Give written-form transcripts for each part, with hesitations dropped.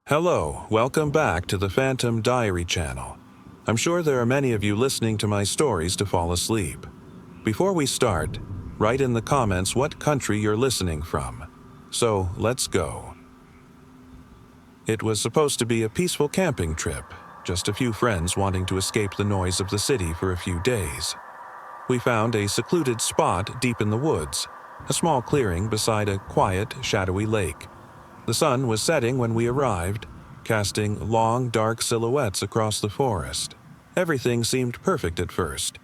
Hello, welcome back to the Phantom Diary channel. I'm sure there are many of you listening to my stories to fall asleep. Before we start, write in the comments what country you're listening from. So, let's go. It was supposed to be a peaceful camping trip, just a few friends wanting to escape the noise of the city for a few days. We found a secluded spot deep in the woods, a small clearing beside a quiet, shadowy lake. The sun was setting when we arrived, casting long, dark silhouettes across the forest. Everything seemed perfect at first.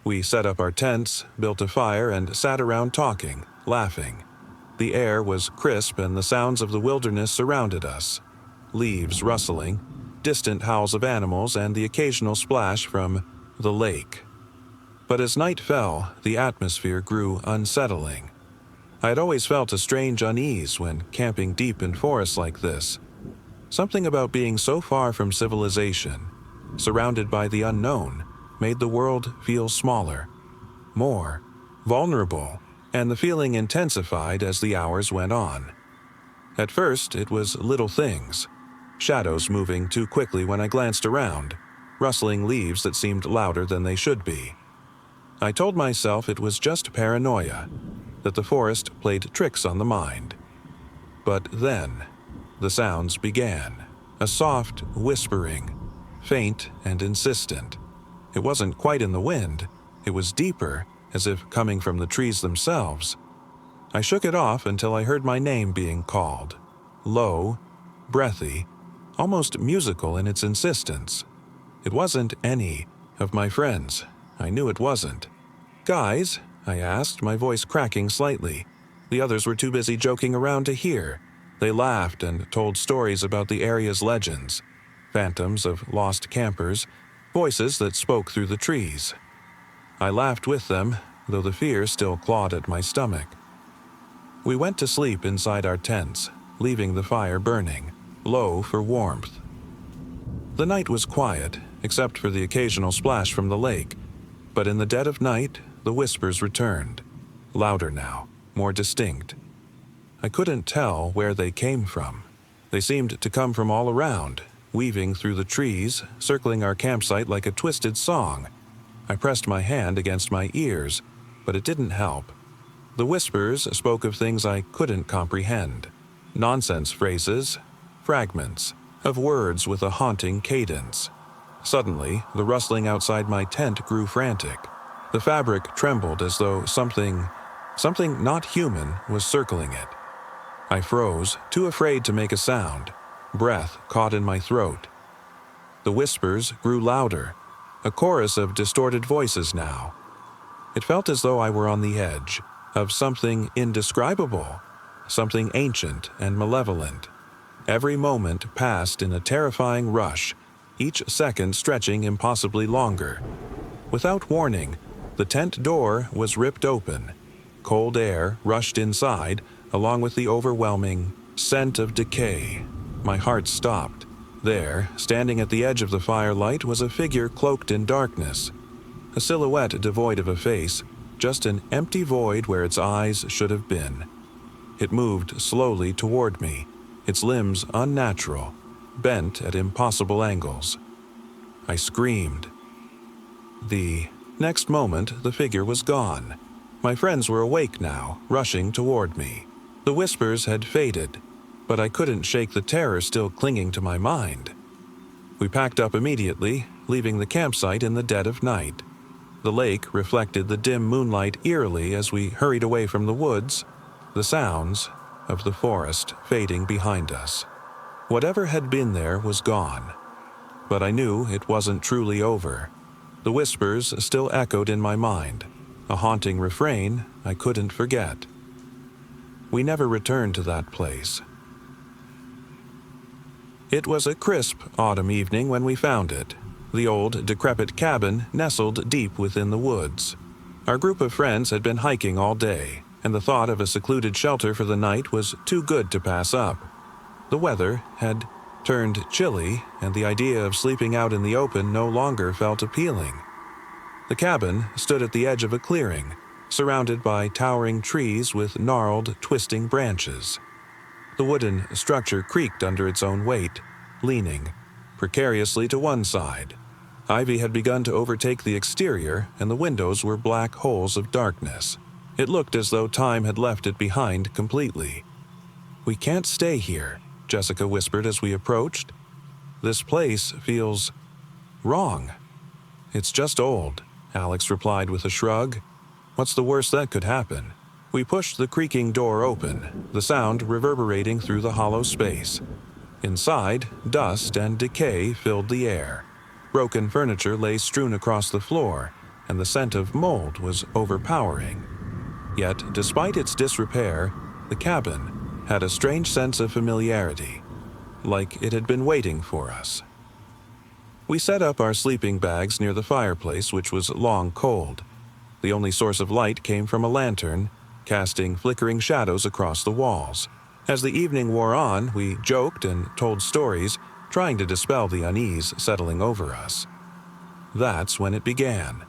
We set up our tents, built a fire, and sat around talking, laughing. The air was crisp and the sounds of the wilderness surrounded us. Leaves rustling, distant howls of animals, and the occasional splash from the lake. But as night fell, the atmosphere grew unsettling. I had always felt a strange unease when camping deep in forests like this. Something about being so far from civilization, surrounded by the unknown, made the world feel smaller, more vulnerable, and the feeling intensified as the hours went on. At first, it was little things. Shadows moving too quickly when I glanced around, rustling leaves that seemed louder than they should be. I told myself it was just paranoia, that the forest played tricks on the mind. But then, the sounds began, a soft whispering, faint and insistent. It wasn't quite in the wind, it was deeper, as if coming from the trees themselves. I shook it off until I heard my name being called. Low, breathy, almost musical in its insistence. It wasn't any of my friends. I knew it wasn't. "Guys?" I asked, my voice cracking slightly. The others were too busy joking around to hear. They laughed and told stories about the area's legends, phantoms of lost campers, voices that spoke through the trees. I laughed with them, though the fear still clawed at my stomach. We went to sleep inside our tents, leaving the fire burning, low for warmth. The night was quiet, except for the occasional splash from the lake, but in the dead of night, the whispers returned, louder now, more distinct. I couldn't tell where they came from. They seemed to come from all around, weaving through the trees, circling our campsite like a twisted song. I pressed my hand against my ears, but it didn't help. The whispers spoke of things I couldn't comprehend. Nonsense phrases, fragments of words with a haunting cadence. Suddenly, the rustling outside my tent grew frantic. The fabric trembled as though something not human was circling it. I froze, too afraid to make a sound, breath caught in my throat. The whispers grew louder, a chorus of distorted voices now. It felt as though I were on the edge of something indescribable, something ancient and malevolent. Every moment passed in a terrifying rush, each second stretching impossibly longer. Without warning, the tent door was ripped open. Cold air rushed inside, along with the overwhelming scent of decay. My heart stopped. There, standing at the edge of the firelight, was a figure cloaked in darkness. A silhouette devoid of a face, just an empty void where its eyes should have been. It moved slowly toward me, its limbs unnatural, bent at impossible angles. I screamed. The next moment, the figure was gone. My friends were awake now, rushing toward me. The whispers had faded, but I couldn't shake the terror still clinging to my mind. We packed up immediately, leaving the campsite in the dead of night. The lake reflected the dim moonlight eerily as we hurried away from the woods, the sounds of the forest fading behind us. Whatever had been there was gone, but I knew it wasn't truly over. The whispers still echoed in my mind, a haunting refrain I couldn't forget. We never returned to that place. It was a crisp autumn evening when we found it, the old, decrepit cabin nestled deep within the woods. Our group of friends had been hiking all day, and the thought of a secluded shelter for the night was too good to pass up. The weather had turned chilly, and the idea of sleeping out in the open no longer felt appealing. The cabin stood at the edge of a clearing, surrounded by towering trees with gnarled, twisting branches. The wooden structure creaked under its own weight, leaning precariously to one side. Ivy had begun to overtake the exterior, and the windows were black holes of darkness. It looked as though time had left it behind completely. "We can't stay here," Jessica whispered as we approached. "This place feels wrong." "It's just old," Alex replied with a shrug. "What's the worst that could happen?" We pushed the creaking door open, the sound reverberating through the hollow space. Inside, dust and decay filled the air. Broken furniture lay strewn across the floor, and the scent of mold was overpowering. Yet, despite its disrepair, the cabin had a strange sense of familiarity, like it had been waiting for us. We set up our sleeping bags near the fireplace, which was long cold. The only source of light came from a lantern, casting flickering shadows across the walls. As the evening wore on, we joked and told stories, trying to dispel the unease settling over us. That's when it began.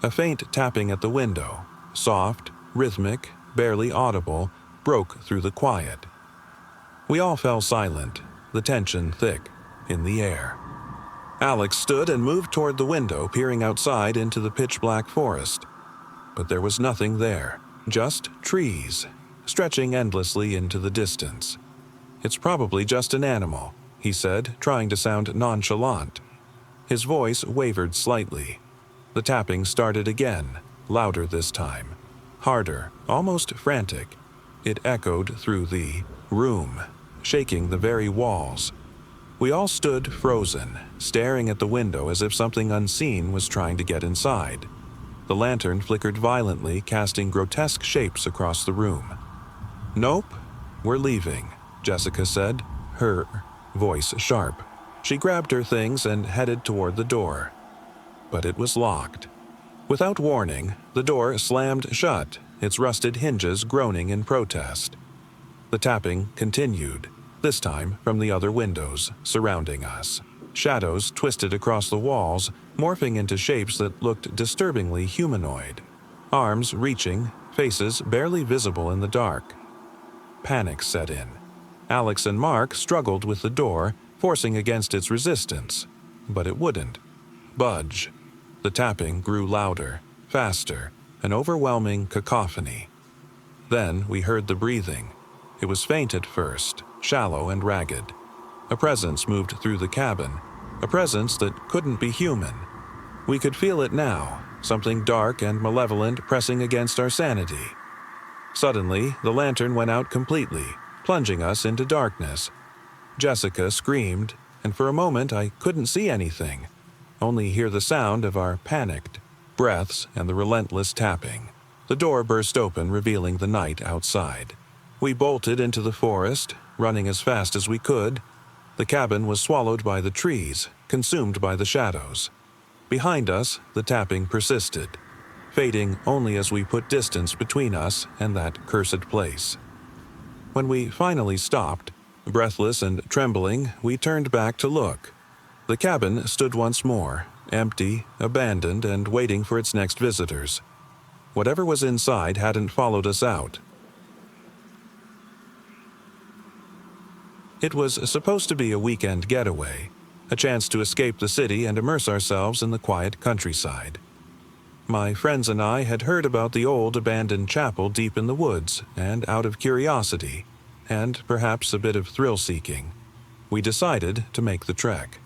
A faint tapping at the window, soft, rhythmic, barely audible, broke through the quiet. We all fell silent, the tension thick in the air. Alex stood and moved toward the window, peering outside into the pitch-black forest. But there was nothing there, just trees, stretching endlessly into the distance. "It's probably just an animal," he said, trying to sound nonchalant. His voice wavered slightly. The tapping started again, louder this time. Harder, almost frantic. It echoed through the room, shaking the very walls. We all stood frozen, staring at the window as if something unseen was trying to get inside. The lantern flickered violently, casting grotesque shapes across the room. "Nope, we're leaving," Jessica said, her voice sharp. She grabbed her things and headed toward the door. But it was locked. Without warning, the door slammed shut, its rusted hinges groaning in protest. The tapping continued, this time from the other windows surrounding us. Shadows twisted across the walls, morphing into shapes that looked disturbingly humanoid. Arms reaching, faces barely visible in the dark. Panic set in. Alex and Mark struggled with the door, forcing against its resistance, but it wouldn't budge. The tapping grew louder, faster, an overwhelming cacophony. Then we heard the breathing. It was faint at first, shallow and ragged. A presence moved through the cabin, a presence that couldn't be human. We could feel it now, something dark and malevolent pressing against our sanity. Suddenly, the lantern went out completely, plunging us into darkness. Jessica screamed, and for a moment I couldn't see anything, only hear the sound of our panicked breaths and the relentless tapping. The door burst open, revealing the night outside. We bolted into the forest, running as fast as we could. The cabin was swallowed by the trees, consumed by the shadows. Behind us, the tapping persisted, fading only as we put distance between us and that cursed place. When we finally stopped, breathless and trembling, we turned back to look. The cabin stood once more, empty, abandoned, and waiting for its next visitors. Whatever was inside hadn't followed us out. It was supposed to be a weekend getaway, a chance to escape the city and immerse ourselves in the quiet countryside. My friends and I had heard about the old abandoned chapel deep in the woods, and out of curiosity, and perhaps a bit of thrill-seeking, we decided to make the trek.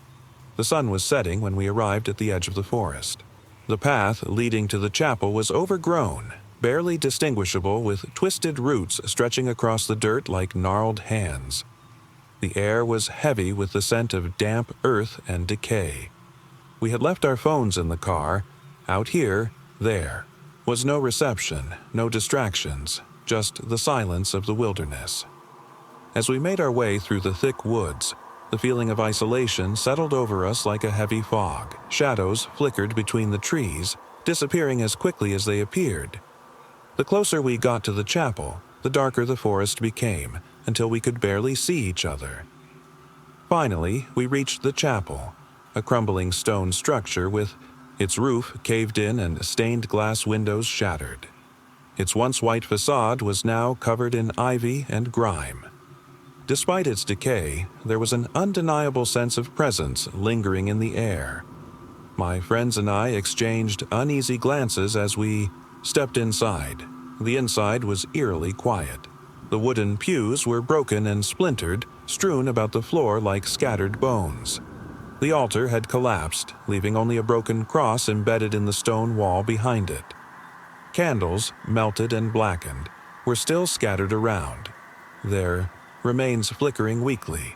The sun was setting when we arrived at the edge of the forest. The path leading to the chapel was overgrown, barely distinguishable, with twisted roots stretching across the dirt like gnarled hands. The air was heavy with the scent of damp earth and decay. We had left our phones in the car. Out here, there, was no reception, no distractions, just the silence of the wilderness. As we made our way through the thick woods, the feeling of isolation settled over us like a heavy fog. Shadows flickered between the trees, disappearing as quickly as they appeared. The closer we got to the chapel, the darker the forest became, until we could barely see each other. Finally, we reached the chapel, a crumbling stone structure with its roof caved in and stained glass windows shattered. Its once white facade was now covered in ivy and grime. Despite its decay, there was an undeniable sense of presence lingering in the air. My friends and I exchanged uneasy glances as we stepped inside. The inside was eerily quiet. The wooden pews were broken and splintered, strewn about the floor like scattered bones. The altar had collapsed, leaving only a broken cross embedded in the stone wall behind it. Candles, melted and blackened, were still scattered around, their remains flickering weakly.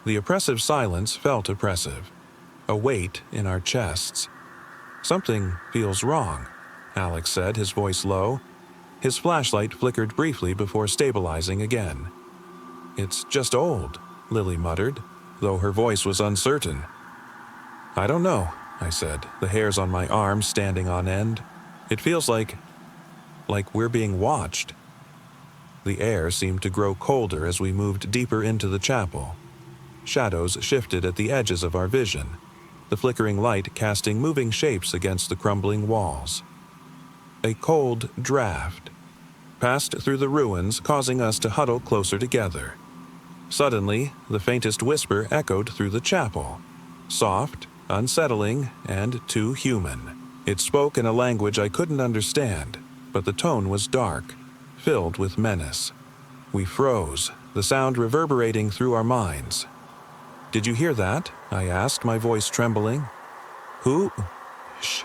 The oppressive silence felt oppressive, a weight in our chests. "Something feels wrong," Alex said, his voice low. His flashlight flickered briefly before stabilizing again. "It's just old," Lily muttered, though her voice was uncertain. "I don't know," I said, the hairs on my arms standing on end. "It feels like we're being watched." The air seemed to grow colder as we moved deeper into the chapel. Shadows shifted at the edges of our vision, the flickering light casting moving shapes against the crumbling walls. A cold draft passed through the ruins, causing us to huddle closer together. Suddenly, the faintest whisper echoed through the chapel, soft, unsettling, and too human. It spoke in a language I couldn't understand, but the tone was dark, filled with menace. We froze, the sound reverberating through our minds. "Did you hear that?" I asked, my voice trembling. "Who?" "Shh,"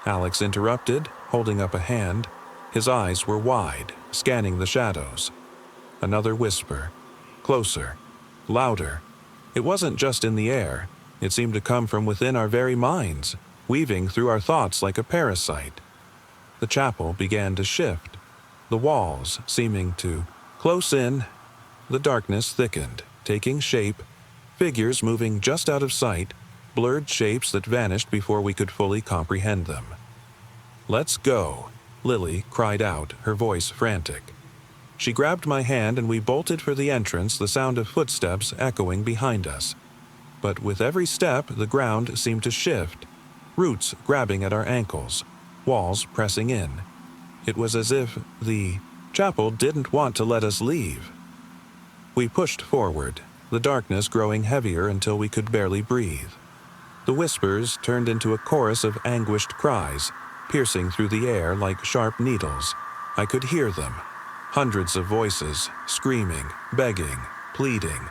Alex interrupted, holding up a hand. His eyes were wide, scanning the shadows. Another whisper. Closer. Louder. It wasn't just in the air. It seemed to come from within our very minds, weaving through our thoughts like a parasite. The chapel began to shift, the walls seeming to close in. The darkness thickened, taking shape, figures moving just out of sight, blurred shapes that vanished before we could fully comprehend them. "Let's go," Lily cried out, her voice frantic. She grabbed my hand and we bolted for the entrance, the sound of footsteps echoing behind us. But with every step, the ground seemed to shift, roots grabbing at our ankles, walls pressing in. It was as if the chapel didn't want to let us leave. We pushed forward, the darkness growing heavier until we could barely breathe. The whispers turned into a chorus of anguished cries, piercing through the air like sharp needles. I could hear them. Hundreds of voices, screaming, begging, pleading.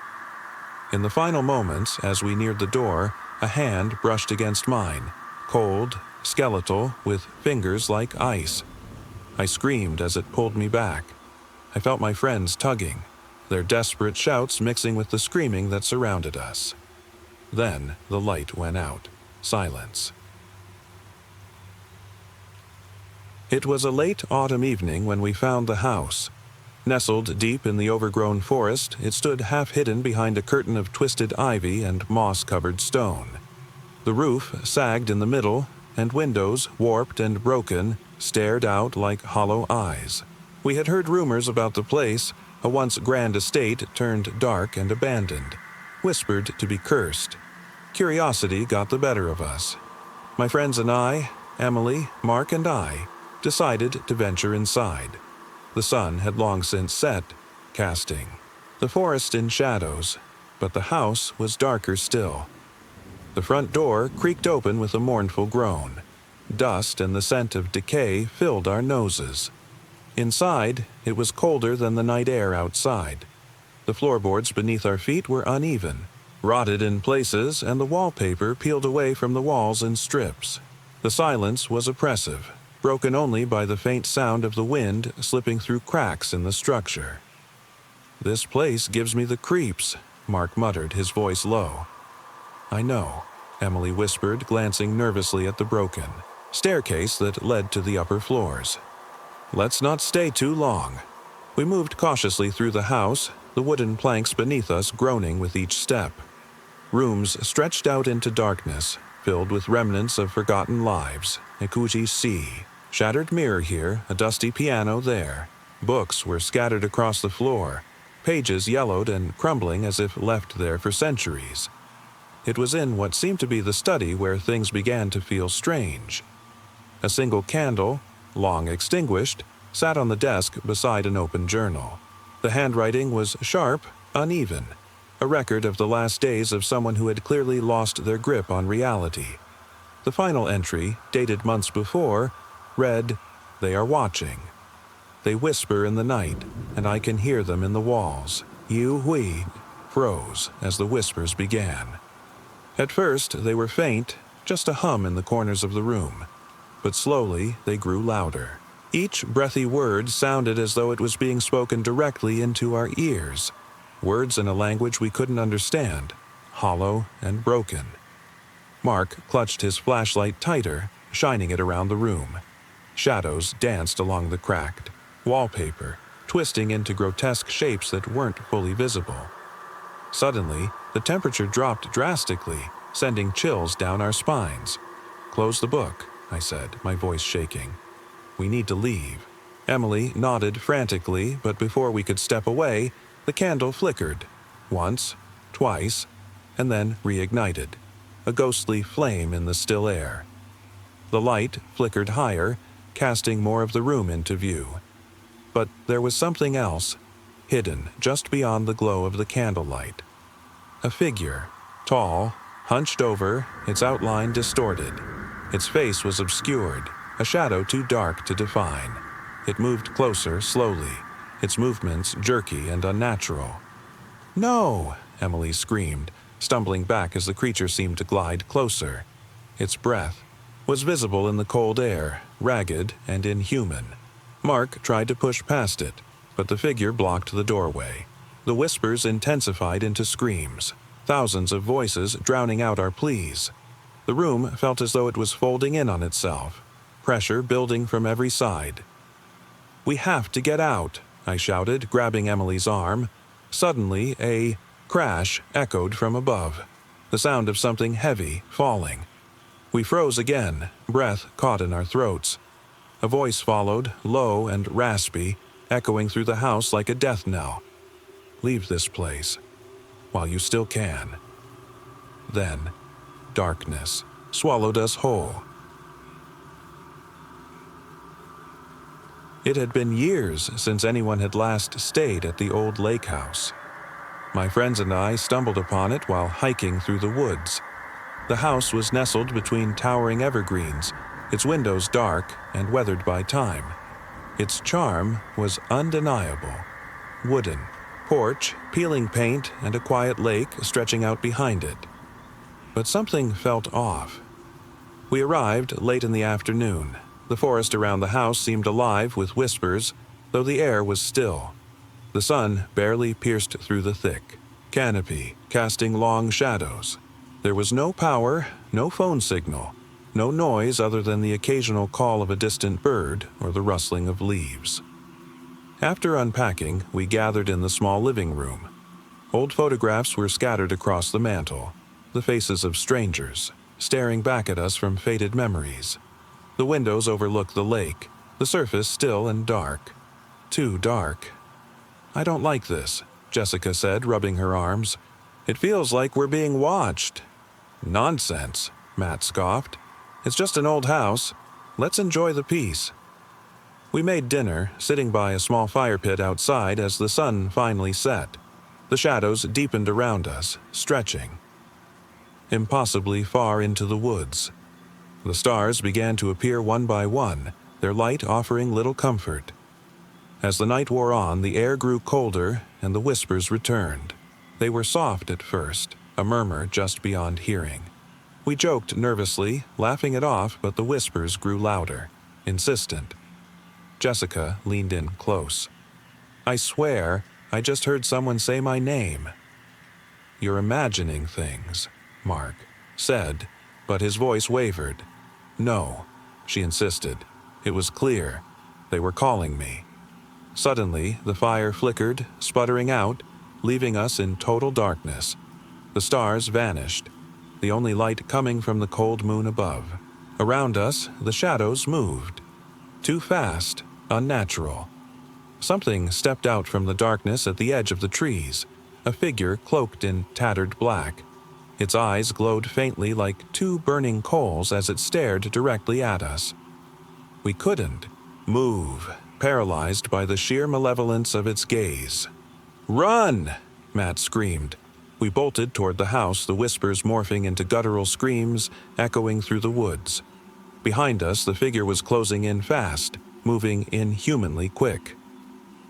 In the final moments, as we neared the door, a hand brushed against mine, cold, skeletal, with fingers like ice. I screamed as it pulled me back. I felt my friends tugging, their desperate shouts mixing with the screaming that surrounded us. Then the light went out. Silence. It was a late autumn evening when we found the house. Nestled deep in the overgrown forest, it stood half-hidden behind a curtain of twisted ivy and moss-covered stone. The roof sagged in the middle, and windows, warped and broken, stared out like hollow eyes. We had heard rumors about the place, a once grand estate turned dark and abandoned, whispered to be cursed. Curiosity got the better of us. My friends and I, Emily, Mark and I, decided to venture inside. The sun had long since set, casting the forest in shadows, but the house was darker still. The front door creaked open with a mournful groan. Dust and the scent of decay filled our noses. Inside, it was colder than the night air outside. The floorboards beneath our feet were uneven, rotted in places, and the wallpaper peeled away from the walls in strips. The silence was oppressive, broken only by the faint sound of the wind slipping through cracks in the structure. "This place gives me the creeps," Mark muttered, his voice low. "I know," Emily whispered, glancing nervously at the broken staircase that led to the upper floors. "Let's not stay too long." We moved cautiously through the house, the wooden planks beneath us groaning with each step. Rooms stretched out into darkness, filled with remnants of forgotten lives. Ekuji sea. Shattered mirror here, a dusty piano there. Books were scattered across the floor, pages yellowed and crumbling as if left there for centuries. It was in what seemed to be the study where things began to feel strange. A single candle, long extinguished, sat on the desk beside an open journal. The handwriting was sharp, uneven, a record of the last days of someone who had clearly lost their grip on reality. The final entry, dated months before, read, "They are watching. They whisper in the night, and I can hear them in the walls. You, we," froze as the whispers began. At first, they were faint, just a hum in the corners of the room. But slowly, they grew louder. Each breathy word sounded as though it was being spoken directly into our ears. Words in a language we couldn't understand, hollow and broken. Mark clutched his flashlight tighter, shining it around the room. Shadows danced along the cracked wallpaper, twisting into grotesque shapes that weren't fully visible. Suddenly, the temperature dropped drastically, sending chills down our spines. "Close the book," I said, my voice shaking. "We need to leave." Emily nodded frantically, but before we could step away, the candle flickered. Once, twice, and then reignited, a ghostly flame in the still air. The light flickered higher, casting more of the room into view. But there was something else, hidden just beyond the glow of the candlelight. A figure, tall, hunched over, its outline distorted. Its face was obscured, a shadow too dark to define. It moved closer, slowly, its movements jerky and unnatural. "No!" Emily screamed, stumbling back as the creature seemed to glide closer. Its breath was visible in the cold air, ragged and inhuman. Mark tried to push past it, but the figure blocked the doorway. The whispers intensified into screams, thousands of voices drowning out our pleas. The room felt as though it was folding in on itself, pressure building from every side. "We have to get out," I shouted, grabbing Emily's arm. Suddenly, a crash echoed from above, the sound of something heavy falling. We froze again, breath caught in our throats. A voice followed, low and raspy, echoing through the house like a death knell. "Leave this place, while you still can." Then, darkness swallowed us whole. It had been years since anyone had last stayed at the old lake house. My friends and I stumbled upon it while hiking through the woods. The house was nestled between towering evergreens, its windows dark and weathered by time. Its charm was undeniable. Wooden, porch, peeling paint, and a quiet lake stretching out behind it. But something felt off. We arrived late in the afternoon. The forest around the house seemed alive with whispers, though the air was still. The sun barely pierced through the thick canopy, casting long shadows. There was no power, no phone signal, no noise other than the occasional call of a distant bird or the rustling of leaves. After unpacking, we gathered in the small living room. Old photographs were scattered across the mantel, the faces of strangers, staring back at us from faded memories. The windows overlooked the lake, the surface still and dark. Too dark. "I don't like this," Jessica said, rubbing her arms. "It feels like we're being watched." "Nonsense," Matt scoffed. "It's just an old house. Let's enjoy the peace." We made dinner, sitting by a small fire pit outside as the sun finally set. The shadows deepened around us, stretching impossibly far into the woods. The stars began to appear one by one, their light offering little comfort. As the night wore on, the air grew colder and the whispers returned. They were soft at first, a murmur just beyond hearing. We joked nervously, laughing it off, but the whispers grew louder, insistent. Jessica leaned in close. "I swear, I just heard someone say my name." "You're imagining things," Mark said, but his voice wavered. "No," she insisted. It was clear. They were calling me. Suddenly, the fire flickered, sputtering out, leaving us in total darkness. The stars vanished, the only light coming from the cold moon above. Around us, the shadows moved. Too fast, unnatural. Something stepped out from the darkness at the edge of the trees, a figure cloaked in tattered black. Its eyes glowed faintly like two burning coals as it stared directly at us. We couldn't move, paralyzed by the sheer malevolence of its gaze. "Run!" Matt screamed. We bolted toward the house, the whispers morphing into guttural screams echoing through the woods. Behind us, the figure was closing in fast, moving inhumanly quick.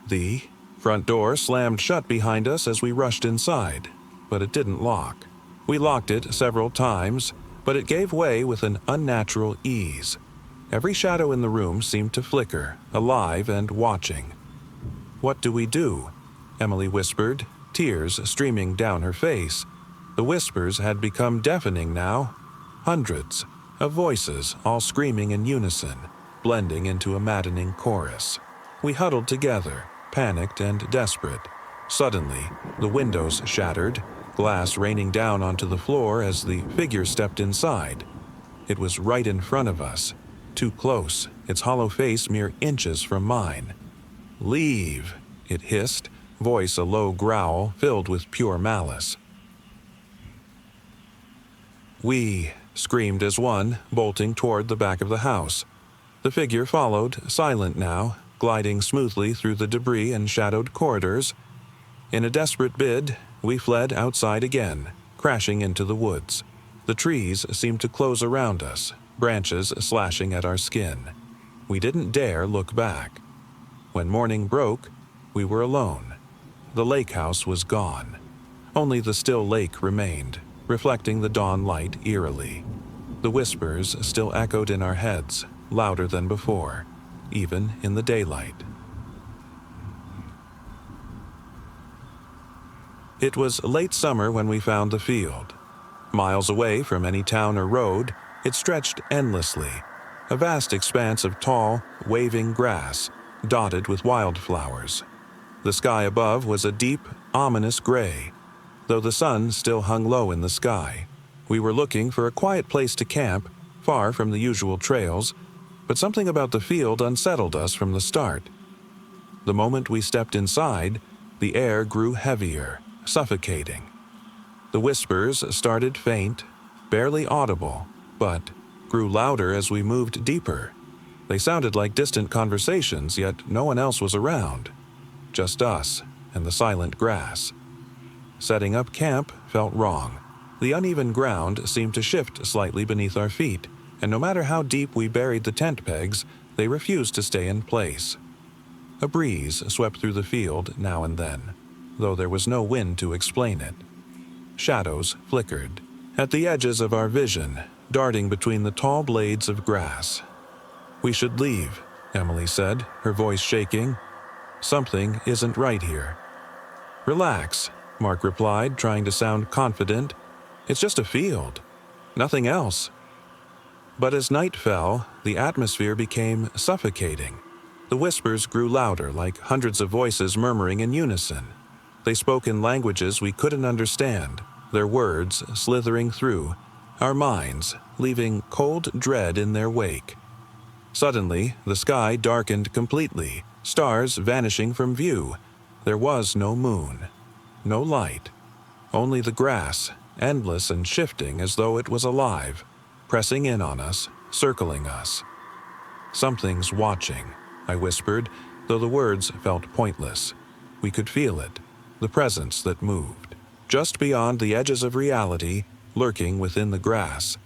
The front door slammed shut behind us as we rushed inside, but it didn't lock. We locked it several times, but it gave way with an unnatural ease. Every shadow in the room seemed to flicker, alive and watching. "What do we do?" Emily whispered, tears streaming down her face. The whispers had become deafening now. Hundreds of voices, all screaming in unison, blending into a maddening chorus. We huddled together, panicked and desperate. Suddenly, the windows shattered, glass raining down onto the floor as the figure stepped inside. It was right in front of us, too close, its hollow face mere inches from mine. "Leave," it hissed, voice a low growl filled with pure malice. "We," screamed as one, bolting toward the back of the house. The figure followed, silent now, gliding smoothly through the debris and shadowed corridors. In a desperate bid, we fled outside again, crashing into the woods. The trees seemed to close around us, branches slashing at our skin. We didn't dare look back. When morning broke, we were alone. The lake house was gone. Only the still lake remained, reflecting the dawn light eerily. The whispers still echoed in our heads, louder than before, even in the daylight. It was late summer when we found the field. Miles away from any town or road, it stretched endlessly, a vast expanse of tall, waving grass, dotted with wildflowers. The sky above was a deep, ominous gray, though the sun still hung low in the sky. We were looking for a quiet place to camp, far from the usual trails, but something about the field unsettled us from the start. The moment we stepped inside, the air grew heavier, suffocating. The whispers started faint, barely audible, but grew louder as we moved deeper. They sounded like distant conversations, yet no one else was around. Just us and the silent grass. Setting up camp felt wrong. The uneven ground seemed to shift slightly beneath our feet, and no matter how deep we buried the tent pegs, they refused to stay in place. A breeze swept through the field now and then, though there was no wind to explain it. Shadows flickered at the edges of our vision, darting between the tall blades of grass. "We should leave," Emily said, her voice shaking. "Something isn't right here." "Relax," Mark replied, trying to sound confident. "It's just a field. Nothing else." But as night fell, the atmosphere became suffocating. The whispers grew louder, like hundreds of voices murmuring in unison. They spoke in languages we couldn't understand, their words slithering through our minds, leaving cold dread in their wake. Suddenly, the sky darkened completely, stars vanishing from view. There was no moon, no light, only the grass, endless and shifting as though it was alive, pressing in on us, circling us. "Something's watching," I whispered, though the words felt pointless. We could feel it, the presence that moved. Just beyond the edges of reality, lurking within the grass.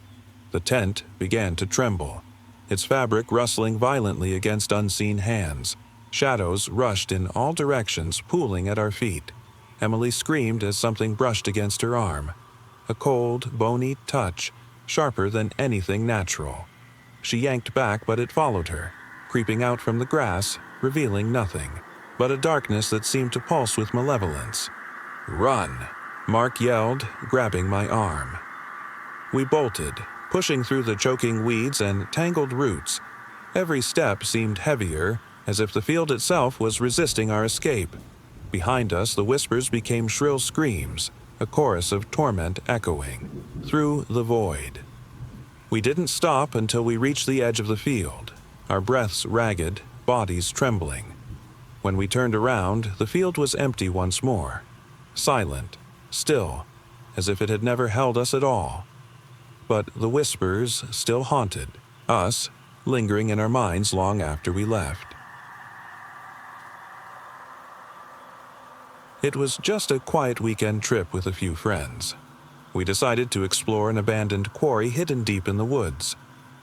The tent began to tremble, its fabric rustling violently against unseen hands. Shadows rushed in all directions, pooling at our feet. Emily screamed as something brushed against her arm. A cold, bony touch, sharper than anything natural. She yanked back, but it followed her, creeping out from the grass, revealing nothing but a darkness that seemed to pulse with malevolence. "Run!" Mark yelled, grabbing my arm. We bolted, pushing through the choking weeds and tangled roots. Every step seemed heavier, as if the field itself was resisting our escape. Behind us, the whispers became shrill screams, a chorus of torment echoing through the void. We didn't stop until we reached the edge of the field, our breaths ragged, bodies trembling. When we turned around, the field was empty once more, silent, still, as if it had never held us at all. But the whispers still haunted us, lingering in our minds long after we left. It was just a quiet weekend trip with a few friends. We decided to explore an abandoned quarry hidden deep in the woods.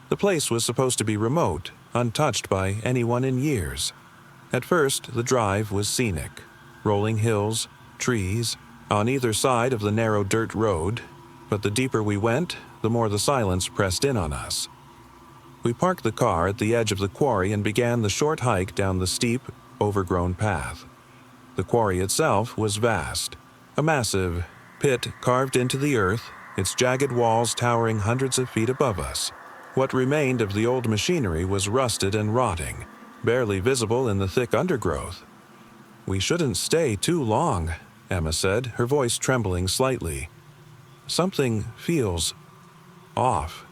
The place was supposed to be remote, untouched by anyone in years. At first, the drive was scenic. Rolling hills, trees, on either side of the narrow dirt road, but the deeper we went, the more the silence pressed in on us. We parked the car at the edge of the quarry and began the short hike down the steep, overgrown path. The quarry itself was vast, a massive pit carved into the earth, its jagged walls towering hundreds of feet above us. What remained of the old machinery was rusted and rotting, barely visible in the thick undergrowth. "We shouldn't stay too long," Emma said, her voice trembling slightly. "Something feels off."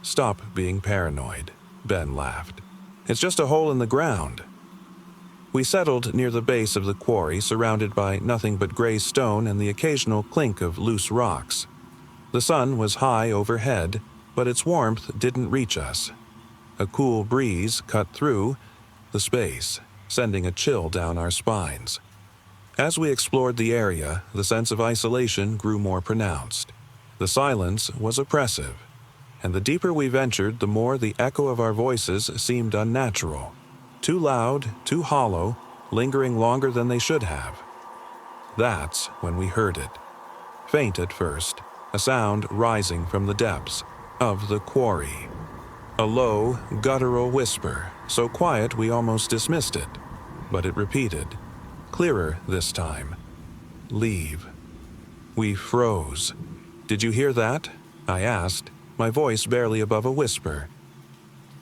"Stop being paranoid," Ben laughed. "It's just a hole in the ground." We settled near the base of the quarry, surrounded by nothing but gray stone and the occasional clink of loose rocks. The sun was high overhead, but its warmth didn't reach us. A cool breeze cut through the space, sending a chill down our spines. As we explored the area, the sense of isolation grew more pronounced. The silence was oppressive, and the deeper we ventured, the more the echo of our voices seemed unnatural. Too loud, too hollow, lingering longer than they should have. That's when we heard it. Faint at first, a sound rising from the depths of the quarry. A low, guttural whisper, so quiet we almost dismissed it. But it repeated, clearer this time. "Leave." We froze. "Did you hear that?" I asked, my voice barely above a whisper.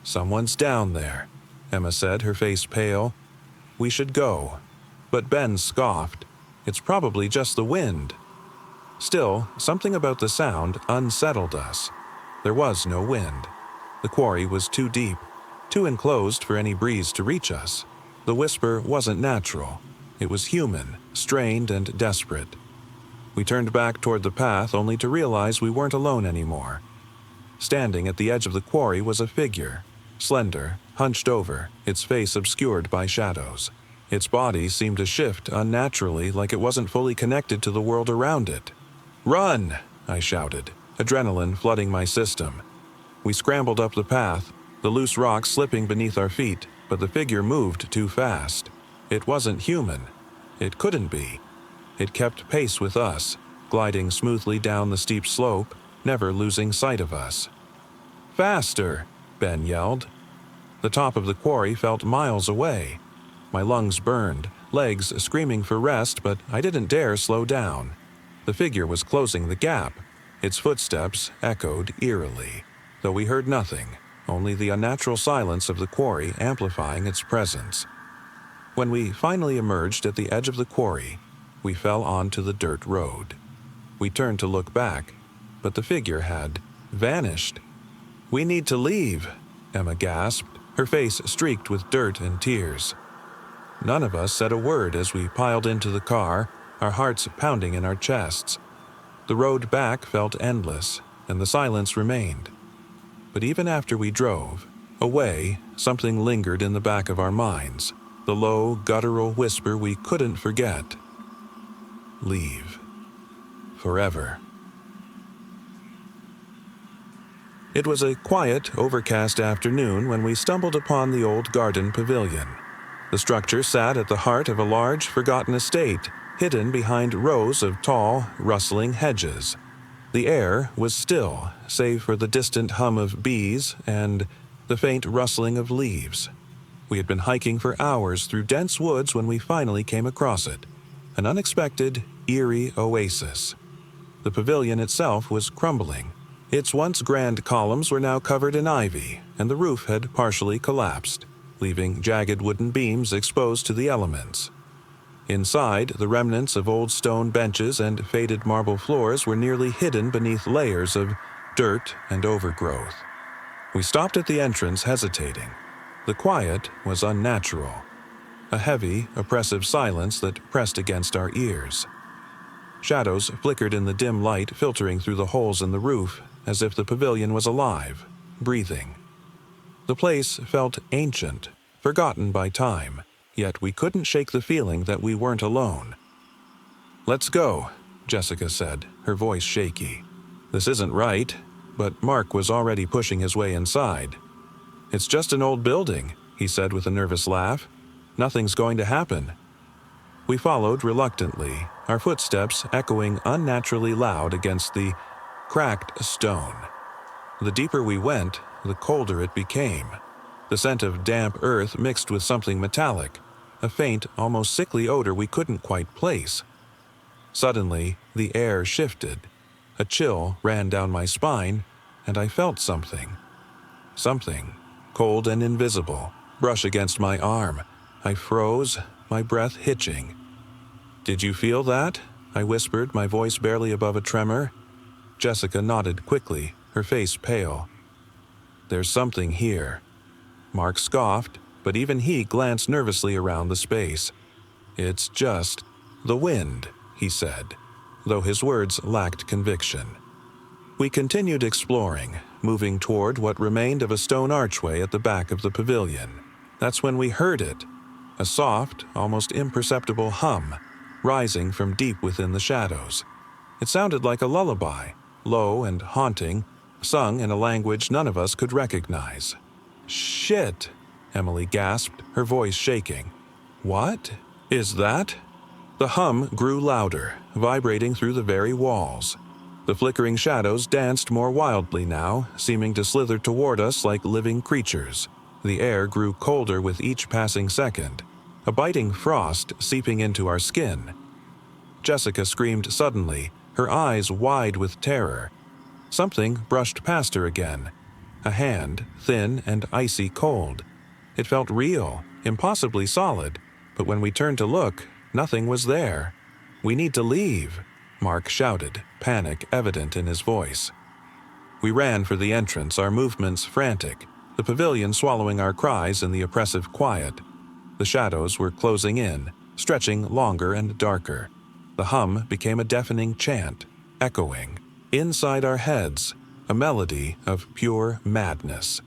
"Someone's down there," Emma said, her face pale. "We should go." But Ben scoffed. "It's probably just the wind." Still, something about the sound unsettled us. There was no wind. The quarry was too deep, too enclosed for any breeze to reach us. The whisper wasn't natural. It was human, strained and desperate. We turned back toward the path only to realize we weren't alone anymore. Standing at the edge of the quarry was a figure, slender, hunched over, its face obscured by shadows. Its body seemed to shift unnaturally, like it wasn't fully connected to the world around it. "Run!" I shouted, adrenaline flooding my system. We scrambled up the path, the loose rocks slipping beneath our feet, but the figure moved too fast. It wasn't human. It couldn't be. It kept pace with us, gliding smoothly down the steep slope, never losing sight of us. "Faster!" Ben yelled. The top of the quarry felt miles away. My lungs burned, legs screaming for rest, but I didn't dare slow down. The figure was closing the gap. Its footsteps echoed eerily, though we heard nothing, only the unnatural silence of the quarry amplifying its presence. When we finally emerged at the edge of the quarry, we fell onto the dirt road. We turned to look back, but the figure had vanished. "We need to leave," Emma gasped, her face streaked with dirt and tears. None of us said a word as we piled into the car, our hearts pounding in our chests. The road back felt endless, and the silence remained. But even after we drove away, something lingered in the back of our minds, the low, guttural whisper we couldn't forget. Leave. Forever. It was a quiet, overcast afternoon when we stumbled upon the old garden pavilion. The structure sat at the heart of a large, forgotten estate, hidden behind rows of tall, rustling hedges. The air was still, save for the distant hum of bees and the faint rustling of leaves. We had been hiking for hours through dense woods when we finally came across it, an unexpected, eerie oasis. The pavilion itself was crumbling. Its once grand columns were now covered in ivy, and the roof had partially collapsed, leaving jagged wooden beams exposed to the elements. Inside, the remnants of old stone benches and faded marble floors were nearly hidden beneath layers of dirt and overgrowth. We stopped at the entrance, hesitating. The quiet was unnatural, a heavy, oppressive silence that pressed against our ears. Shadows flickered in the dim light filtering through the holes in the roof, as if the pavilion was alive, breathing. The place felt ancient, forgotten by time, yet we couldn't shake the feeling that we weren't alone. "Let's go," Jessica said, her voice shaky. This isn't right, but Mark was already pushing his way inside. "It's just an old building," he said with a nervous laugh. "Nothing's going to happen." We followed reluctantly, our footsteps echoing unnaturally loud against the cracked stone. The deeper we went, the colder it became. The scent of damp earth mixed with something metallic, a faint, almost sickly odor we couldn't quite place. Suddenly, the air shifted. A chill ran down my spine, and I felt something. Something, cold and invisible, brush against my arm. I froze, my breath hitching. "Did you feel that?" I whispered, my voice barely above a tremor. Jessica nodded quickly, her face pale. "There's something here." Mark scoffed, but even he glanced nervously around the space. "It's just the wind," he said, though his words lacked conviction. We continued exploring, moving toward what remained of a stone archway at the back of the pavilion. That's when we heard it, a soft, almost imperceptible hum, rising from deep within the shadows. It sounded like a lullaby, low and haunting, sung in a language none of us could recognize. "Shit!" Emily gasped, her voice shaking. "What is that?" The hum grew louder, vibrating through the very walls. The flickering shadows danced more wildly now, seeming to slither toward us like living creatures. The air grew colder with each passing second, a biting frost seeping into our skin. Jessica screamed suddenly, her eyes wide with terror. Something brushed past her again. A hand, thin and icy cold. It felt real, impossibly solid, but when we turned to look, nothing was there. "We need to leave," Mark shouted, panic evident in his voice. We ran for the entrance, our movements frantic, the pavilion swallowing our cries in the oppressive quiet. The shadows were closing in, stretching longer and darker. The hum became a deafening chant, echoing. Inside our heads, a melody of pure madness.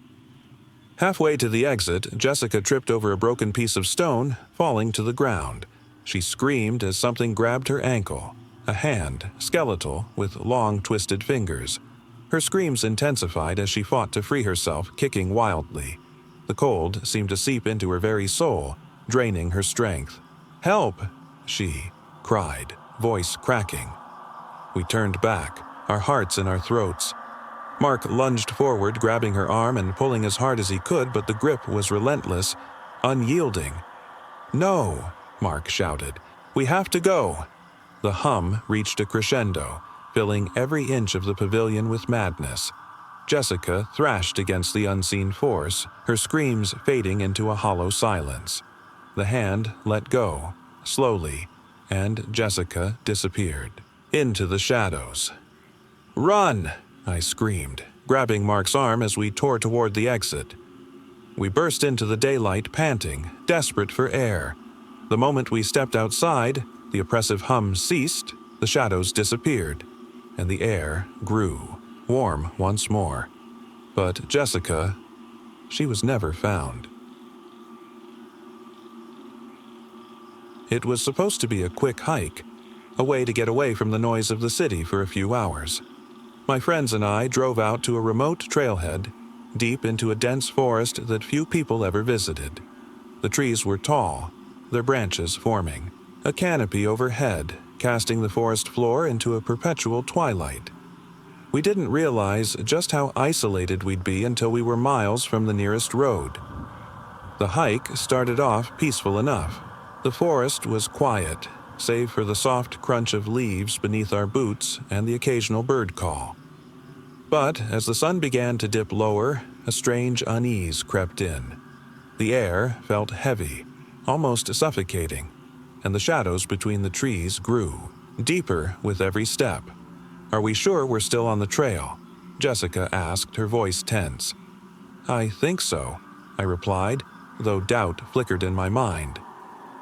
Halfway to the exit, Jessica tripped over a broken piece of stone, falling to the ground. She screamed as something grabbed her ankle, a hand, skeletal, with long, twisted fingers. Her screams intensified as she fought to free herself, kicking wildly. The cold seemed to seep into her very soul, draining her strength. "Help!" she cried, voice cracking. We turned back, our hearts in our throats. Mark lunged forward, grabbing her arm and pulling as hard as he could, but the grip was relentless, unyielding. "No!" Mark shouted. "We have to go!" The hum reached a crescendo, filling every inch of the pavilion with madness. Jessica thrashed against the unseen force, her screams fading into a hollow silence. The hand let go, slowly, and Jessica disappeared into the shadows. "Run!" I screamed, grabbing Mark's arm as we tore toward the exit. We burst into the daylight, panting, desperate for air. The moment we stepped outside, the oppressive hum ceased, the shadows disappeared, and the air grew, warm once more. But Jessica, she was never found. It was supposed to be a quick hike, a way to get away from the noise of the city for a few hours. My friends and I drove out to a remote trailhead, deep into a dense forest that few people ever visited. The trees were tall, their branches forming a canopy overhead, casting the forest floor into a perpetual twilight. We didn't realize just how isolated we'd be until we were miles from the nearest road. The hike started off peaceful enough. The forest was quiet, save for the soft crunch of leaves beneath our boots and the occasional bird call. But as the sun began to dip lower, a strange unease crept in. The air felt heavy, almost suffocating, and the shadows between the trees grew, deeper with every step. "Are we sure we're still on the trail?" Jessica asked, her voice tense. "I think so," I replied, though doubt flickered in my mind.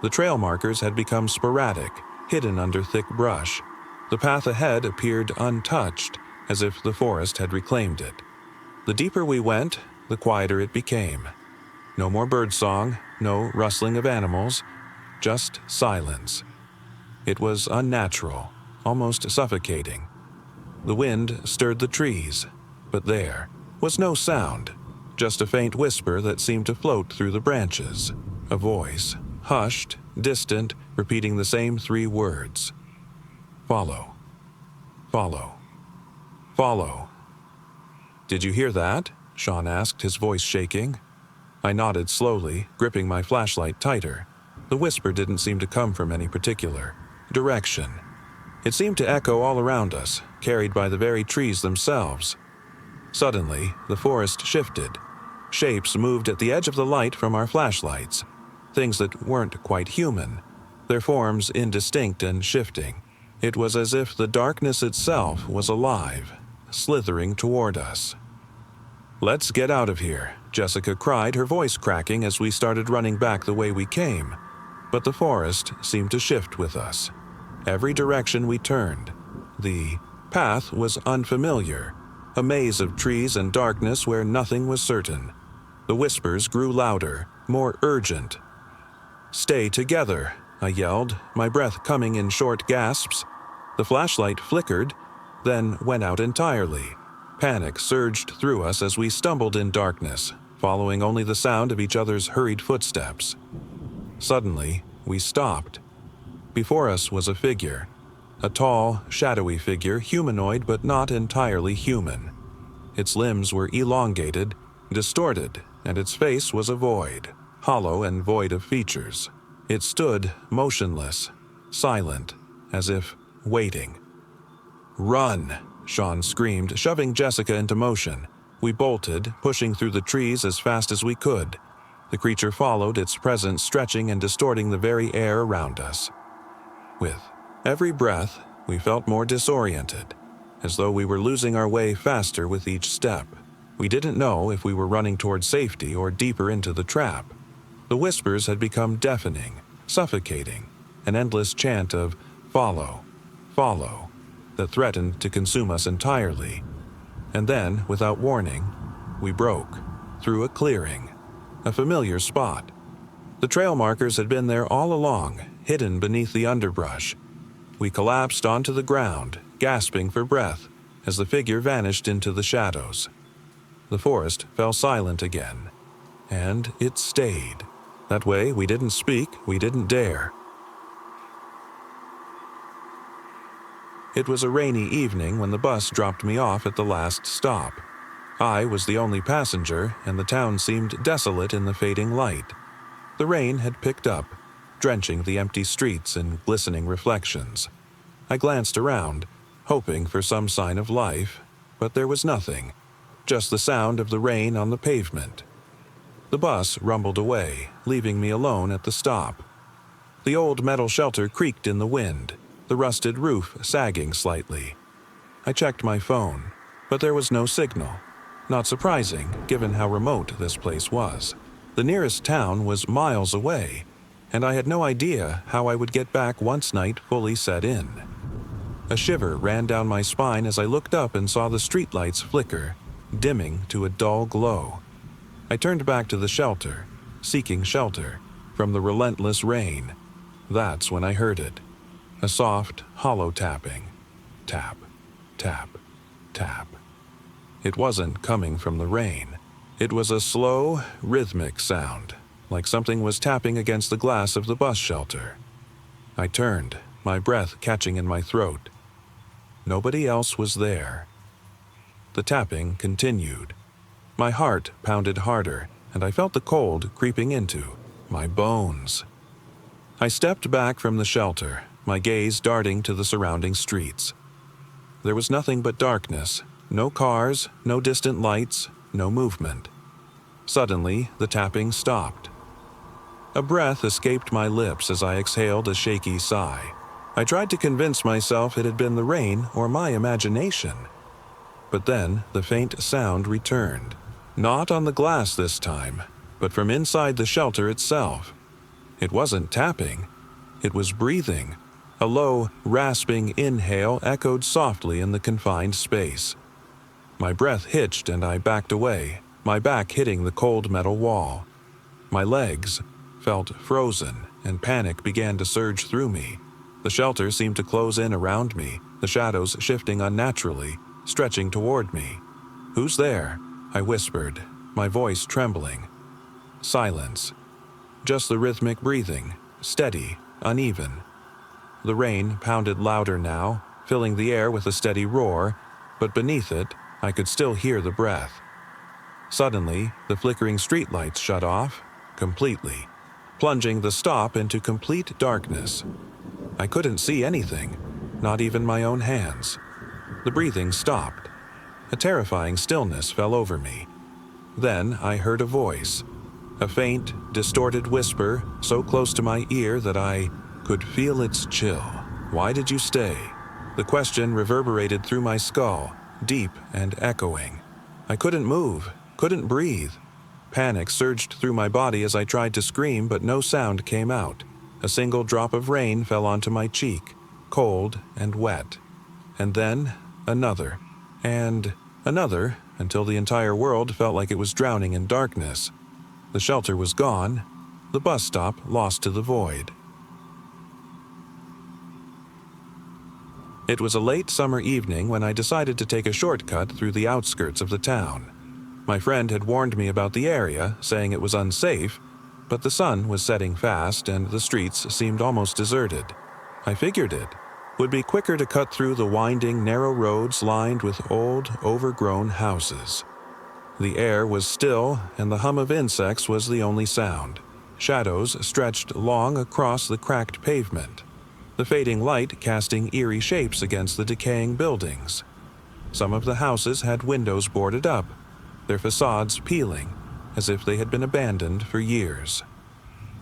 The trail markers had become sporadic, hidden under thick brush. The path ahead appeared untouched, as if the forest had reclaimed it. The deeper we went, the quieter it became. No more birdsong, no rustling of animals, just silence. It was unnatural, almost suffocating. The wind stirred the trees, but there was no sound, just a faint whisper that seemed to float through the branches. A voice, hushed, distant, repeating the same 3 words. Follow. Follow. Follow. Did you hear that? Sean asked, his voice shaking. I nodded slowly, gripping my flashlight tighter. The whisper didn't seem to come from any particular direction. It seemed to echo all around us, carried by the very trees themselves. Suddenly, the forest shifted. Shapes moved at the edge of the light from our flashlights, things that weren't quite human, their forms indistinct and shifting. It was as if the darkness itself was alive, slithering toward us. Let's get out of here, Jessica cried, her voice cracking as we started running back the way we came. But the forest seemed to shift with us. Every direction we turned, the path was unfamiliar, a maze of trees and darkness where nothing was certain. The whispers grew louder, more urgent. Stay together, I yelled, my breath coming in short gasps. The flashlight flickered, then went out entirely. Panic surged through us as we stumbled in darkness, following only the sound of each other's hurried footsteps. Suddenly, we stopped. Before us was a figure. A tall, shadowy figure, humanoid but not entirely human. Its limbs were elongated, distorted, and its face was a void, hollow and void of features. It stood motionless, silent, as if waiting. Run! Sean screamed, shoving Jessica into motion. We bolted, pushing through the trees as fast as we could. The creature followed, its presence stretching and distorting the very air around us. With every breath, we felt more disoriented, as though we were losing our way faster with each step. We didn't know if we were running toward safety or deeper into the trap. The whispers had become deafening, suffocating, an endless chant of follow, follow, that threatened to consume us entirely. And then, without warning, we broke through a clearing, a familiar spot. The trail markers had been there all along, hidden beneath the underbrush. We collapsed onto the ground, gasping for breath, as the figure vanished into the shadows. The forest fell silent again, and it stayed. That way, we didn't speak, we didn't dare. It was a rainy evening when the bus dropped me off at the last stop. I was the only passenger, and the town seemed desolate in the fading light. The rain had picked up, drenching the empty streets in glistening reflections. I glanced around, hoping for some sign of life, but there was nothing, just the sound of the rain on the pavement. The bus rumbled away, leaving me alone at the stop. The old metal shelter creaked in the wind, the rusted roof sagging slightly. I checked my phone, but there was no signal. Not surprising, given how remote this place was. The nearest town was miles away, and I had no idea how I would get back once night fully set in. A shiver ran down my spine as I looked up and saw the streetlights flicker, dimming to a dull glow. I turned back to the shelter, seeking shelter from the relentless rain. That's when I heard it. A soft, hollow tapping. Tap, tap, tap. It wasn't coming from the rain. It was a slow, rhythmic sound, like something was tapping against the glass of the bus shelter. I turned, my breath catching in my throat. Nobody else was there. The tapping continued. My heart pounded harder, and I felt the cold creeping into my bones. I stepped back from the shelter, my gaze darting to the surrounding streets. There was nothing but darkness, no cars, no distant lights, no movement. Suddenly, the tapping stopped. A breath escaped my lips as I exhaled a shaky sigh. I tried to convince myself it had been the rain or my imagination. But then, the faint sound returned. Not on the glass this time, but from inside the shelter itself. It wasn't tapping. It was breathing. A low, rasping inhale echoed softly in the confined space. My breath hitched and I backed away, my back hitting the cold metal wall. My legs felt frozen and panic began to surge through me. The shelter seemed to close in around me, the shadows shifting unnaturally, stretching toward me. "Who's there?" I whispered, my voice trembling. Silence. Just the rhythmic breathing, steady, uneven. The rain pounded louder now, filling the air with a steady roar, but beneath it, I could still hear the breath. Suddenly, the flickering streetlights shut off, completely, plunging the stop into complete darkness. I couldn't see anything, not even my own hands. The breathing stopped. A terrifying stillness fell over me. Then I heard a voice, a faint, distorted whisper so close to my ear that I could feel its chill. "Why did you stay?" The question reverberated through my skull, deep and echoing. I couldn't move, couldn't breathe. Panic surged through my body as I tried to scream, but no sound came out. A single drop of rain fell onto my cheek, cold and wet. And then another, and another, until the entire world felt like it was drowning in darkness. The shelter was gone, the bus stop lost to the void. It was a late summer evening when I decided to take a shortcut through the outskirts of the town. My friend had warned me about the area, saying it was unsafe, but the sun was setting fast and the streets seemed almost deserted. I figured it would be quicker to cut through the winding, narrow roads lined with old, overgrown houses. The air was still, and the hum of insects was the only sound. Shadows stretched long across the cracked pavement, the fading light casting eerie shapes against the decaying buildings. Some of the houses had windows boarded up, their facades peeling, as if they had been abandoned for years.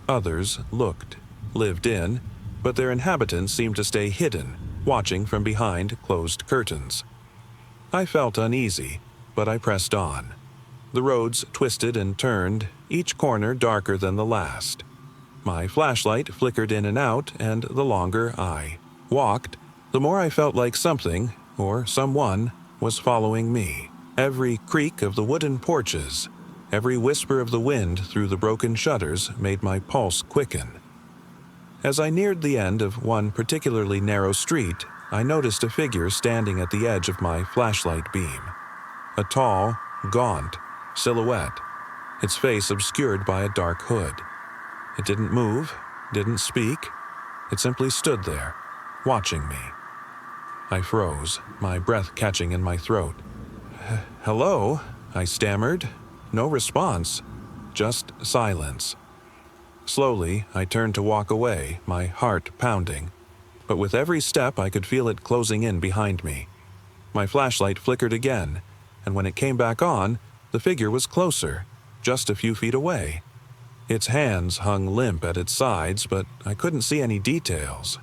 Others looked, lived in, but their inhabitants seemed to stay hidden, watching from behind closed curtains. I felt uneasy, but I pressed on. The roads twisted and turned, each corner darker than the last. My flashlight flickered in and out, and the longer I walked, the more I felt like something, or someone, was following me. Every creak of the wooden porches, every whisper of the wind through the broken shutters made my pulse quicken. As I neared the end of one particularly narrow street, I noticed a figure standing at the edge of my flashlight beam. A tall, gaunt silhouette, its face obscured by a dark hood. It didn't move, didn't speak. It simply stood there, watching me. I froze, my breath catching in my throat. "Hello?" I stammered. No response, just silence. Slowly, I turned to walk away, my heart pounding. But with every step, I could feel it closing in behind me. My flashlight flickered again, and when it came back on, the figure was closer, just a few feet away. Its hands hung limp at its sides, but I couldn't see any details.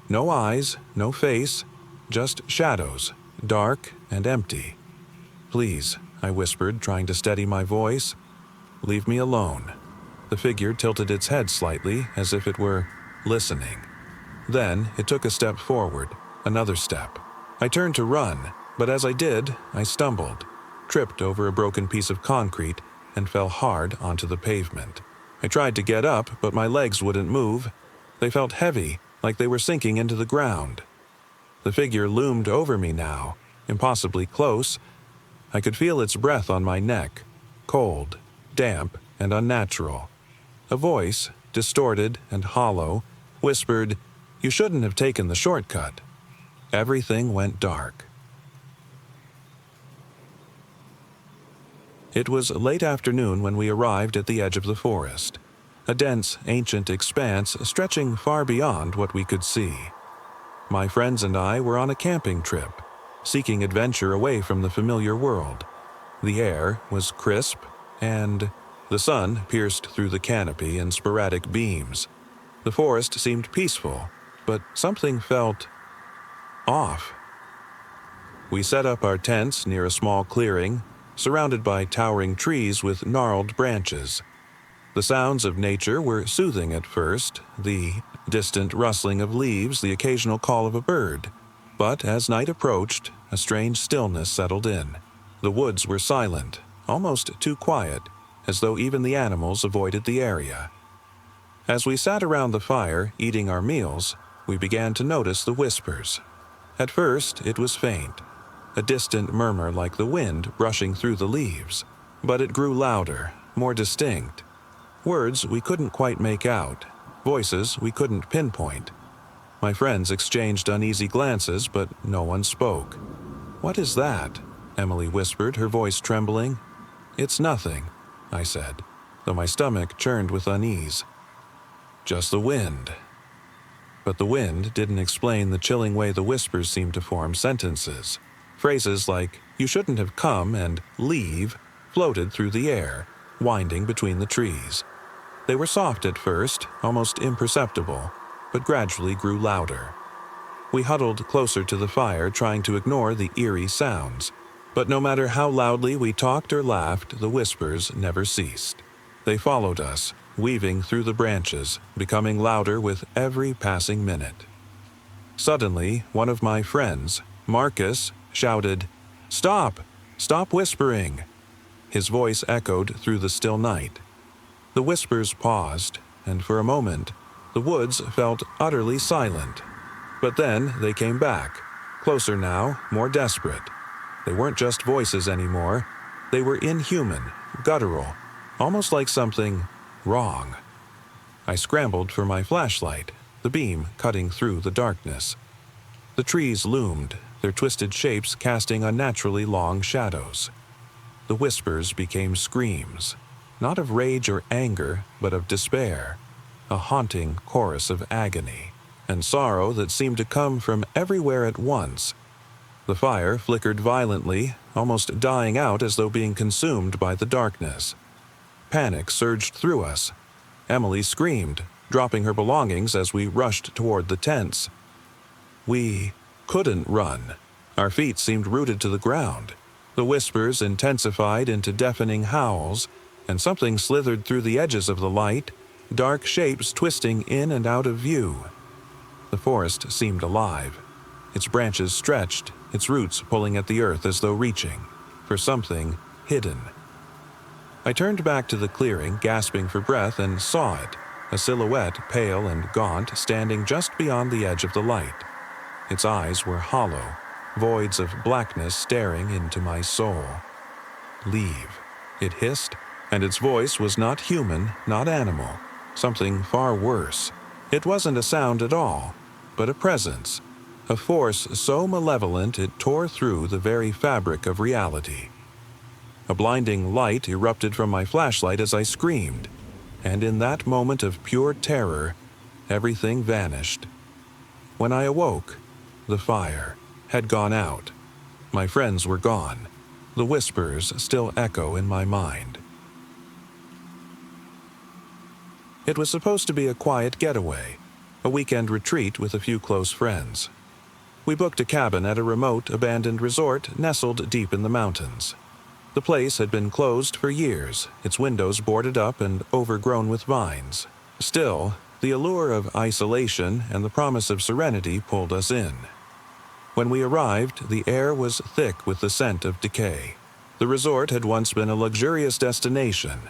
No eyes, no face, just shadows, dark and empty. "Please," I whispered, trying to steady my voice. "Leave me alone." The figure tilted its head slightly, as if it were listening. Then it took a step forward, another step. I turned to run, but as I did, I stumbled, tripped over a broken piece of concrete, and fell hard onto the pavement. I tried to get up, but my legs wouldn't move. They felt heavy, like they were sinking into the ground. The figure loomed over me now, impossibly close. I could feel its breath on my neck, cold, damp, and unnatural. A voice, distorted and hollow, whispered, "You shouldn't have taken the shortcut." Everything went dark. It was late afternoon when we arrived at the edge of the forest, a dense, ancient expanse stretching far beyond what we could see. My friends and I were on a camping trip, seeking adventure away from the familiar world. The air was crisp, and the sun pierced through the canopy in sporadic beams. The forest seemed peaceful, but something felt off. We set up our tents near a small clearing, surrounded by towering trees with gnarled branches. The sounds of nature were soothing at first, the distant rustling of leaves, the occasional call of a bird. But as night approached, a strange stillness settled in. The woods were silent, almost too quiet, as though even the animals avoided the area. As we sat around the fire, eating our meals, we began to notice the whispers. At first, it was faint, a distant murmur like the wind brushing through the leaves, but it grew louder, more distinct. Words we couldn't quite make out, voices we couldn't pinpoint. My friends exchanged uneasy glances, but no one spoke. "What is that?" Emily whispered, her voice trembling. "It's nothing," I said, though my stomach churned with unease. "Just the wind." But the wind didn't explain the chilling way the whispers seemed to form sentences. Phrases like, "You shouldn't have come," and "leave," floated through the air, winding between the trees. They were soft at first, almost imperceptible, but gradually grew louder. We huddled closer to the fire, trying to ignore the eerie sounds. But no matter how loudly we talked or laughed, the whispers never ceased. They followed us, weaving through the branches, becoming louder with every passing minute. Suddenly, one of my friends, Marcus, shouted, "Stop! Stop whispering!" His voice echoed through the still night. The whispers paused, and for a moment, the woods felt utterly silent. But then they came back, closer now, more desperate. They weren't just voices anymore. They were inhuman, guttural, almost like something wrong. I scrambled for my flashlight, the beam cutting through the darkness. The trees loomed, their twisted shapes casting unnaturally long shadows. The whispers became screams, not of rage or anger, but of despair, a haunting chorus of agony and sorrow that seemed to come from everywhere at once. The fire flickered violently, almost dying out as though being consumed by the darkness. Panic surged through us. Emily screamed, dropping her belongings as we rushed toward the tents. We couldn't run. Our feet seemed rooted to the ground. The whispers intensified into deafening howls, and something slithered through the edges of the light, dark shapes twisting in and out of view. The forest seemed alive. Its branches stretched, its roots pulling at the earth as though reaching for something hidden. I turned back to the clearing, gasping for breath, and saw it, a silhouette pale and gaunt standing just beyond the edge of the light. Its eyes were hollow, voids of blackness staring into my soul. "Leave," it hissed, and its voice was not human, not animal, something far worse. It wasn't a sound at all, but a presence, a force so malevolent it tore through the very fabric of reality. A blinding light erupted from my flashlight as I screamed, and in that moment of pure terror, everything vanished. When I awoke, the fire had gone out. My friends were gone. The whispers still echo in my mind. It was supposed to be a quiet getaway, a weekend retreat with a few close friends. We booked a cabin at a remote, abandoned resort nestled deep in the mountains. The place had been closed for years, its windows boarded up and overgrown with vines. Still, the allure of isolation and the promise of serenity pulled us in. When we arrived, the air was thick with the scent of decay. The resort had once been a luxurious destination.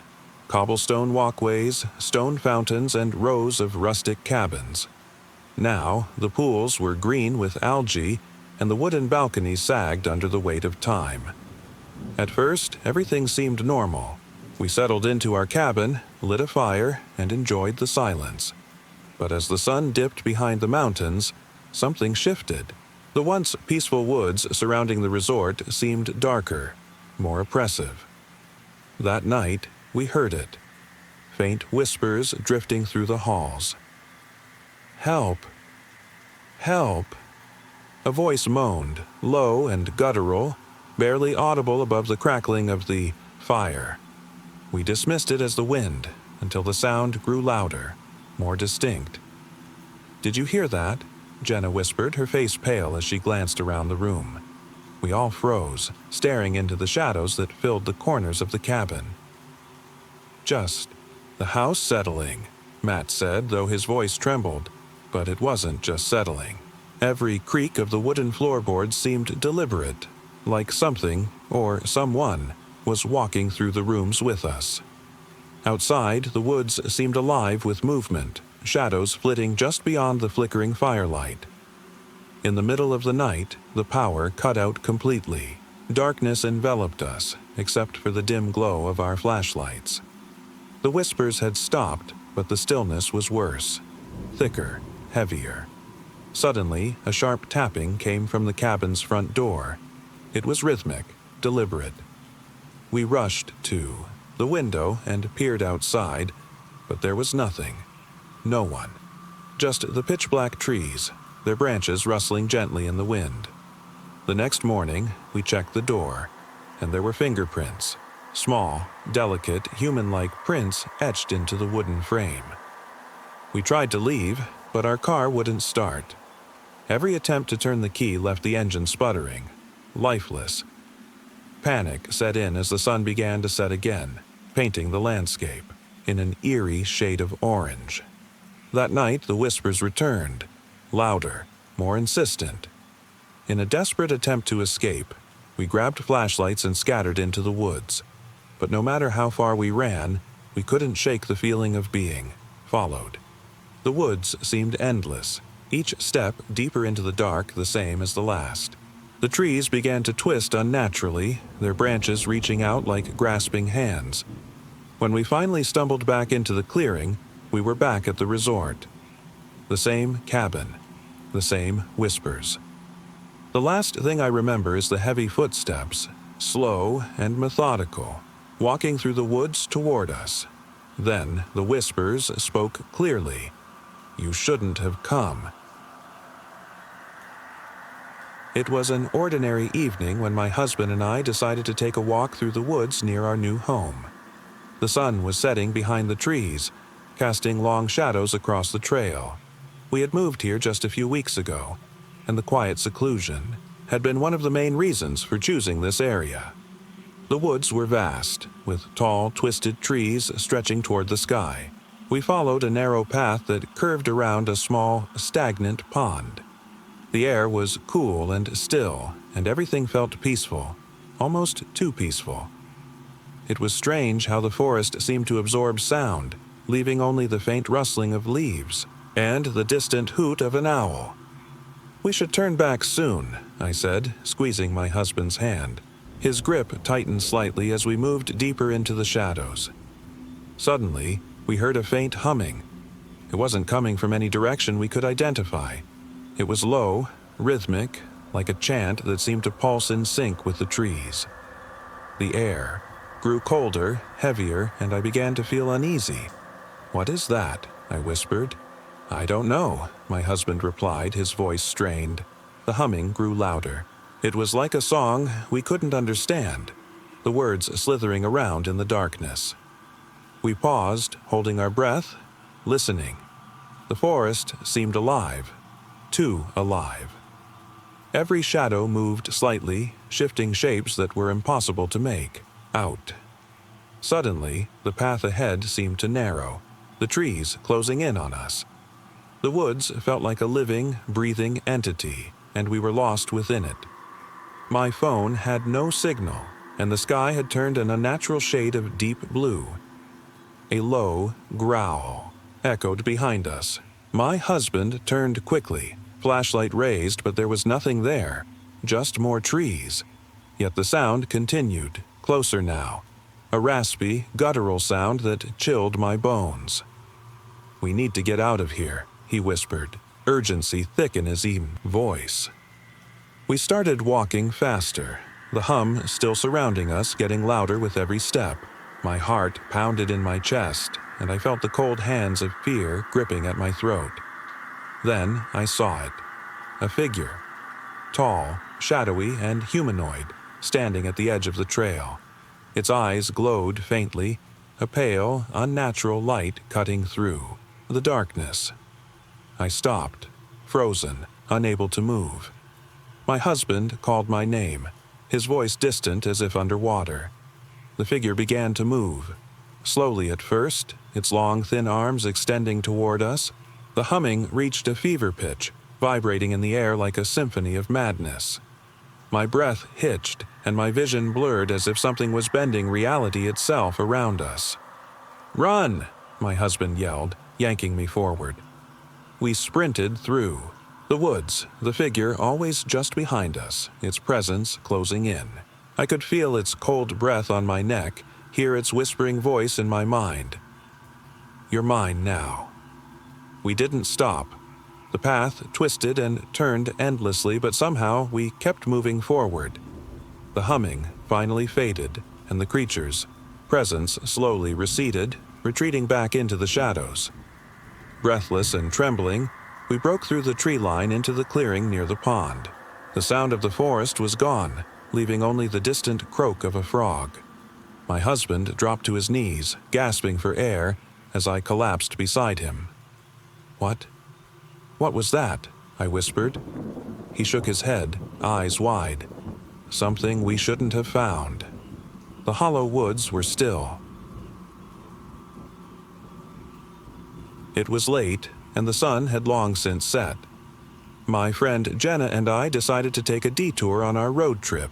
Cobblestone walkways, stone fountains, and rows of rustic cabins. Now, the pools were green with algae, and the wooden balconies sagged under the weight of time. At first, everything seemed normal. We settled into our cabin, lit a fire, and enjoyed the silence. But as the sun dipped behind the mountains, something shifted. The once peaceful woods surrounding the resort seemed darker, more oppressive. That night, we heard it. Faint whispers drifting through the halls. "Help! Help!" A voice moaned, low and guttural, barely audible above the crackling of the fire. We dismissed it as the wind, until the sound grew louder, more distinct. "Did you hear that?" Jenna whispered, her face pale as she glanced around the room. We all froze, staring into the shadows that filled the corners of the cabin. "Just the house settling," Matt said, though his voice trembled. But it wasn't just settling. Every creak of the wooden floorboards seemed deliberate, like something, or someone, was walking through the rooms with us. Outside, the woods seemed alive with movement, shadows flitting just beyond the flickering firelight. In the middle of the night, the power cut out completely. Darkness enveloped us, except for the dim glow of our flashlights. The whispers had stopped, but the stillness was worse. Thicker, heavier. Suddenly, a sharp tapping came from the cabin's front door. It was rhythmic, deliberate. We rushed to the window and peered outside, but there was nothing. No one. Just the pitch-black trees, their branches rustling gently in the wind. The next morning, we checked the door, and there were fingerprints. Small, delicate, human-like prints etched into the wooden frame. We tried to leave, but our car wouldn't start. Every attempt to turn the key left the engine sputtering, lifeless. Panic set in as the sun began to set again, painting the landscape in an eerie shade of orange. That night, the whispers returned, louder, more insistent. In a desperate attempt to escape, we grabbed flashlights and scattered into the woods. But no matter how far we ran, we couldn't shake the feeling of being followed. The woods seemed endless, each step deeper into the dark the same as the last. The trees began to twist unnaturally, their branches reaching out like grasping hands. When we finally stumbled back into the clearing, we were back at the resort. The same cabin, the same whispers. The last thing I remember is the heavy footsteps, slow and methodical, walking through the woods toward us. Then the whispers spoke clearly. "You shouldn't have come." It was an ordinary evening when my husband and I decided to take a walk through the woods near our new home. The sun was setting behind the trees, casting long shadows across the trail. We had moved here just a few weeks ago, and the quiet seclusion had been one of the main reasons for choosing this area. The woods were vast, with tall, twisted trees stretching toward the sky. We followed a narrow path that curved around a small, stagnant pond. The air was cool and still, and everything felt peaceful, almost too peaceful. It was strange how the forest seemed to absorb sound, leaving only the faint rustling of leaves and the distant hoot of an owl. "We should turn back soon," I said, squeezing my husband's hand. His grip tightened slightly as we moved deeper into the shadows. Suddenly, we heard a faint humming. It wasn't coming from any direction we could identify. It was low, rhythmic, like a chant that seemed to pulse in sync with the trees. The air grew colder, heavier, and I began to feel uneasy. "What is that?" I whispered. "I don't know," my husband replied, his voice strained. The humming grew louder. It was like a song we couldn't understand, the words slithering around in the darkness. We paused, holding our breath, listening. The forest seemed alive, too alive. Every shadow moved slightly, shifting shapes that were impossible to make out. Suddenly, the path ahead seemed to narrow, the trees closing in on us. The woods felt like a living, breathing entity, and we were lost within it. My phone had no signal, and the sky had turned an unnatural shade of deep blue. A low growl echoed behind us. My husband turned quickly, flashlight raised, but there was nothing there, just more trees. Yet the sound continued, closer now, a raspy, guttural sound that chilled my bones. "We need to get out of here," he whispered, urgency thick in his even voice. We started walking faster, the hum still surrounding us, getting louder with every step. My heart pounded in my chest, and I felt the cold hands of fear gripping at my throat. Then I saw it. A figure. Tall, shadowy, and humanoid, standing at the edge of the trail. Its eyes glowed faintly, a pale, unnatural light cutting through the darkness. I stopped, frozen, unable to move. My husband called my name, his voice distant as if underwater. The figure began to move, slowly at first, its long, thin arms extending toward us. The humming reached a fever pitch, vibrating in the air like a symphony of madness. My breath hitched, and my vision blurred as if something was bending reality itself around us. "Run!" my husband yelled, yanking me forward. We sprinted through. The woods, the figure always just behind us, its presence closing in. I could feel its cold breath on my neck, hear its whispering voice in my mind. "You're mine now." We didn't stop. The path twisted and turned endlessly, but somehow we kept moving forward. The humming finally faded, and the creature's presence slowly receded, retreating back into the shadows. Breathless and trembling, we broke through the tree line into the clearing near the pond. The sound of the forest was gone, leaving only the distant croak of a frog. My husband dropped to his knees, gasping for air, as I collapsed beside him. "What was that?" I whispered. He shook his head, eyes wide. "Something we shouldn't have found." The hollow woods were still. It was late, and the sun had long since set. My friend Jenna and I decided to take a detour on our road trip,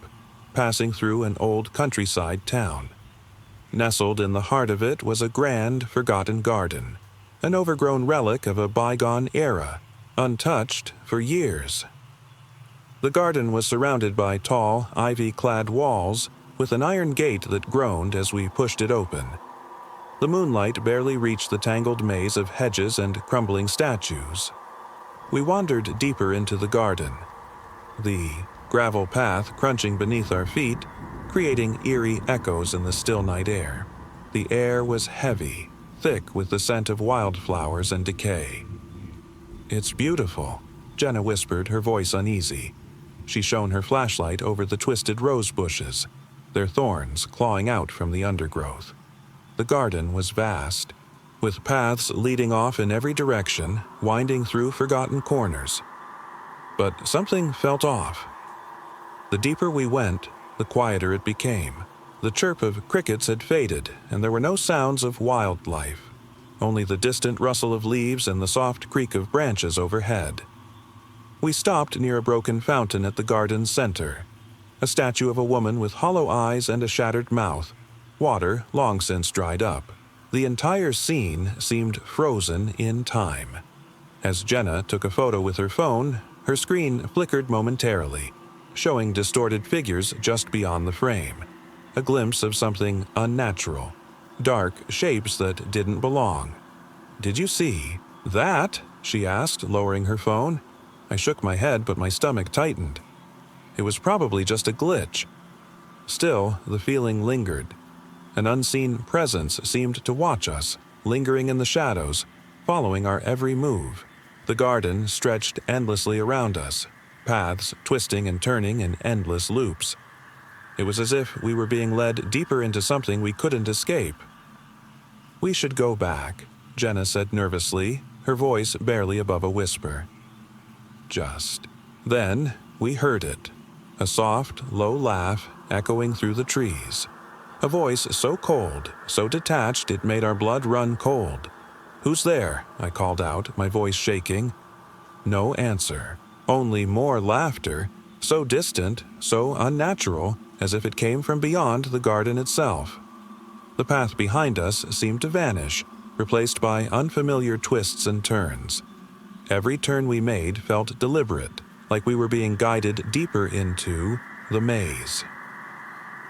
passing through an old countryside town. Nestled in the heart of it was a grand, forgotten garden, an overgrown relic of a bygone era, untouched for years. The garden was surrounded by tall, ivy-clad walls, with an iron gate that groaned as we pushed it open. The moonlight barely reached the tangled maze of hedges and crumbling statues. We wandered deeper into the garden, the gravel path crunching beneath our feet, creating eerie echoes in the still night air. The air was heavy, thick with the scent of wildflowers and decay. "It's beautiful," Jenna whispered, her voice uneasy. She shone her flashlight over the twisted rose bushes, their thorns clawing out from the undergrowth. The garden was vast, with paths leading off in every direction, winding through forgotten corners. But something felt off. The deeper we went, the quieter it became. The chirp of crickets had faded, and there were no sounds of wildlife, only the distant rustle of leaves and the soft creak of branches overhead. We stopped near a broken fountain at the garden's center, a statue of a woman with hollow eyes and a shattered mouth, water long since dried up. The entire scene seemed frozen in time. As Jenna took a photo with her phone, her screen flickered momentarily, showing distorted figures just beyond the frame, a glimpse of something unnatural, dark shapes that didn't belong. "Did you see that?" she asked, lowering her phone. I shook my head, but my stomach tightened. It was probably just a glitch. Still, the feeling lingered. An unseen presence seemed to watch us, lingering in the shadows, following our every move. The garden stretched endlessly around us, paths twisting and turning in endless loops. It was as if we were being led deeper into something we couldn't escape. "We should go back," Jenna said nervously, her voice barely above a whisper. Just then, we heard it, a soft, low laugh echoing through the trees. A voice so cold, so detached it made our blood run cold. "Who's there?" I called out, my voice shaking. No answer, only more laughter, so distant, so unnatural, as if it came from beyond the garden itself. The path behind us seemed to vanish, replaced by unfamiliar twists and turns. Every turn we made felt deliberate, like we were being guided deeper into the maze.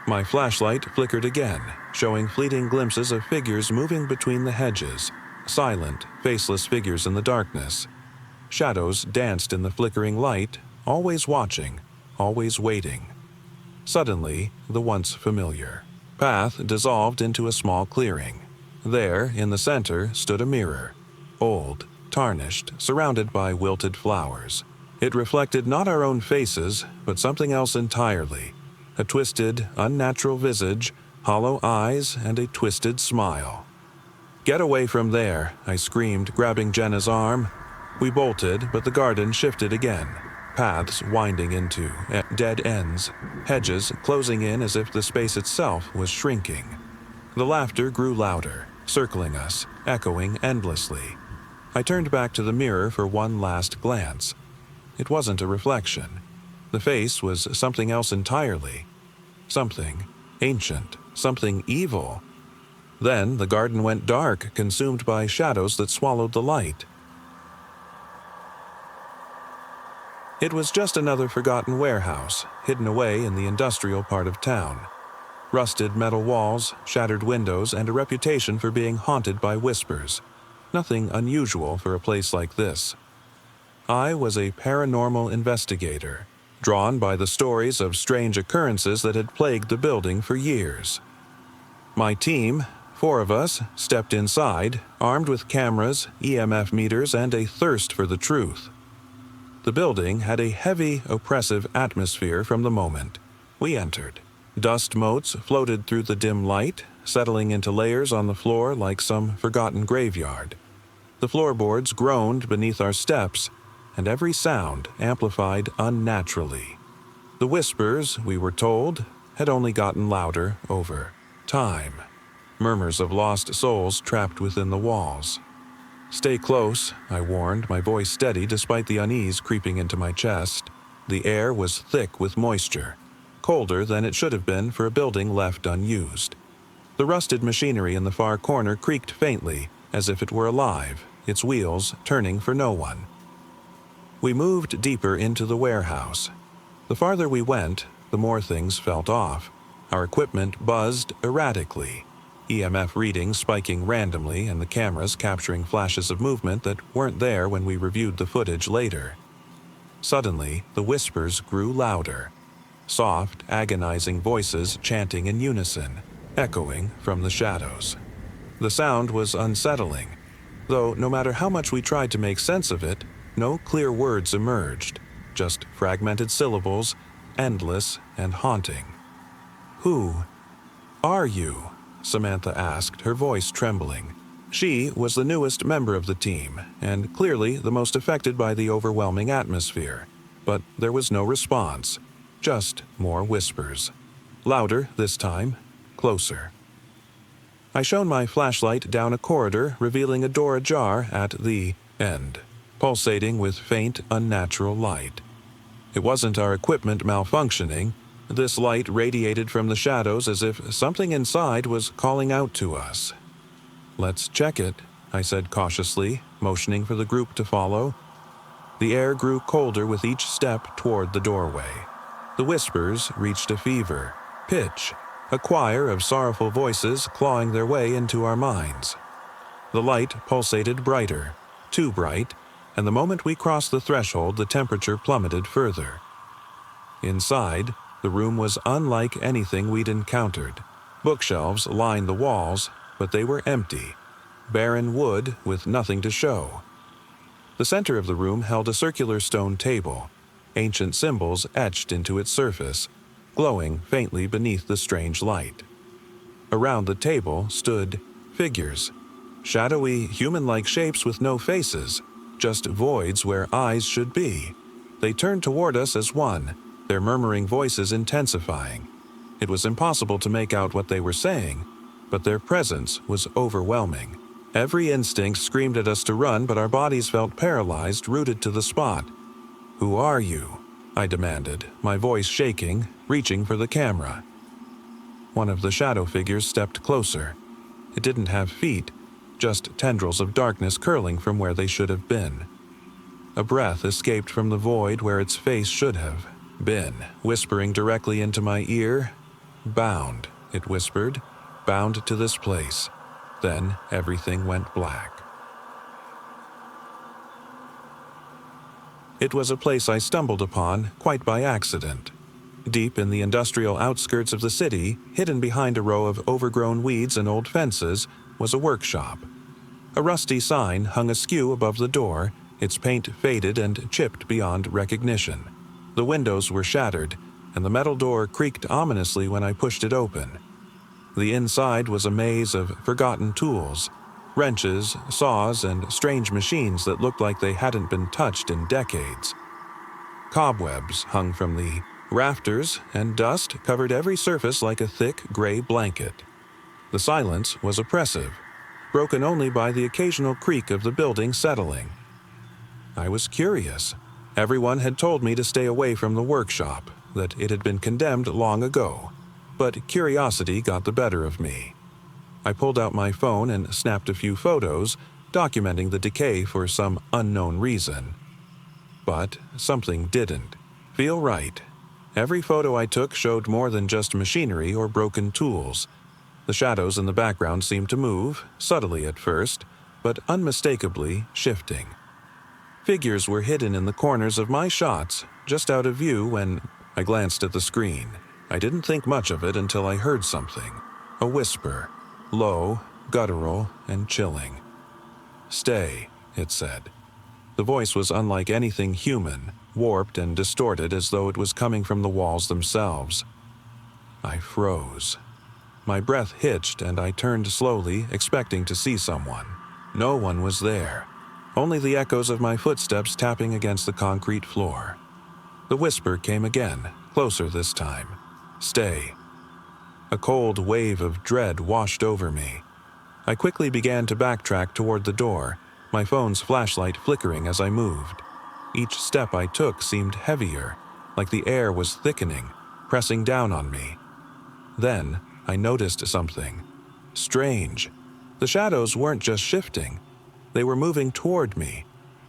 My flashlight flickered again, showing fleeting glimpses of figures moving between the hedges, silent, faceless figures in the darkness. Shadows danced in the flickering light, always watching, always waiting. Suddenly, the once familiar path dissolved into a small clearing. There, in the center, stood a mirror, old, tarnished, surrounded by wilted flowers. It reflected not our own faces, but something else entirely. A twisted, unnatural visage, hollow eyes, and a twisted smile. "Get away from there," I screamed, grabbing Jenna's arm. We bolted, but the garden shifted again, paths winding into dead ends, hedges closing in as if the space itself was shrinking. The laughter grew louder, circling us, echoing endlessly. I turned back to the mirror for one last glance. It wasn't a reflection. The face was something else entirely. Something ancient, something evil. Then the garden went dark, consumed by shadows that swallowed the light. It was just another forgotten warehouse, hidden away in the industrial part of town. Rusted metal walls, shattered windows, and a reputation for being haunted by whispers. Nothing unusual for a place like this. I was a paranormal investigator, drawn by the stories of strange occurrences that had plagued the building for years. My team, 4 of us, stepped inside, armed with cameras, EMF meters, and a thirst for the truth. The building had a heavy, oppressive atmosphere from the moment we entered. Dust motes floated through the dim light, settling into layers on the floor like some forgotten graveyard. The floorboards groaned beneath our steps, and every sound amplified unnaturally. The whispers, we were told, had only gotten louder over time. Murmurs of lost souls trapped within the walls. "Stay close," I warned, my voice steady despite the unease creeping into my chest. The air was thick with moisture, colder than it should have been for a building left unused. The rusted machinery in the far corner creaked faintly, as if it were alive, its wheels turning for no one. We moved deeper into the warehouse. The farther we went, the more things felt off. Our equipment buzzed erratically, EMF readings spiking randomly and the cameras capturing flashes of movement that weren't there when we reviewed the footage later. Suddenly, the whispers grew louder. Soft, agonizing voices chanting in unison, echoing from the shadows. The sound was unsettling, though no matter how much we tried to make sense of it, no clear words emerged, just fragmented syllables, endless and haunting. "Who are you?" Samantha asked, her voice trembling. She was the newest member of the team, and clearly the most affected by the overwhelming atmosphere. But there was no response, just more whispers. Louder this time, closer. I shone my flashlight down a corridor, revealing a door ajar at the end, pulsating with faint, unnatural light. It wasn't our equipment malfunctioning. This light radiated from the shadows as if something inside was calling out to us. "Let's check it," I said cautiously, motioning for the group to follow. The air grew colder with each step toward the doorway. The whispers reached a fever pitch, a choir of sorrowful voices clawing their way into our minds. The light pulsated brighter, too bright, and the moment we crossed the threshold, the temperature plummeted further. Inside, the room was unlike anything we'd encountered. Bookshelves lined the walls, but they were empty, barren wood with nothing to show. The center of the room held a circular stone table, ancient symbols etched into its surface, glowing faintly beneath the strange light. Around the table stood figures, shadowy, human-like shapes with no faces, just voids where eyes should be. They turned toward us as one, their murmuring voices intensifying. It was impossible to make out what they were saying, but their presence was overwhelming. Every instinct screamed at us to run, but our bodies felt paralyzed, rooted to the spot. "Who are you?" I demanded, my voice shaking, reaching for the camera. One of the shadow figures stepped closer. It didn't have feet, just tendrils of darkness curling from where they should have been. A breath escaped from the void where its face should have been, whispering directly into my ear. "Bound," it whispered, "bound to this place." Then everything went black. It was a place I stumbled upon quite by accident. Deep in the industrial outskirts of the city, hidden behind a row of overgrown weeds and old fences, was a workshop. A rusty sign hung askew above the door, its paint faded and chipped beyond recognition. The windows were shattered, and the metal door creaked ominously when I pushed it open. The inside was a maze of forgotten tools, wrenches, saws, and strange machines that looked like they hadn't been touched in decades. Cobwebs hung from the rafters, and dust covered every surface like a thick gray blanket. The silence was oppressive, broken only by the occasional creak of the building settling. I was curious. Everyone had told me to stay away from the workshop, that it had been condemned long ago, but curiosity got the better of me. I pulled out my phone and snapped a few photos, documenting the decay for some unknown reason. But something didn't feel right. Every photo I took showed more than just machinery or broken tools. The shadows in the background seemed to move, subtly at first, but unmistakably shifting. Figures were hidden in the corners of my shots, just out of view when I glanced at the screen. I didn't think much of it until I heard something. A whisper, low, guttural, and chilling. "Stay," it said. The voice was unlike anything human, warped and distorted as though it was coming from the walls themselves. I froze. My breath hitched and I turned slowly, expecting to see someone. No one was there. Only the echoes of my footsteps tapping against the concrete floor. The whisper came again, closer this time. "Stay." A cold wave of dread washed over me. I quickly began to backtrack toward the door, my phone's flashlight flickering as I moved. Each step I took seemed heavier, like the air was thickening, pressing down on me. Then I noticed something strange. The shadows weren't just shifting. They were moving toward me,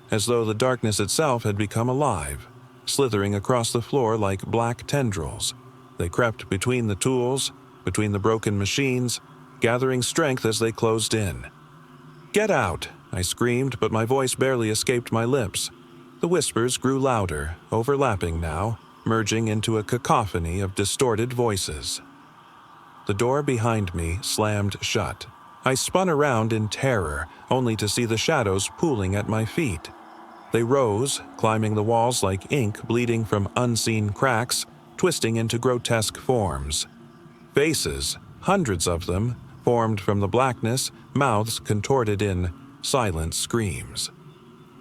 as though the darkness itself had become alive, slithering across the floor like black tendrils. They crept between the tools, between the broken machines, gathering strength as they closed in. "Get out!" I screamed, but my voice barely escaped my lips. The whispers grew louder, overlapping now, merging into a cacophony of distorted voices. The door behind me slammed shut. I spun around in terror, only to see the shadows pooling at my feet. They rose, climbing the walls like ink bleeding from unseen cracks, twisting into grotesque forms. Faces, hundreds of them, formed from the blackness, mouths contorted in silent screams.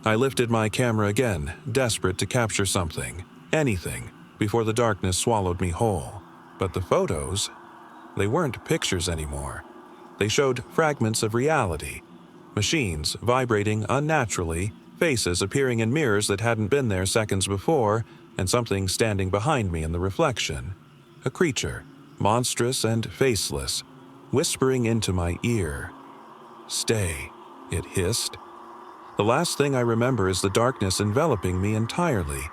I lifted my camera again, desperate to capture something, anything, before the darkness swallowed me whole. But the photos, they weren't pictures anymore. They showed fragments of reality. Machines vibrating unnaturally, faces appearing in mirrors that hadn't been there seconds before, and something standing behind me in the reflection. A creature, monstrous and faceless, whispering into my ear. "Stay," it hissed. The last thing I remember is the darkness enveloping me entirely,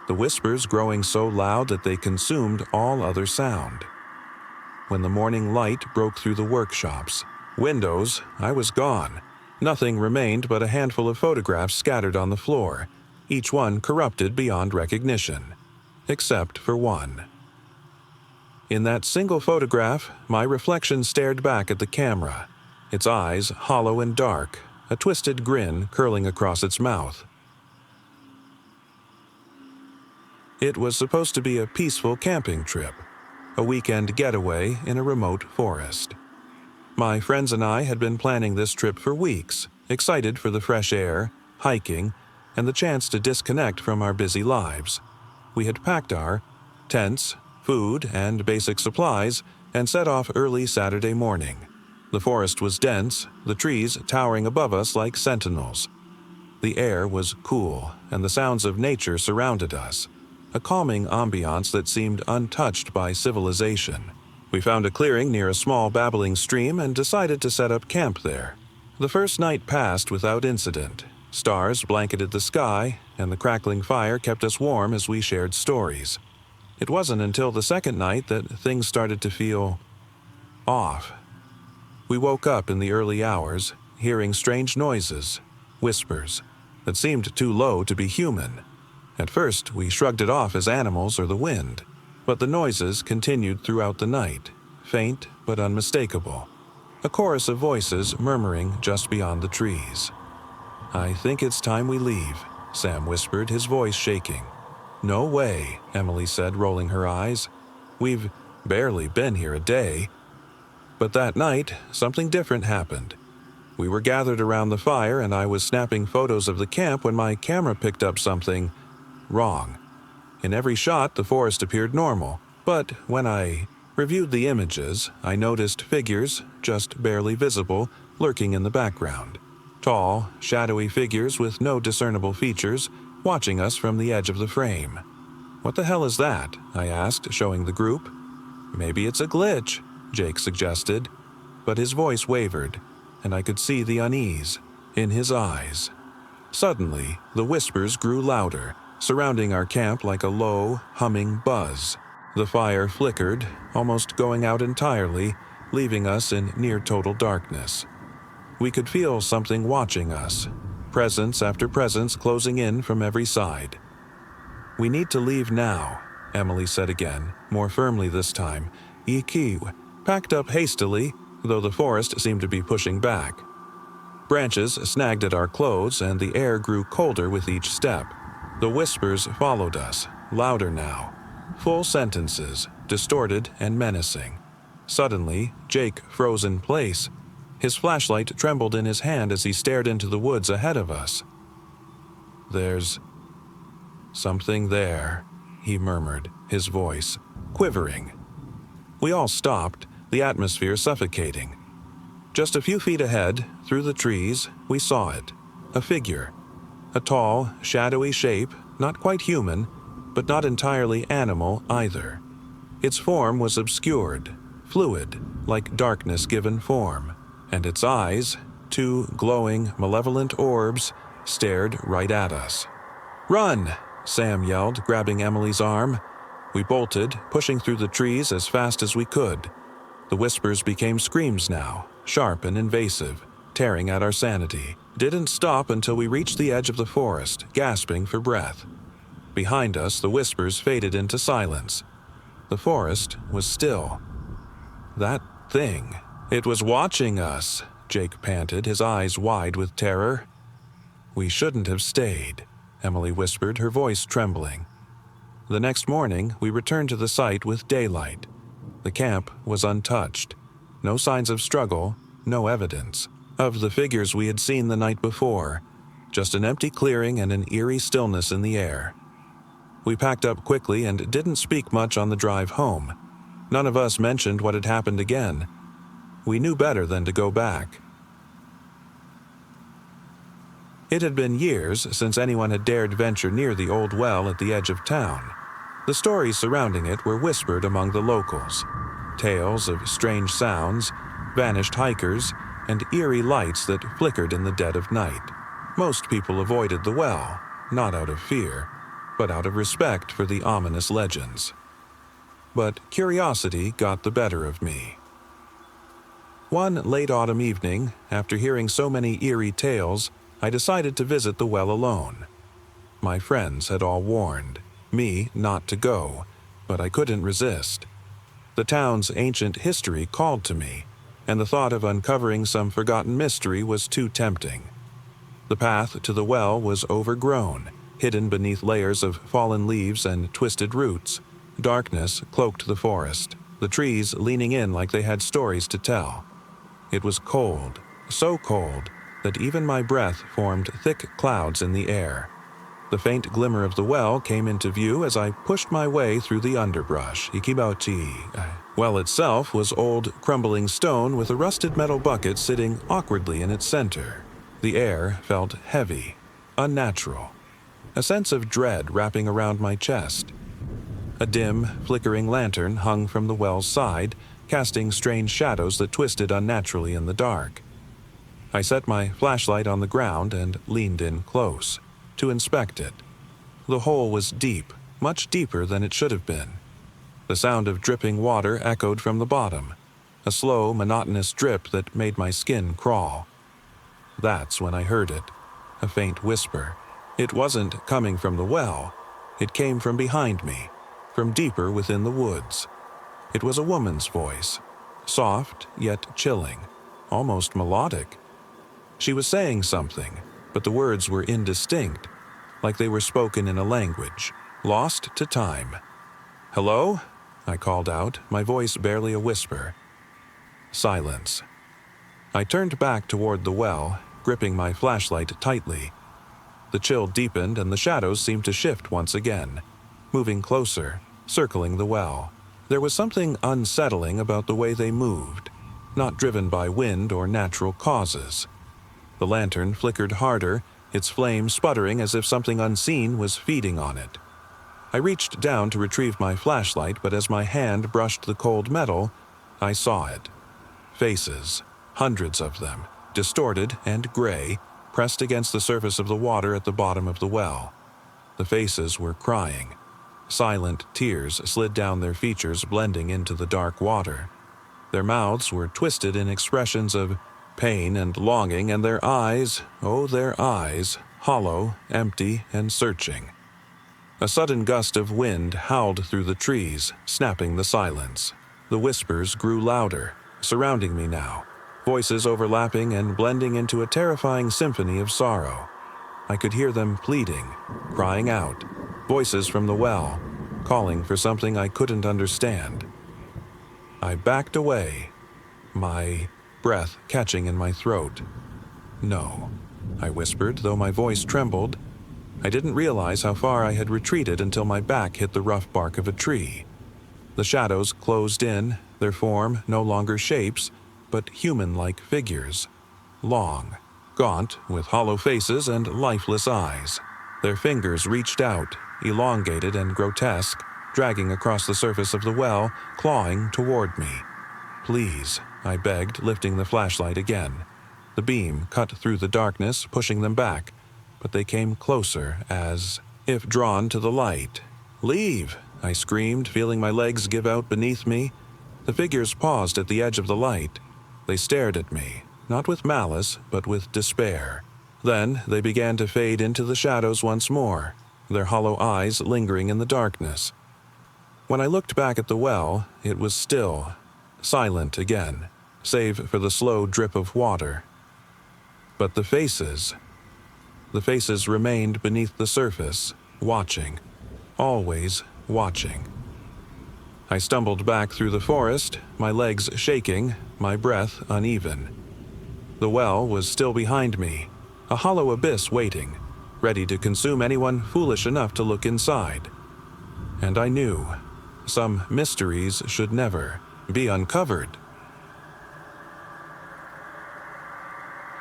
the whispers growing so loud that they consumed all other sound. When the morning light broke through the workshops, windows, I was gone. Nothing remained but a handful of photographs scattered on the floor, each one corrupted beyond recognition, except for one. In that single photograph, my reflection stared back at the camera, its eyes hollow and dark, a twisted grin curling across its mouth. It was supposed to be a peaceful camping trip, a weekend getaway in a remote forest. My friends and I had been planning this trip for weeks, excited for the fresh air, hiking, and the chance to disconnect from our busy lives. We had packed our tents, food, and basic supplies and set off early Saturday morning. The forest was dense, the trees towering above us like sentinels. The air was cool, and the sounds of nature surrounded us, a calming ambiance that seemed untouched by civilization. We found a clearing near a small babbling stream and decided to set up camp there. The first night passed without incident. Stars blanketed the sky, and the crackling fire kept us warm as we shared stories. It wasn't until the second night that things started to feel off. We woke up in the early hours, hearing strange noises, whispers, that seemed too low to be human. At first, we shrugged it off as animals or the wind, but the noises continued throughout the night, faint but unmistakable. A chorus of voices murmuring just beyond the trees. "I think it's time we leave," Sam whispered, his voice shaking. "No way," Emily said, rolling her eyes. "We've barely been here a day." But that night, something different happened. We were gathered around the fire and I was snapping photos of the camp when my camera picked up something wrong. In every shot, the forest appeared normal, but when I reviewed the images, I noticed figures, just barely visible, lurking in the background. Tall, shadowy figures with no discernible features, watching us from the edge of the frame. "What the hell is that?" I asked, showing the group. "Maybe it's a glitch," Jake suggested. but his voice wavered, and I could see the unease in his eyes. Suddenly, the whispers grew louder, surrounding our camp like a low, humming buzz. The fire flickered, almost going out entirely, leaving us in near-total darkness. We could feel something watching us, presence after presence closing in from every side. "We need to leave now," Emily said again, more firmly this time. "Iki packed up hastily, though the forest seemed to be pushing back. Branches snagged at our clothes, and the air grew colder with each step. The whispers followed us, louder now. Full sentences, distorted and menacing. Suddenly, Jake froze in place. His flashlight trembled in his hand as he stared into the woods ahead of us. "There's something there," he murmured, his voice quivering. We all stopped, the atmosphere suffocating. Just a few feet ahead, through the trees, we saw it. A figure. A tall, shadowy shape, not quite human, but not entirely animal either. Its form was obscured, fluid, like darkness given form, and its eyes, two glowing, malevolent orbs, stared right at us. "Run!" Sam yelled, grabbing Emily's arm. We bolted, pushing through the trees as fast as we could. The whispers became screams now, sharp and invasive, tearing at our sanity. Didn't stop until we reached the edge of the forest, gasping for breath. Behind us, the whispers faded into silence. The forest was still. That thing, it was watching us, Jake panted, his eyes wide with terror. "We shouldn't have stayed," Emily whispered, her voice trembling. The next morning, we returned to the site with daylight. The camp was untouched. No signs of struggle, no evidence of the figures we had seen the night before, just an empty clearing and an eerie stillness in the air. We packed up quickly and didn't speak much on the drive home. None of us mentioned what had happened again. We knew better than to go back. It had been years since anyone had dared venture near the old well at the edge of town. The stories surrounding it were whispered among the locals. Tales of strange sounds, vanished hikers, and eerie lights that flickered in the dead of night. Most people avoided the well, not out of fear, but out of respect for the ominous legends. But curiosity got the better of me. One late autumn evening, after hearing so many eerie tales, I decided to visit the well alone. My friends had all warned me not to go, but I couldn't resist. The town's ancient history called to me, and the thought of uncovering some forgotten mystery was too tempting. The path to the well was overgrown, hidden beneath layers of fallen leaves and twisted roots. Darkness cloaked the forest, the trees leaning in like they had stories to tell. It was cold, so cold that even my breath formed thick clouds in the air. The faint glimmer of the well came into view as I pushed my way through the underbrush. Ikibauchi. Well itself was old, crumbling stone with a rusted metal bucket sitting awkwardly in its center. The air felt heavy, unnatural. A sense of dread wrapping around my chest. A dim, flickering lantern hung from the well's side, casting strange shadows that twisted unnaturally in the dark. I set my flashlight on the ground and leaned in close to inspect it. The hole was deep, much deeper than it should have been. The sound of dripping water echoed from the bottom, a slow, monotonous drip that made my skin crawl. That's when I heard it, a faint whisper. It wasn't coming from the well. It came from behind me, from deeper within the woods. It was a woman's voice, soft yet chilling, almost melodic. She was saying something, but the words were indistinct, like they were spoken in a language, lost to time. "Hello?" I called out, my voice barely a whisper. Silence. I turned back toward the well, gripping my flashlight tightly. The chill deepened and the shadows seemed to shift once again, moving closer, circling the well. There was something unsettling about the way they moved, not driven by wind or natural causes. The lantern flickered harder, its flame sputtering as if something unseen was feeding on it. I reached down to retrieve my flashlight, but as my hand brushed the cold metal, I saw it. Faces, hundreds of them, distorted and gray, pressed against the surface of the water at the bottom of the well. The faces were crying. Silent tears slid down their features, blending into the dark water. Their mouths were twisted in expressions of pain and longing, and their eyes, oh, their eyes, hollow, empty, and searching. A sudden gust of wind howled through the trees, snapping the silence. The whispers grew louder, surrounding me now, voices overlapping and blending into a terrifying symphony of sorrow. I could hear them pleading, crying out, voices from the well, calling for something I couldn't understand. I backed away, my breath catching in my throat. "No," I whispered, though my voice trembled. I didn't realize how far I had retreated until my back hit the rough bark of a tree. The shadows closed in, their form no longer shapes, but human-like figures. Long, gaunt, with hollow faces and lifeless eyes. Their fingers reached out, elongated and grotesque, dragging across the surface of the well, clawing toward me. "Please," I begged, lifting the flashlight again. The beam cut through the darkness, pushing them back, but they came closer as if drawn to the light. "Leave!" I screamed, feeling my legs give out beneath me. The figures paused at the edge of the light. They stared at me, not with malice, but with despair. Then they began to fade into the shadows once more, their hollow eyes lingering in the darkness. When I looked back at the well, it was still, silent again, save for the slow drip of water. But the faces remained beneath the surface, watching, always watching. I stumbled back through the forest, my legs shaking, my breath uneven. The well was still behind me, a hollow abyss waiting, ready to consume anyone foolish enough to look inside. And I knew, some mysteries should never be uncovered.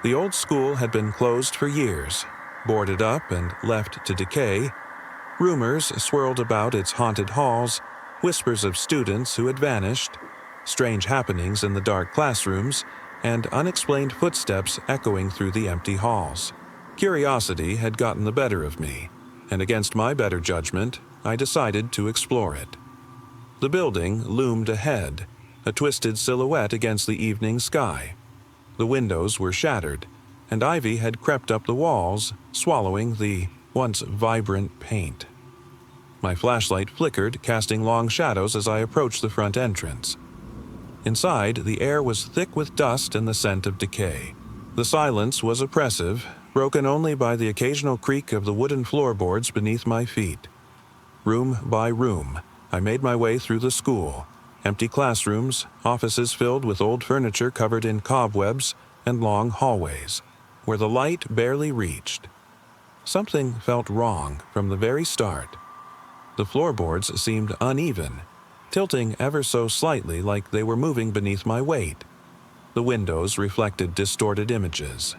The old school had been closed for years, boarded up and left to decay. Rumors swirled about its haunted halls, whispers of students who had vanished, strange happenings in the dark classrooms, and unexplained footsteps echoing through the empty halls. Curiosity had gotten the better of me, and against my better judgment, I decided to explore it. The building loomed ahead, a twisted silhouette against the evening sky. The windows were shattered, and ivy had crept up the walls, swallowing the once vibrant paint. My flashlight flickered, casting long shadows as I approached the front entrance. Inside, the air was thick with dust and the scent of decay. The silence was oppressive, broken only by the occasional creak of the wooden floorboards beneath my feet. Room by room, I made my way through the school. Empty classrooms, offices filled with old furniture covered in cobwebs, and long hallways, where the light barely reached. Something felt wrong from the very start. The floorboards seemed uneven, tilting ever so slightly like they were moving beneath my weight. The windows reflected distorted images,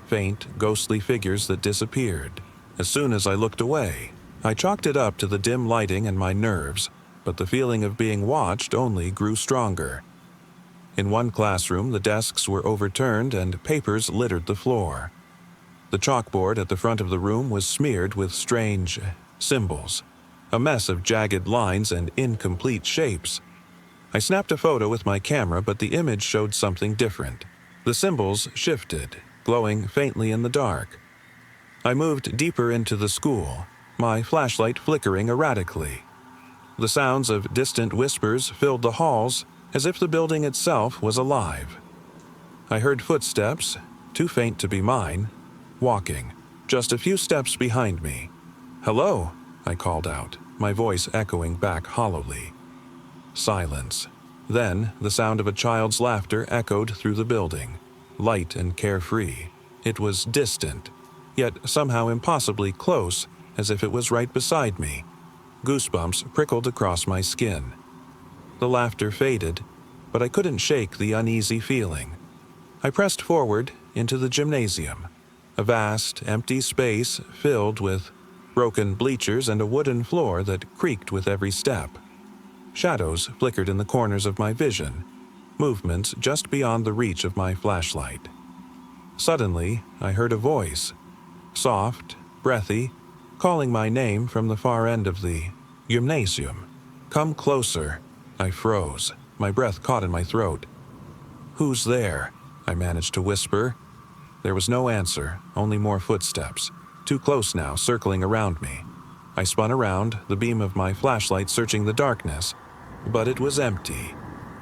faint, ghostly figures that disappeared. As soon as I looked away, I chalked it up to the dim lighting and my nerves, but the feeling of being watched only grew stronger. In one classroom, the desks were overturned and papers littered the floor. The chalkboard at the front of the room was smeared with strange symbols, a mess of jagged lines and incomplete shapes. I snapped a photo with my camera, but the image showed something different. The symbols shifted, glowing faintly in the dark. I moved deeper into the school, my flashlight flickering erratically. The sounds of distant whispers filled the halls, as if the building itself was alive. I heard footsteps, too faint to be mine, walking, just a few steps behind me. "Hello," I called out, my voice echoing back hollowly. Silence. Then the sound of a child's laughter echoed through the building, light and carefree. It was distant, yet somehow impossibly close, as if it was right beside me. Goosebumps prickled across my skin. The laughter faded, but I couldn't shake the uneasy feeling. I pressed forward into the gymnasium, a vast, empty space filled with broken bleachers and a wooden floor that creaked with every step. Shadows flickered in the corners of my vision. movements just beyond the reach of my flashlight. Suddenly, I heard a voice, soft, breathy, calling my name from the far end of the gymnasium. "Come closer." I froze, my breath caught in my throat. "Who's there?" I managed to whisper. There was no answer, only more footsteps, too close now, circling around me. I spun around, the beam of my flashlight searching the darkness, but it was empty.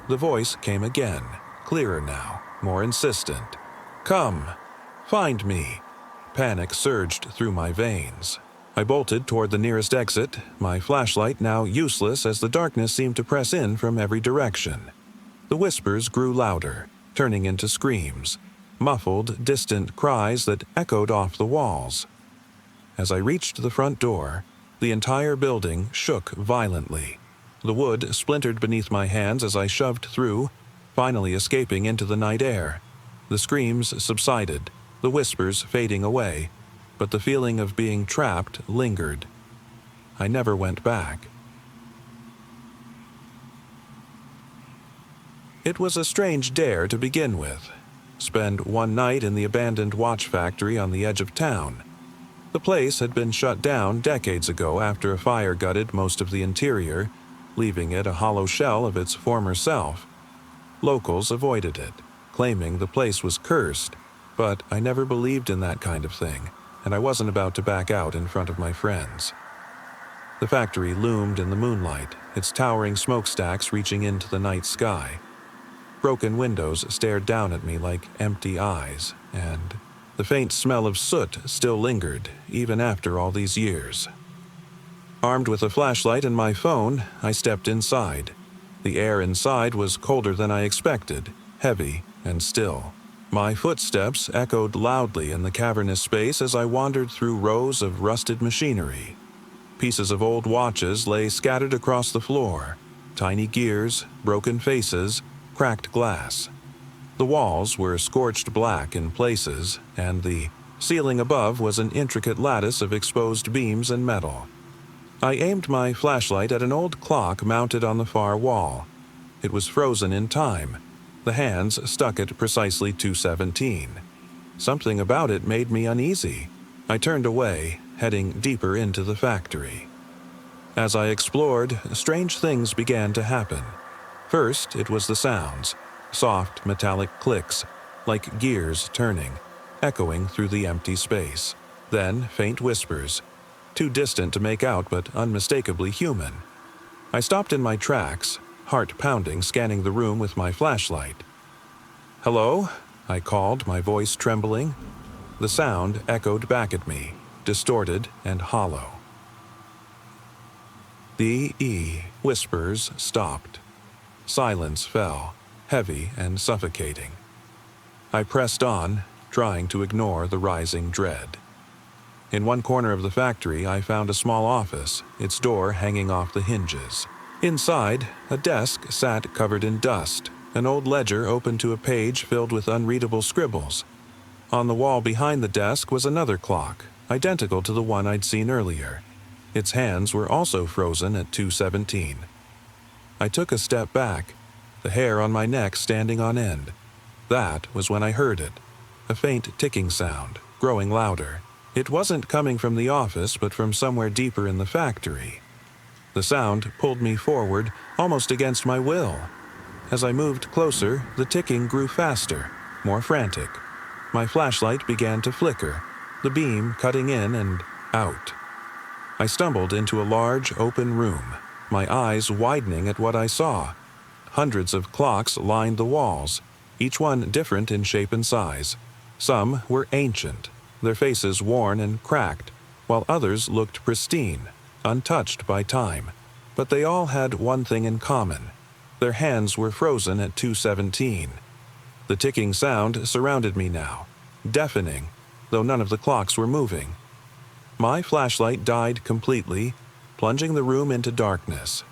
The voice came again, clearer now, more insistent. "Come, find me." Panic surged through my veins. I bolted toward the nearest exit, my flashlight now useless as the darkness seemed to press in from every direction. The whispers grew louder, turning into screams, muffled, distant cries that echoed off the walls. As I reached the front door, the entire building shook violently. The wood splintered beneath my hands as I shoved through, finally escaping into the night air. The screams subsided, the whispers fading away, but the feeling of being trapped lingered. I never went back. It was a strange dare to begin with. Spend one night in the abandoned watch factory on the edge of town. The place had been shut down decades ago after a fire gutted most of the interior, leaving it a hollow shell of its former self. Locals avoided it, claiming the place was cursed, but I never believed in that kind of thing, and I wasn't about to back out in front of my friends. The factory loomed in the moonlight, its towering smokestacks reaching into the night sky. Broken windows stared down at me like empty eyes, and the faint smell of soot still lingered, even after all these years. Armed with a flashlight and my phone, I stepped inside. The air inside was colder than I expected, heavy and still. My footsteps echoed loudly in the cavernous space as I wandered through rows of rusted machinery. Pieces of old watches lay scattered across the floor, tiny gears, broken faces, cracked glass. The walls were scorched black in places, and the ceiling above was an intricate lattice of exposed beams and metal. I aimed my flashlight at an old clock mounted on the far wall. It was frozen in time. The hands stuck at precisely 2:17. Something about it made me uneasy. I turned away, heading deeper into the factory. As I explored, strange things began to happen. First, it was the sounds, soft metallic clicks, like gears turning, echoing through the empty space. Then, faint whispers, too distant to make out but unmistakably human. I stopped in my tracks, heart pounding, scanning the room with my flashlight. "Hello?" I called, my voice trembling. The sound echoed back at me, distorted and hollow. The whispers stopped. Silence fell, heavy and suffocating. I pressed on, trying to ignore the rising dread. In one corner of the factory, I found a small office, its door hanging off the hinges. Inside, a desk sat covered in dust, an old ledger open to a page filled with unreadable scribbles. On the wall behind the desk was another clock, identical to the one I'd seen earlier. Its hands were also frozen at 2:17. I took a step back, the hair on my neck standing on end. That was when I heard it, a faint ticking sound, growing louder. It wasn't coming from the office, but from somewhere deeper in the factory. The sound pulled me forward, almost against my will. As I moved closer, the ticking grew faster, more frantic. My flashlight began to flicker, the beam cutting in and out. I stumbled into a large, open room, my eyes widening at what I saw. Hundreds of clocks lined the walls, each one different in shape and size. Some were ancient, their faces worn and cracked, while others looked pristine, untouched by time. But they all had one thing in common. Their hands were frozen at 2:17. The ticking sound surrounded me now, deafening, though none of the clocks were moving. My flashlight died completely, plunging the room into darkness.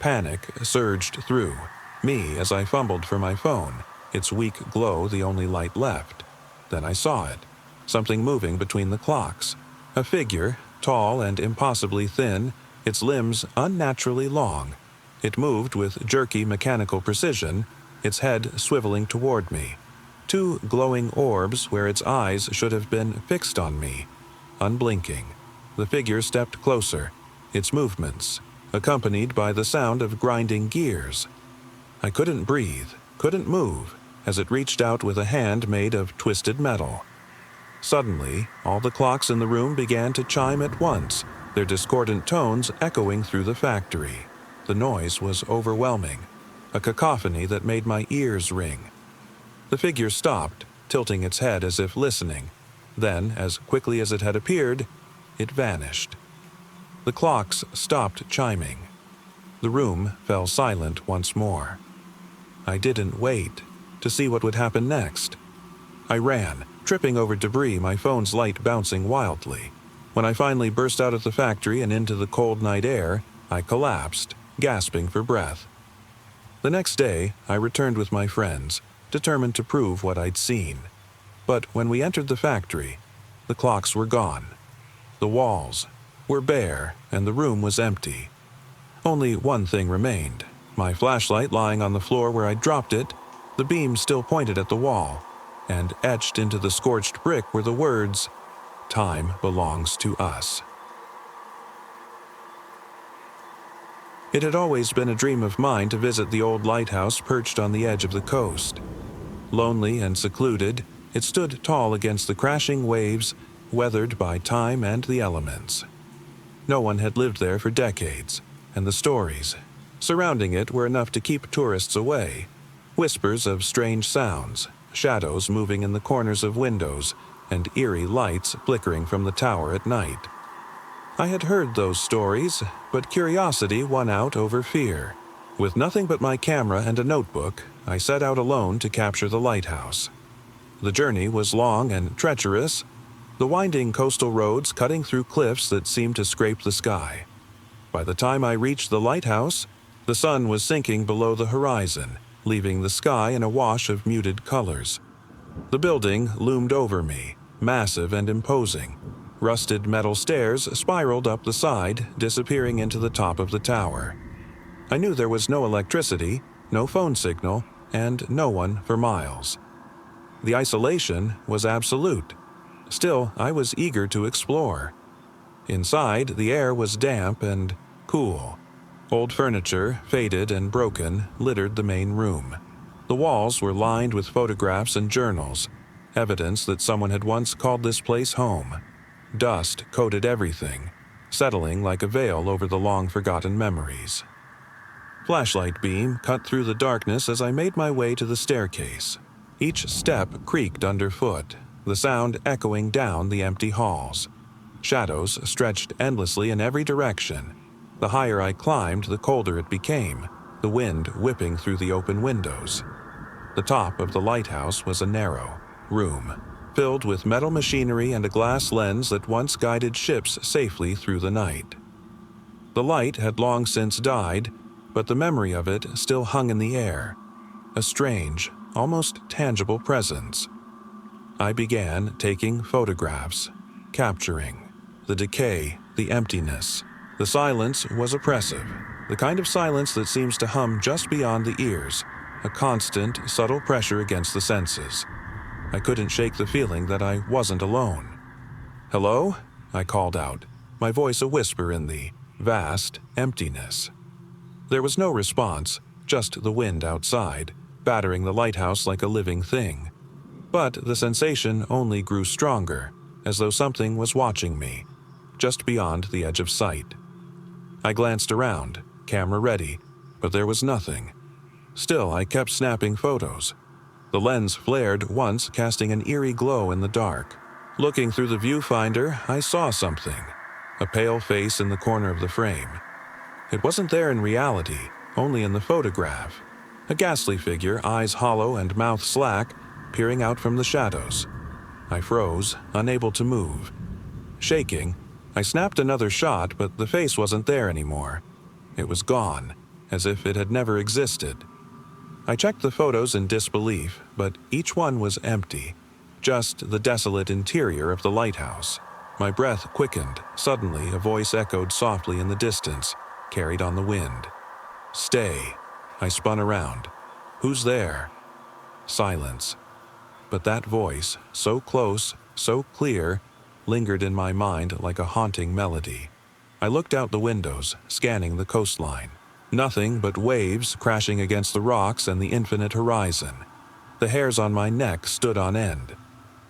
Panic surged through me as I fumbled for my phone, its weak glow the only light left. Then I saw it, something moving between the clocks. A figure, tall and impossibly thin, its limbs unnaturally long. It moved with jerky mechanical precision, its head swiveling toward me. Two glowing orbs where its eyes should have been fixed on me. Unblinking, the figure stepped closer, its movements accompanied by the sound of grinding gears. I couldn't breathe, couldn't move, as it reached out with a hand made of twisted metal. Suddenly, all the clocks in the room began to chime at once, their discordant tones echoing through the factory. The noise was overwhelming, a cacophony that made my ears ring. The figure stopped, tilting its head as if listening. Then, as quickly as it had appeared, it vanished. The clocks stopped chiming. The room fell silent once more. I didn't wait to see what would happen next. I ran, tripping over debris, my phone's light bouncing wildly. When I finally burst out of the factory and into the cold night air, I collapsed, gasping for breath. The next day, I returned with my friends, determined to prove what I'd seen. But when we entered the factory, the clocks were gone. The walls were bare, and the room was empty. Only one thing remained: my flashlight lying on the floor where I'd dropped it. The beam still pointed at the wall, and etched into the scorched brick were the words, "Time belongs to us." It had always been a dream of mine to visit the old lighthouse perched on the edge of the coast. Lonely and secluded, it stood tall against the crashing waves, weathered by time and the elements. No one had lived there for decades, and the stories surrounding it were enough to keep tourists away. Whispers of strange sounds, shadows moving in the corners of windows, and eerie lights flickering from the tower at night. I had heard those stories, but curiosity won out over fear. With nothing but my camera and a notebook, I set out alone to capture the lighthouse. The journey was long and treacherous, the winding coastal roads cutting through cliffs that seemed to scrape the sky. By the time I reached the lighthouse, the sun was sinking below the horizon, leaving the sky in a wash of muted colors. The building loomed over me, massive and imposing. Rusted metal stairs spiraled up the side, disappearing into the top of the tower. I knew there was no electricity, no phone signal, and no one for miles. The isolation was absolute. Still, I was eager to explore. Inside, the air was damp and cool. Old furniture, faded and broken, littered the main room. The walls were lined with photographs and journals, evidence that someone had once called this place home. Dust coated everything, settling like a veil over the long-forgotten memories. Flashlight beam cut through the darkness as I made my way to the staircase. Each step creaked underfoot, the sound echoing down the empty halls. Shadows stretched endlessly in every direction. The higher I climbed, the colder it became, the wind whipping through the open windows. The top of the lighthouse was a narrow room, filled with metal machinery and a glass lens that once guided ships safely through the night. The light had long since died, but the memory of it still hung in the air, a strange, almost tangible presence. I began taking photographs, capturing the decay, the emptiness. The silence was oppressive, the kind of silence that seems to hum just beyond the ears, a constant, subtle pressure against the senses. I couldn't shake the feeling that I wasn't alone. "Hello?" I called out, my voice a whisper in the vast emptiness. There was no response, just the wind outside, battering the lighthouse like a living thing. But the sensation only grew stronger, as though something was watching me, just beyond the edge of sight. I glanced around, camera ready, but there was nothing. Still, I kept snapping photos. The lens flared once, casting an eerie glow in the dark. Looking through the viewfinder, I saw something, a pale face in the corner of the frame. It wasn't there in reality, only in the photograph. A ghastly figure, eyes hollow and mouth slack, peering out from the shadows. I froze, unable to move. Shaking, I snapped another shot, but the face wasn't there anymore. It was gone, as if it had never existed. I checked the photos in disbelief, but each one was empty, just the desolate interior of the lighthouse. My breath quickened. Suddenly, a voice echoed softly in the distance, carried on the wind. "Stay." I spun around. Who's there? Silence. But that voice, so close, so clear, lingered in my mind like a haunting melody. I looked out the windows, scanning the coastline. Nothing but waves crashing against the rocks and the infinite horizon. The hairs on my neck stood on end.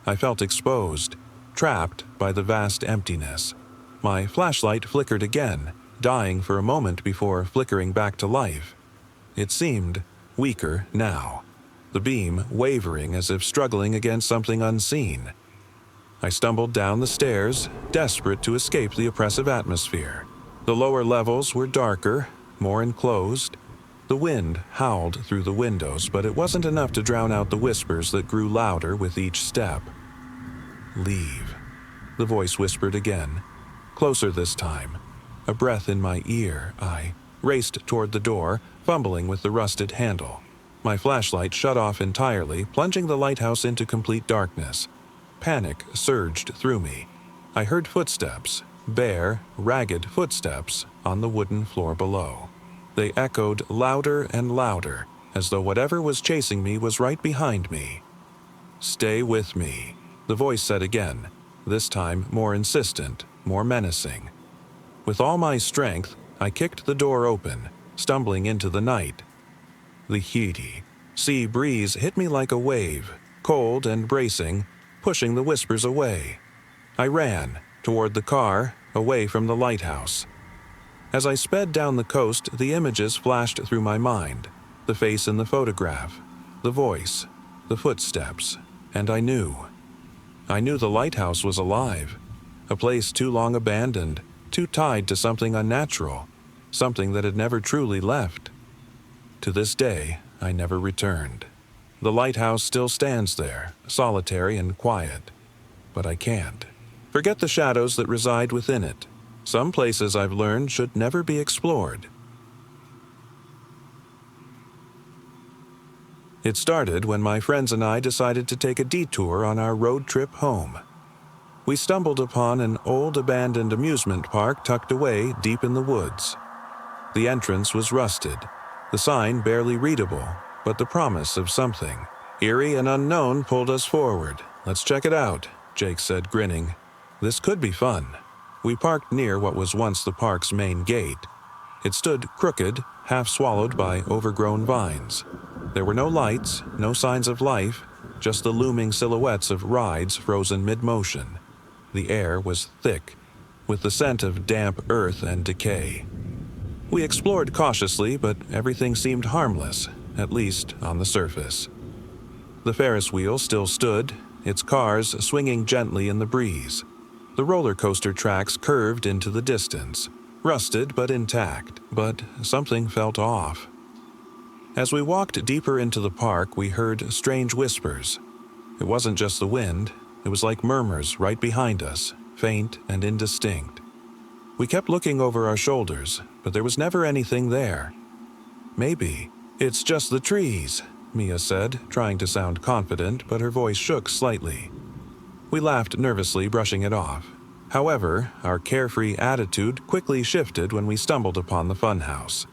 I felt exposed, trapped by the vast emptiness. My flashlight flickered again, dying for a moment before flickering back to life. It seemed weaker now, the beam wavering as if struggling against something unseen. I stumbled down the stairs, desperate to escape the oppressive atmosphere. The lower levels were darker, more enclosed. The wind howled through the windows, but it wasn't enough to drown out the whispers that grew louder with each step. "Leave," the voice whispered again, closer this time. A breath in my ear, I raced toward the door, fumbling with the rusted handle. My flashlight shut off entirely, plunging the lighthouse into complete darkness. Panic surged through me. I heard footsteps, bare, ragged footsteps, on the wooden floor below. They echoed louder and louder, as though whatever was chasing me was right behind me. "Stay with me," the voice said again, this time more insistent, more menacing. With all my strength, I kicked the door open, stumbling into the night. The heaty, sea breeze hit me like a wave, cold and bracing, pushing the whispers away. I ran, toward the car, away from the lighthouse. As I sped down the coast, the images flashed through my mind, the face in the photograph, the voice, the footsteps, and I knew. I knew the lighthouse was alive, a place too long abandoned, too tied to something unnatural, something that had never truly left. To this day, I never returned. The lighthouse still stands there, solitary and quiet. But I can't. Forget the shadows that reside within it. Some places, I've learned, should never be explored. It started when my friends and I decided to take a detour on our road trip home. We stumbled upon an old abandoned amusement park tucked away deep in the woods. The entrance was rusted, the sign barely readable, but the promise of something. Eerie and unknown pulled us forward. "Let's check it out," Jake said, grinning. "This could be fun." We parked near what was once the park's main gate. It stood crooked, half swallowed by overgrown vines. There were no lights, no signs of life, just the looming silhouettes of rides frozen mid-motion. The air was thick, with the scent of damp earth and decay. We explored cautiously, but everything seemed harmless, at least on the surface. The Ferris wheel still stood, its cars swinging gently in the breeze. The roller coaster tracks curved into the distance, rusted but intact, but something felt off. As we walked deeper into the park, we heard strange whispers. It wasn't just the wind, it was like murmurs right behind us, faint and indistinct. We kept looking over our shoulders, but there was never anything there. "Maybe it's just the trees," Mia said, trying to sound confident, but her voice shook slightly. We laughed nervously, brushing it off. However, our carefree attitude quickly shifted when we stumbled upon the funhouse.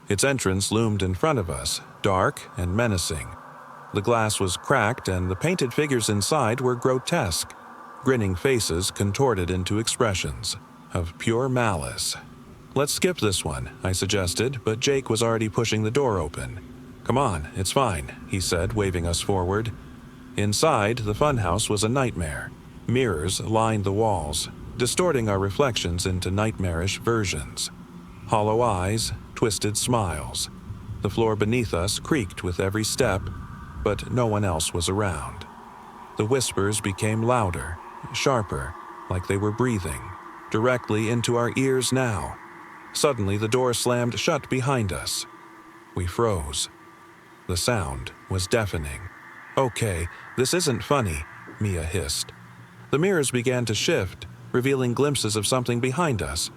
Its entrance loomed in front of us, dark and menacing. The glass was cracked and the painted figures inside were grotesque, grinning faces contorted into expressions of pure malice. "Let's skip this one," I suggested, but Jake was already pushing the door open. "Come on, it's fine," he said, waving us forward. Inside, the funhouse was a nightmare. Mirrors lined the walls, distorting our reflections into nightmarish versions. Hollow eyes, twisted smiles. The floor beneath us creaked with every step, but no one else was around. The whispers became louder, sharper, like they were breathing, directly into our ears now. Suddenly, the door slammed shut behind us. We froze. The sound was deafening. "Okay, this isn't funny," Mia hissed. The mirrors began to shift, revealing glimpses of something behind us.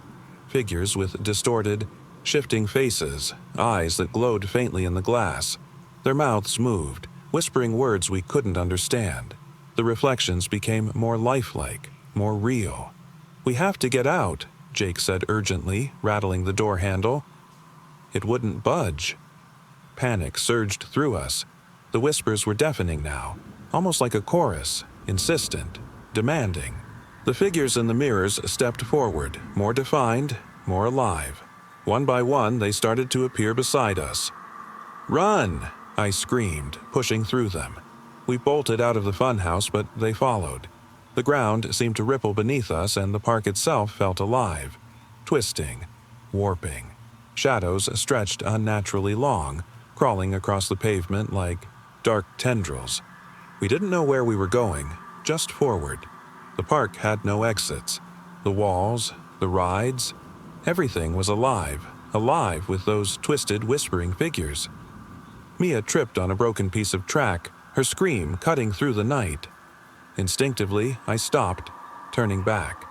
Figures with distorted, shifting faces, eyes that glowed faintly in the glass. Their mouths moved, whispering words we couldn't understand. The reflections became more lifelike, more real. "We have to get out," Jake said urgently, rattling the door handle. It wouldn't budge. panic surged through us. The whispers were deafening now, almost like a chorus, insistent, demanding. The figures in the mirrors stepped forward, more defined, more alive. One by one, they started to appear beside us. "Run!" I screamed, pushing through them. We bolted out of the funhouse, but they followed. The ground seemed to ripple beneath us, and the park itself felt alive, twisting, warping. Shadows stretched unnaturally long, crawling across the pavement like dark tendrils. We didn't know where we were going, just forward. The park had no exits. The walls, the rides, everything was alive with those twisted, whispering figures. Mia tripped on a broken piece of track, her scream cutting through the night. Instinctively, I stopped, turning back.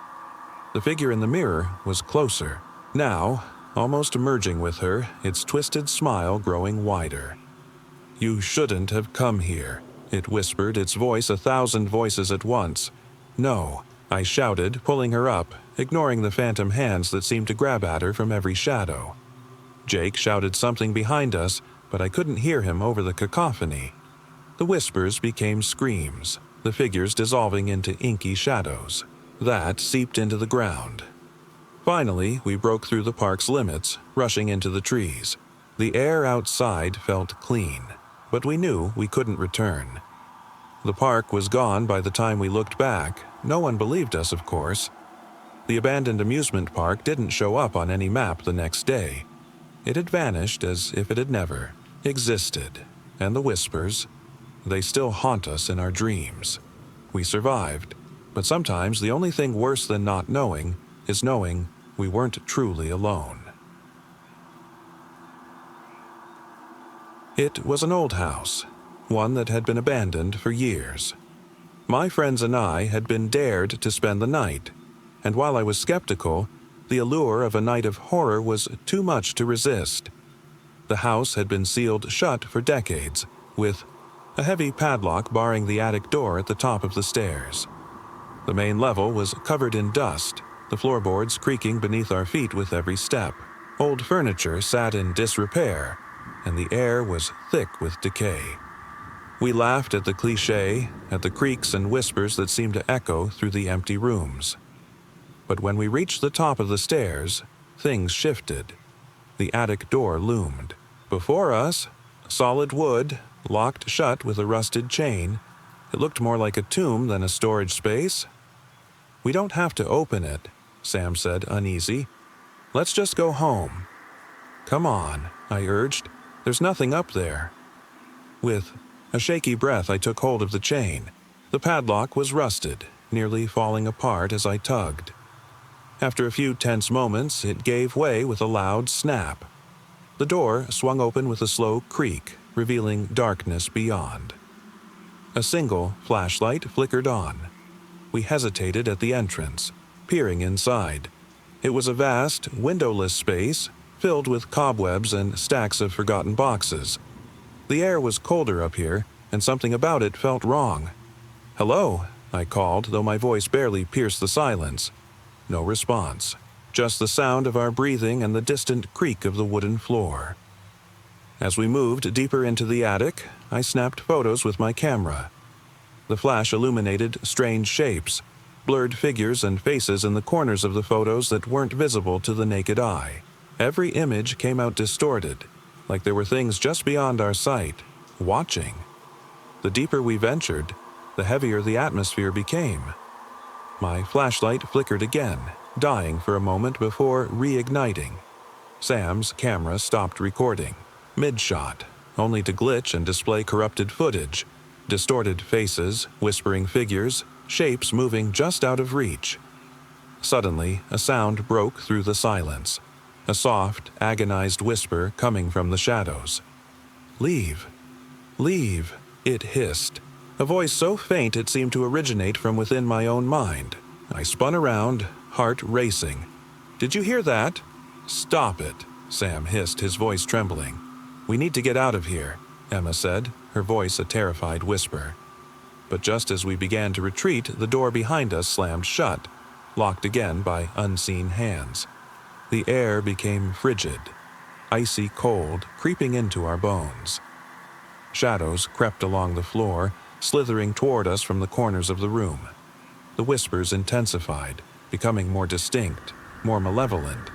The figure in the mirror was closer. Now, almost merging with her, its twisted smile growing wider. "You shouldn't have come here," it whispered, its voice 1,000 voices at once. "No," I shouted, pulling her up, ignoring the phantom hands that seemed to grab at her from every shadow. Jake shouted something behind us, but I couldn't hear him over the cacophony. The whispers became screams, the figures dissolving into inky shadows. That seeped into the ground. Finally, we broke through the park's limits, rushing into the trees. The air outside felt clean, but we knew we couldn't return. The park was gone by the time we looked back. No one believed us, of course. The abandoned amusement park didn't show up on any map the next day. It had vanished as if it had never existed. And the whispers, they still haunt us in our dreams. We survived, but sometimes the only thing worse than not knowing is knowing we weren't truly alone. It was an old house, one that had been abandoned for years. My friends and I had been dared to spend the night, and while I was skeptical, the allure of a night of horror was too much to resist. The house had been sealed shut for decades, with a heavy padlock barring the attic door at the top of the stairs. The main level was covered in dust, the floorboards creaking beneath our feet with every step. Old furniture sat in disrepair, and the air was thick with decay. We laughed at the cliché, at the creaks and whispers that seemed to echo through the empty rooms. But when we reached the top of the stairs, things shifted. The attic door loomed. Before us, solid wood, locked shut with a rusted chain. It looked more like a tomb than a storage space. "We don't have to open it," Sam said, uneasy. "Let's just go home." "Come on," I urged. "There's nothing up there." With a shaky breath, I took hold of the chain. The padlock was rusted, nearly falling apart as I tugged. After a few tense moments, it gave way with a loud snap. The door swung open with a slow creak, revealing darkness beyond. A single flashlight flickered on. We hesitated at the entrance, peering inside. It was a vast, windowless space, filled with cobwebs and stacks of forgotten boxes. The air was colder up here, and something about it felt wrong. "Hello," I called, though my voice barely pierced the silence. No response, just the sound of our breathing and the distant creak of the wooden floor. As we moved deeper into the attic, I snapped photos with my camera. The flash illuminated strange shapes, blurred figures and faces in the corners of the photos that weren't visible to the naked eye. Every image came out distorted, like there were things just beyond our sight, watching. The deeper we ventured, the heavier the atmosphere became. My flashlight flickered again, dying for a moment before reigniting. Sam's camera stopped recording, mid-shot, only to glitch and display corrupted footage, distorted faces, whispering figures, shapes moving just out of reach. Suddenly, a sound broke through the silence, a soft, agonized whisper coming from the shadows. "Leave. Leave," it hissed. A voice so faint it seemed to originate from within my own mind. I spun around, heart racing. "Did you hear that?" "Stop it," Sam hissed, his voice trembling. "We need to get out of here," Emma said, her voice a terrified whisper. But just as we began to retreat, the door behind us slammed shut, locked again by unseen hands. The air became frigid. icy cold creeping into our bones. Shadows crept along the floor, slithering toward us from the corners of the room. The whispers intensified, becoming more distinct, more malevolent.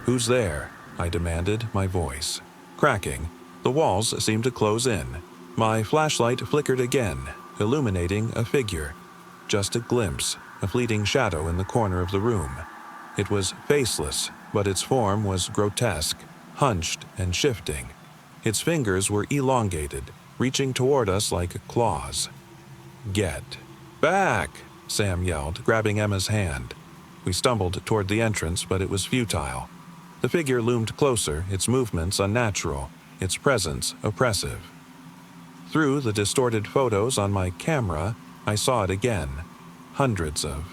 "Who's there?" I demanded, my voice cracking. The walls seemed to close in. My flashlight flickered again, illuminating a figure. Just a glimpse, a fleeting shadow in the corner of the room. It was faceless, but its form was grotesque, hunched and shifting. Its fingers were elongated, reaching toward us like claws. "Get back!" Sam yelled, grabbing Emma's hand. We stumbled toward the entrance, but it was futile. The figure loomed closer, its movements unnatural, its presence oppressive. Through the distorted photos on my camera, I saw it again. Hundreds of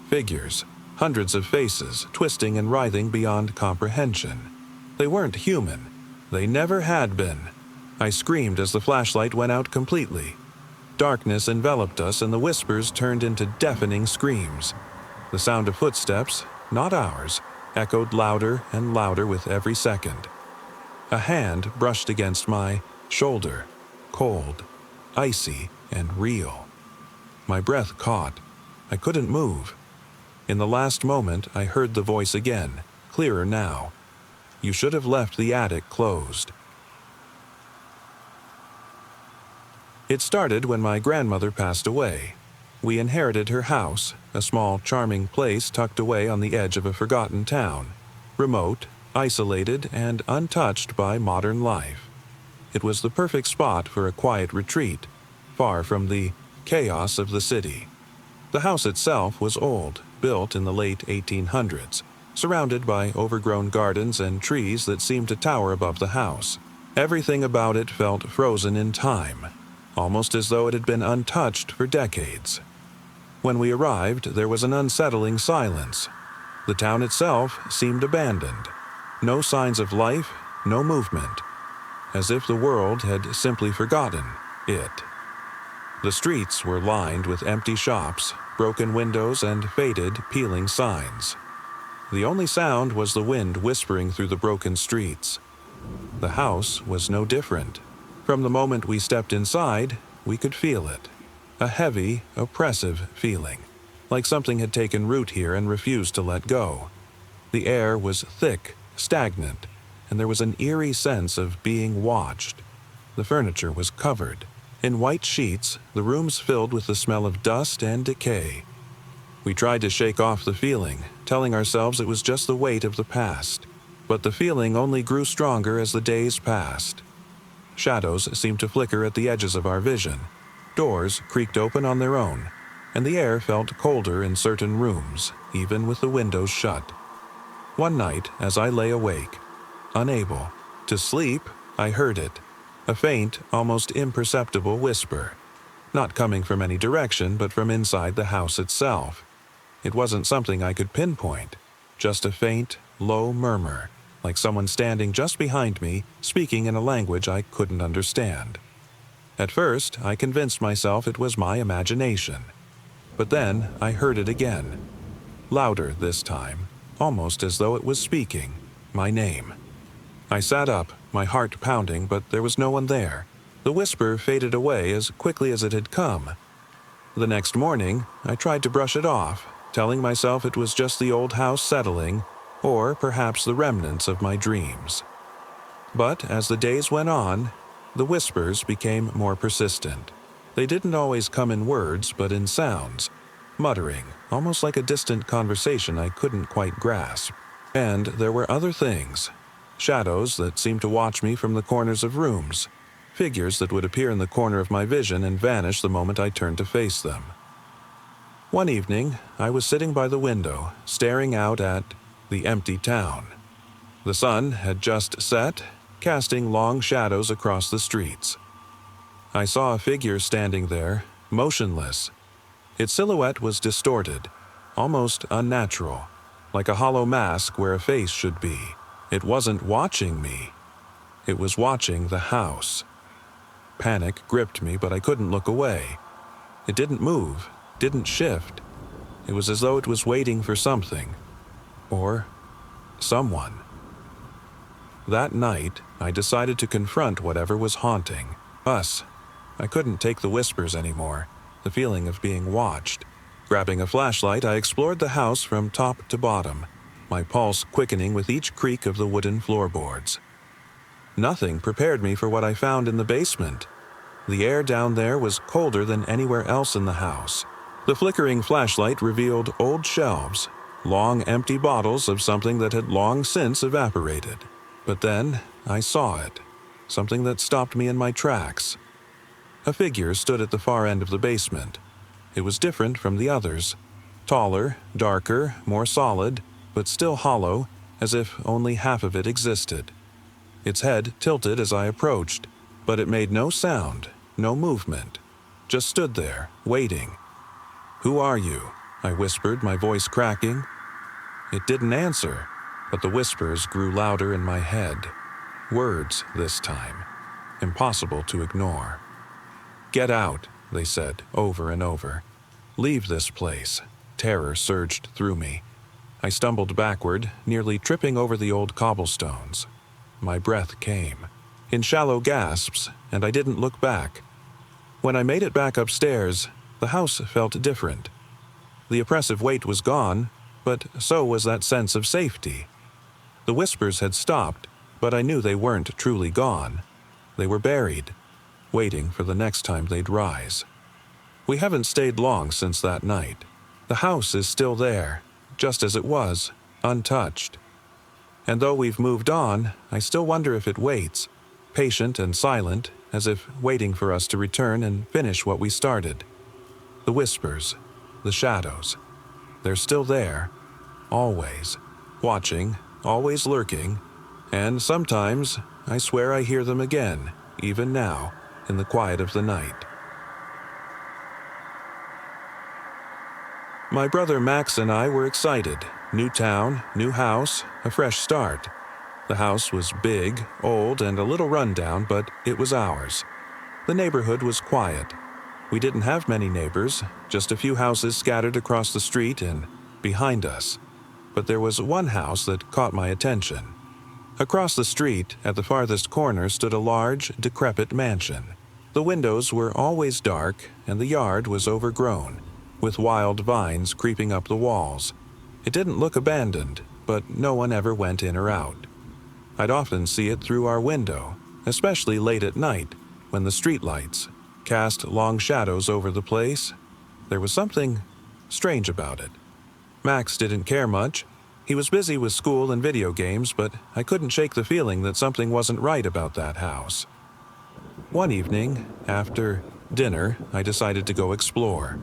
figures, hundreds of faces, twisting and writhing beyond comprehension. They weren't human. They never had been. I screamed as the flashlight went out completely. Darkness enveloped us, and the whispers turned into deafening screams. The sound of footsteps, not ours, echoed louder and louder with every second. A hand brushed against my shoulder, cold, icy, and real. My breath caught. I couldn't move. In the last moment, I heard the voice again, clearer now. "You should have left the attic closed." It started when my grandmother passed away. We inherited her house, a small, charming place tucked away on the edge of a forgotten town, remote, isolated, and untouched by modern life. It was the perfect spot for a quiet retreat, far from the chaos of the city. The house itself was old, built in the late 1800s, surrounded by overgrown gardens and trees that seemed to tower above the house. Everything about it felt frozen in time, almost as though it had been untouched for decades. When we arrived, there was an unsettling silence. The town itself seemed abandoned. No signs of life, no movement, as if the world had simply forgotten it. The streets were lined with empty shops, broken windows, and faded, peeling signs. The only sound was the wind whispering through the broken streets. The house was no different. From the moment we stepped inside, we could feel it. A heavy, oppressive feeling, like something had taken root here and refused to let go. The air was thick, stagnant, and there was an eerie sense of being watched. The furniture was covered. In white sheets, the rooms filled with the smell of dust and decay. We tried to shake off the feeling, telling ourselves it was just the weight of the past. But the feeling only grew stronger as the days passed. Shadows seemed to flicker at the edges of our vision. Doors creaked open on their own, and the air felt colder in certain rooms, even with the windows shut. One night, as I lay awake, unable to sleep, I heard it. A faint, almost imperceptible whisper, not coming from any direction but from inside the house itself. It wasn't something I could pinpoint, just a faint, low murmur, like someone standing just behind me, speaking in a language I couldn't understand. At first, I convinced myself it was my imagination. But then I heard it again, louder this time, almost as though it was speaking my name. I sat up, my heart pounding, but there was no one there. The whisper faded away as quickly as it had come. The next morning, I tried to brush it off, telling myself it was just the old house settling, or perhaps the remnants of my dreams. But as the days went on, the whispers became more persistent. They didn't always come in words, but in sounds, muttering, almost like a distant conversation I couldn't quite grasp. And there were other things. Shadows that seemed to watch me from the corners of rooms. Figures that would appear in the corner of my vision and vanish the moment I turned to face them. One evening, I was sitting by the window, staring out at the empty town. The sun had just set, casting long shadows across the streets. I saw a figure standing there, motionless. Its silhouette was distorted, almost unnatural, like a hollow mask where a face should be. It wasn't watching me. It was watching the house. Panic gripped me, but I couldn't look away. It didn't move, didn't shift. It was as though it was waiting for something. Or someone. That night, I decided to confront whatever was haunting us. I couldn't take the whispers anymore, the feeling of being watched. Grabbing a flashlight, I explored the house from top to bottom, my pulse quickening with each creak of the wooden floorboards. Nothing prepared me for what I found in the basement. The air down there was colder than anywhere else in the house. The flickering flashlight revealed old shelves, long empty bottles of something that had long since evaporated. But then I saw it, something that stopped me in my tracks. A figure stood at the far end of the basement. It was different from the others. Taller, darker, more solid, but still hollow, as if only half of it existed. Its head tilted as I approached, but it made no sound, no movement. Just stood there, waiting. "Who are you?" I whispered, my voice cracking. It didn't answer, but the whispers grew louder in my head. Words this time, impossible to ignore. "Get out," they said, over and over. "Leave this place." Terror surged through me. I stumbled backward, nearly tripping over the old cobblestones. My breath came, in shallow gasps, and I didn't look back. When I made it back upstairs, the house felt different. The oppressive weight was gone, but so was that sense of safety. The whispers had stopped, but I knew they weren't truly gone. They were buried, waiting for the next time they'd rise. We haven't stayed long since that night. The house is still there, just as it was, untouched. And though we've moved on, I still wonder if it waits, patient and silent, as if waiting for us to return and finish what we started. The whispers, the shadows, they're still there, always, watching, always lurking, and sometimes I swear I hear them again, even now, in the quiet of the night. My brother Max and I were excited. New town, new house, a fresh start. The house was big, old, and a little rundown, but it was ours. The neighborhood was quiet. We didn't have many neighbors, just a few houses scattered across the street and behind us. But there was one house that caught my attention. Across the street, at the farthest corner, stood a large, decrepit mansion. The windows were always dark, and the yard was overgrown, with wild vines creeping up the walls. It didn't look abandoned, but no one ever went in or out. I'd often see it through our window, especially late at night, when the streetlights cast long shadows over the place. There was something strange about it. Max didn't care much. He was busy with school and video games, but I couldn't shake the feeling that something wasn't right about that house. One evening, after dinner, I decided to go explore.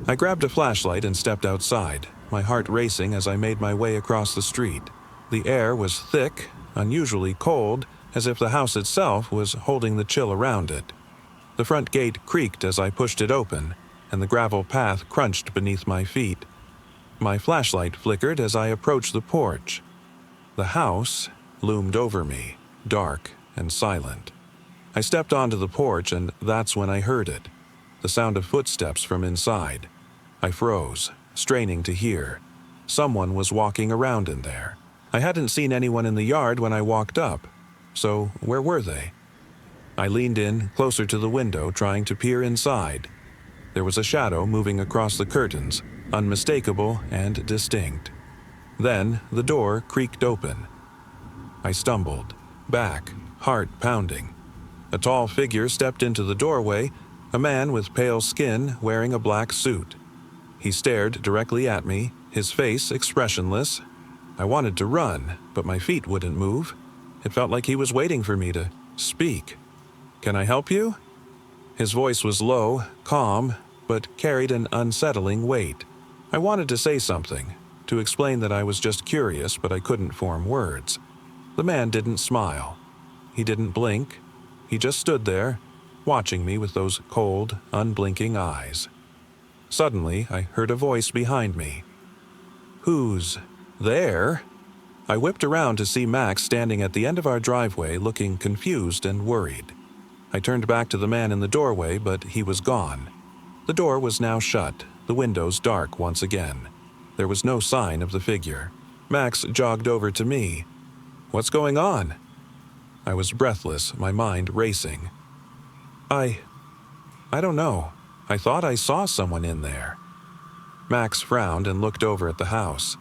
I grabbed a flashlight and stepped outside, my heart racing as I made my way across the street. The air was thick, unusually cold, as if the house itself was holding the chill around it. The front gate creaked as I pushed it open, and the gravel path crunched beneath my feet. My flashlight flickered as I approached the porch. The house loomed over me, dark and silent. I stepped onto the porch, and that's when I heard it, the sound of footsteps from inside. I froze, straining to hear. Someone was walking around in there. I hadn't seen anyone in the yard when I walked up, so where were they? I leaned in, closer to the window, trying to peer inside. There was a shadow moving across the curtains, unmistakable and distinct. Then the door creaked open. I stumbled, back, heart pounding. A tall figure stepped into the doorway, a man with pale skin wearing a black suit. He stared directly at me, his face expressionless. I wanted to run, but my feet wouldn't move. It felt like he was waiting for me to speak. "Can I help you?" His voice was low, calm, but carried an unsettling weight. I wanted to say something, to explain that I was just curious, but I couldn't form words. The man didn't smile. He didn't blink. He just stood there, watching me with those cold, unblinking eyes. Suddenly, I heard a voice behind me. "Who's there?" I whipped around to see Max standing at the end of our driveway, looking confused and worried. I turned back to the man in the doorway, but he was gone. The door was now shut, the windows dark once again. There was no sign of the figure. Max jogged over to me. "What's going on?" I was breathless, my mind racing. I don't know. I thought I saw someone in there. Max frowned and looked over at the house.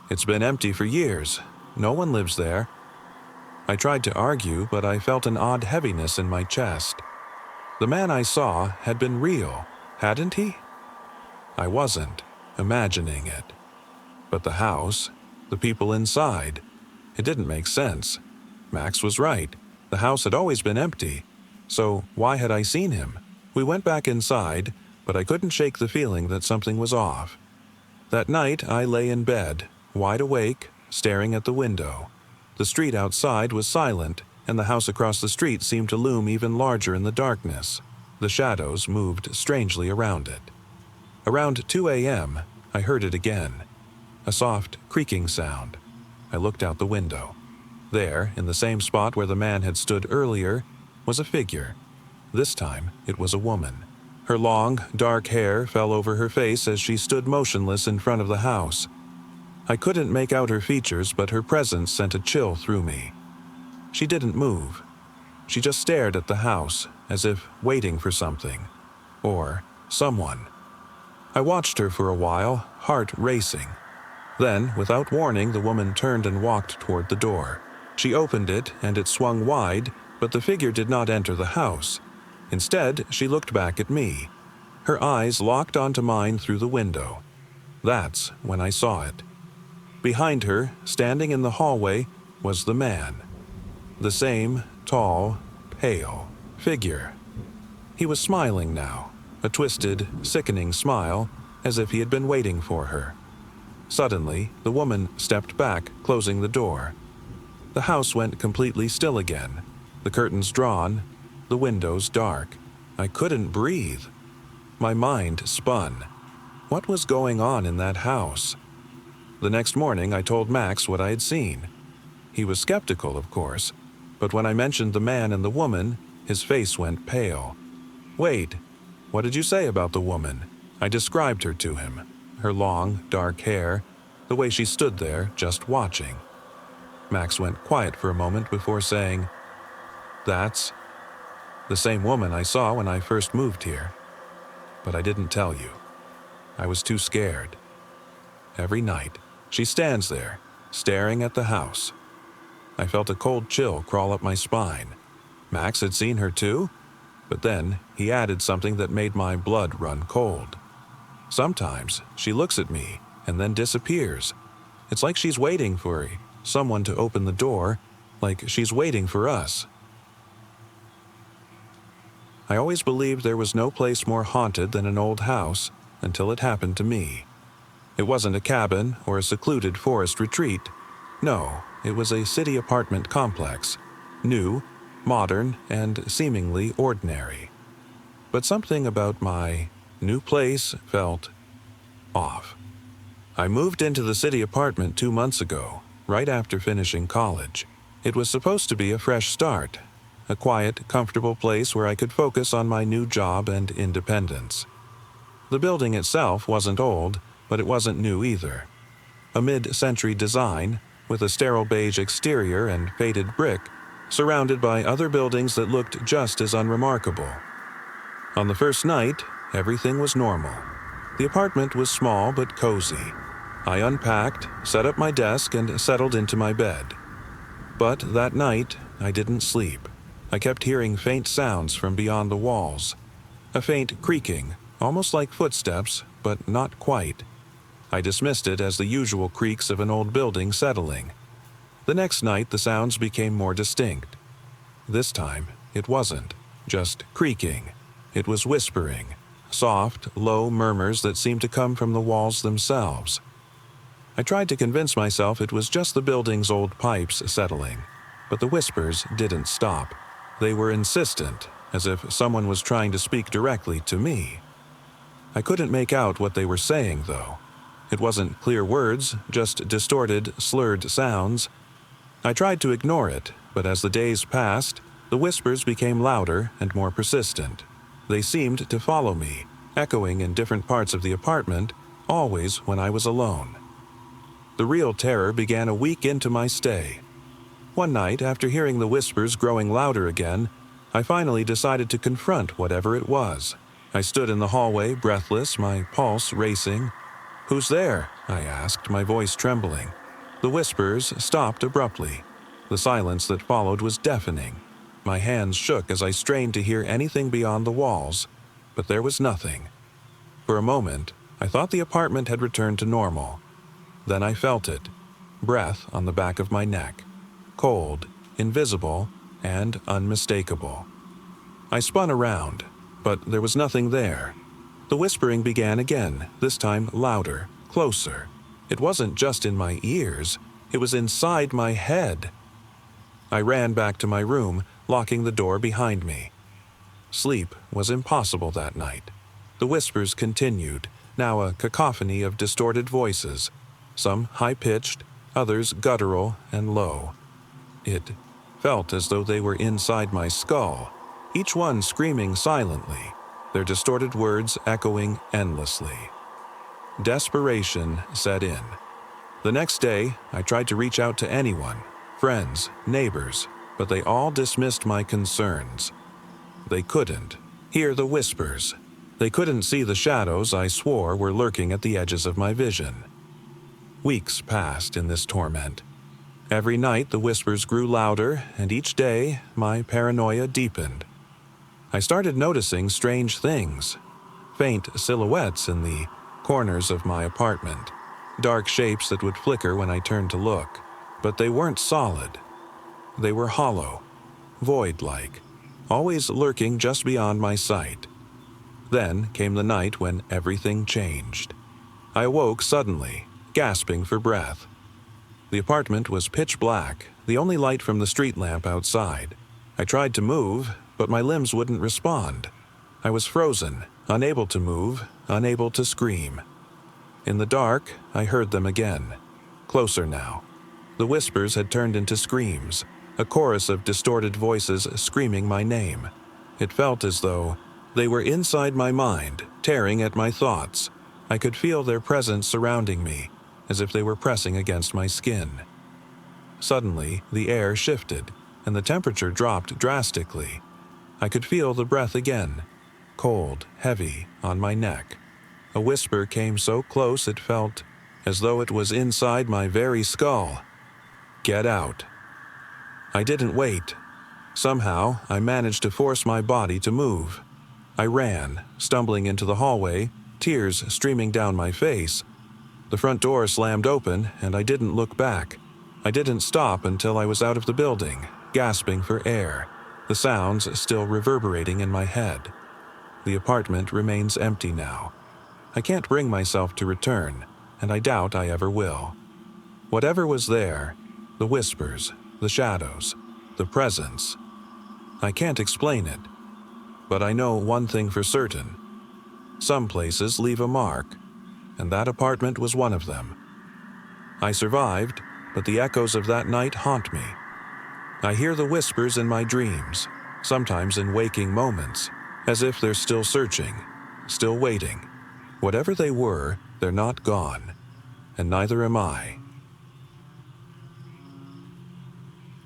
It's been empty for years. No one lives there. I tried to argue, but I felt an odd heaviness in my chest. The man I saw had been real, hadn't he? I wasn't imagining it. But the house, the people inside, it didn't make sense. Max was right. The house had always been empty. So why had I seen him? We went back inside, but I couldn't shake the feeling that something was off. That night, I lay in bed, wide awake, staring at the window. The street outside was silent, and the house across the street seemed to loom even larger in the darkness. The shadows moved strangely around it. Around 2 a.m., I heard it again. A soft, creaking sound. I looked out the window. There, in the same spot where the man had stood earlier, was a figure. This time, it was a woman. Her long, dark hair fell over her face as she stood motionless in front of the house. I couldn't make out her features, but her presence sent a chill through me. She didn't move. She just stared at the house, as if waiting for something. Or someone. I watched her for a while, heart racing. Then, without warning, the woman turned and walked toward the door. She opened it, and it swung wide, but the figure did not enter the house. Instead, she looked back at me. Her eyes locked onto mine through the window. That's when I saw it. Behind her, standing in the hallway, was the man. The same tall, pale figure. He was smiling now, a twisted, sickening smile, as if he had been waiting for her. Suddenly, the woman stepped back, closing the door. The house went completely still again, the curtains drawn, the windows dark. I couldn't breathe. My mind spun. What was going on in that house? The next morning, I told Max what I had seen. He was skeptical, of course, but when I mentioned the man and the woman, his face went pale. Wait, what did you say about the woman? I described her to him. Her long, dark hair, the way she stood there, just watching. Max went quiet for a moment before saying, "That's the same woman I saw when I first moved here. But I didn't tell you. I was too scared. Every night, she stands there, staring at the house." I felt a cold chill crawl up my spine. Max had seen her too, but then he added something that made my blood run cold. Sometimes she looks at me and then disappears. It's like she's waiting for someone to open the door, like she's waiting for us. I always believed there was no place more haunted than an old house until it happened to me. It wasn't a cabin or a secluded forest retreat. No, it was a city apartment complex, new, modern, and seemingly ordinary. But something about my new place felt off. I moved into the city apartment 2 months ago, right after finishing college. It was supposed to be a fresh start, a quiet, comfortable place where I could focus on my new job and independence. The building itself wasn't old, but it wasn't new either. A mid-century design, with a sterile beige exterior and faded brick, surrounded by other buildings that looked just as unremarkable. On the first night, everything was normal. The apartment was small but cozy. I unpacked, set up my desk, and settled into my bed. But that night, I didn't sleep. I kept hearing faint sounds from beyond the walls. A faint creaking, almost like footsteps, but not quite. I dismissed it as the usual creaks of an old building settling. The next night, the sounds became more distinct. This time, it wasn't just creaking. It was whispering, soft, low murmurs that seemed to come from the walls themselves. I tried to convince myself it was just the building's old pipes settling, but the whispers didn't stop. They were insistent, as if someone was trying to speak directly to me. I couldn't make out what they were saying, though. It wasn't clear words, just distorted, slurred sounds. I tried to ignore it, but as the days passed, the whispers became louder and more persistent. They seemed to follow me, echoing in different parts of the apartment, always when I was alone. The real terror began a week into my stay. One night, after hearing the whispers growing louder again, I finally decided to confront whatever it was. I stood in the hallway, breathless, my pulse racing. "Who's there?" I asked, my voice trembling. The whispers stopped abruptly. The silence that followed was deafening. My hands shook as I strained to hear anything beyond the walls, but there was nothing. For a moment, I thought the apartment had returned to normal. Then I felt it. Breath on the back of my neck. Cold, invisible, and unmistakable. I spun around, but there was nothing there. The whispering began again, this time louder, closer. It wasn't just in my ears, it was inside my head. I ran back to my room, locking the door behind me. Sleep was impossible that night. The whispers continued, now a cacophony of distorted voices, some high-pitched, others guttural and low. It felt as though they were inside my skull, each one screaming silently, their distorted words echoing endlessly. Desperation set in. The next day, I tried to reach out to anyone, friends, neighbors, but they all dismissed my concerns. They couldn't hear the whispers. They couldn't see the shadows I swore were lurking at the edges of my vision. Weeks passed in this torment. Every night the whispers grew louder, and each day my paranoia deepened. I started noticing strange things. Faint silhouettes in the corners of my apartment. Dark shapes that would flicker when I turned to look. But they weren't solid. They were hollow, void-like, always lurking just beyond my sight. Then came the night when everything changed. I awoke suddenly, gasping for breath. The apartment was pitch black, the only light from the street lamp outside. I tried to move, but my limbs wouldn't respond. I was frozen, unable to move, unable to scream. In the dark, I heard them again. Closer now. The whispers had turned into screams, a chorus of distorted voices screaming my name. It felt as though they were inside my mind, tearing at my thoughts. I could feel their presence surrounding me, as if they were pressing against my skin. Suddenly, the air shifted, and the temperature dropped drastically. I could feel the breath again, cold, heavy, on my neck. A whisper came so close it felt as though it was inside my very skull. "Get out." I didn't wait. Somehow, I managed to force my body to move. I ran, stumbling into the hallway, tears streaming down my face. The front door slammed open, and I didn't look back. I didn't stop until I was out of the building, gasping for air, the sounds still reverberating in my head. The apartment remains empty now. I can't bring myself to return, and I doubt I ever will. Whatever was there, the whispers, the shadows, the presence, I can't explain it. But I know one thing for certain. Some places leave a mark, and that apartment was one of them. I survived, but the echoes of that night haunt me. I hear the whispers in my dreams, sometimes in waking moments, as if they're still searching, still waiting. Whatever they were, they're not gone, and neither am I.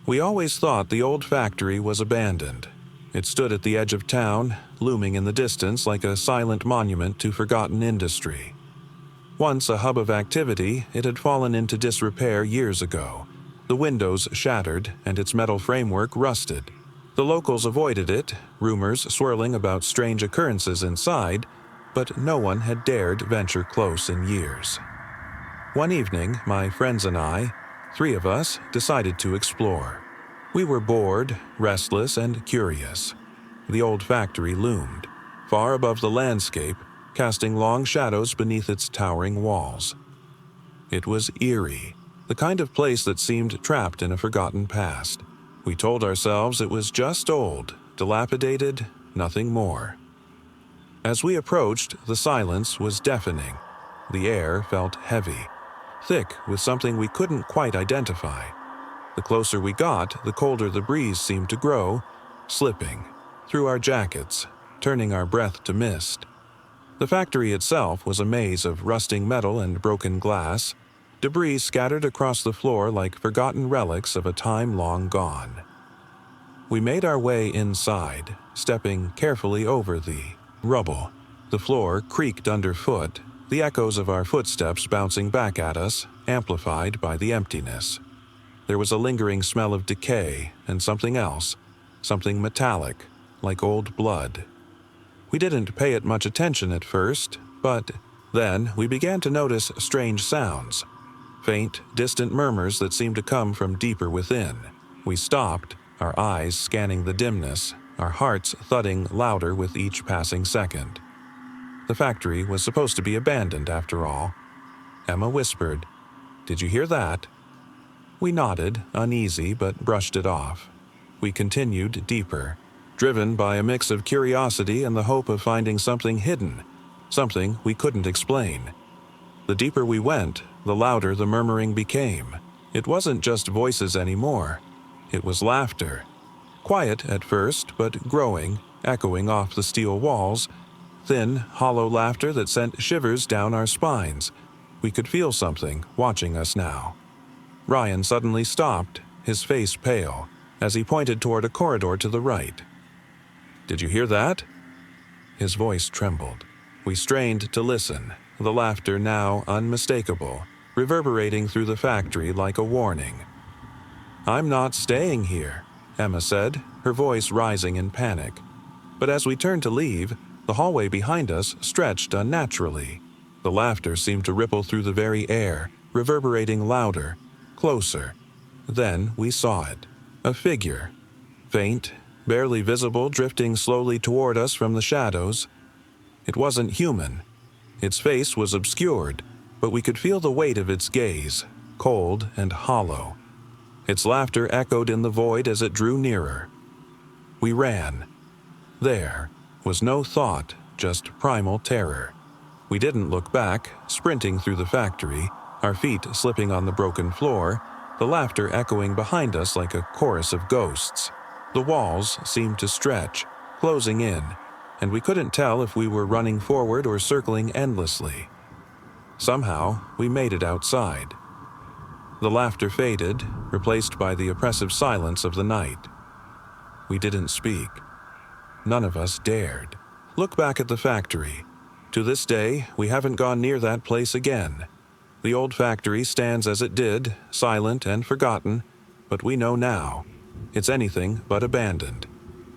We always thought the old factory was abandoned. It stood at the edge of town, looming in the distance like a silent monument to forgotten industry. Once a hub of activity, it had fallen into disrepair years ago. The windows shattered and its metal framework rusted. The locals avoided it, rumors swirling about strange occurrences inside, but no one had dared venture close in years. One evening, my friends and I, 3 of us, decided to explore. We were bored, restless, and curious. The old factory loomed, far above the landscape, casting long shadows beneath its towering walls. It was eerie, the kind of place that seemed trapped in a forgotten past. We told ourselves it was just old, dilapidated, nothing more. As we approached, the silence was deafening. The air felt heavy, thick with something we couldn't quite identify. The closer we got, the colder the breeze seemed to grow, slipping through our jackets, turning our breath to mist. The factory itself was a maze of rusting metal and broken glass. debris scattered across the floor like forgotten relics of a time long gone. We made our way inside, stepping carefully over the rubble. The floor creaked underfoot, the echoes of our footsteps bouncing back at us, amplified by the emptiness. There was a lingering smell of decay and something else, something metallic, like old blood. We didn't pay it much attention at first, but then we began to notice strange sounds. Faint, distant murmurs that seemed to come from deeper within. We stopped, our eyes scanning the dimness, our hearts thudding louder with each passing second. The factory was supposed to be abandoned after all. Emma whispered, "Did you hear that?" We nodded, uneasy, but brushed it off. We continued deeper, driven by a mix of curiosity and the hope of finding something hidden, something we couldn't explain. The deeper we went, the louder the murmuring became. It wasn't just voices anymore. It was laughter. Quiet at first, but growing, echoing off the steel walls. Thin, hollow laughter that sent shivers down our spines. We could feel something watching us now. Ryan suddenly stopped, his face pale, as he pointed toward a corridor to the right. "Did you hear that?" His voice trembled. We strained to listen, the laughter now unmistakable, reverberating through the factory like a warning. "I'm not staying here," Emma said, her voice rising in panic. But as we turned to leave, the hallway behind us stretched unnaturally. The laughter seemed to ripple through the very air, reverberating louder, closer. Then we saw it. A figure. Faint, barely visible, drifting slowly toward us from the shadows. It wasn't human. Its face was obscured, but we could feel the weight of its gaze, cold and hollow. Its laughter echoed in the void as it drew nearer. We ran. There was no thought, just primal terror. We didn't look back, sprinting through the factory, our feet slipping on the broken floor, the laughter echoing behind us like a chorus of ghosts. The walls seemed to stretch, closing in, and we couldn't tell if we were running forward or circling endlessly. Somehow, we made it outside. The laughter faded, replaced by the oppressive silence of the night. We didn't speak. None of us dared. Look back at the factory. To this day, we haven't gone near that place again. The old factory stands as it did, silent and forgotten, but we know now. It's anything but abandoned.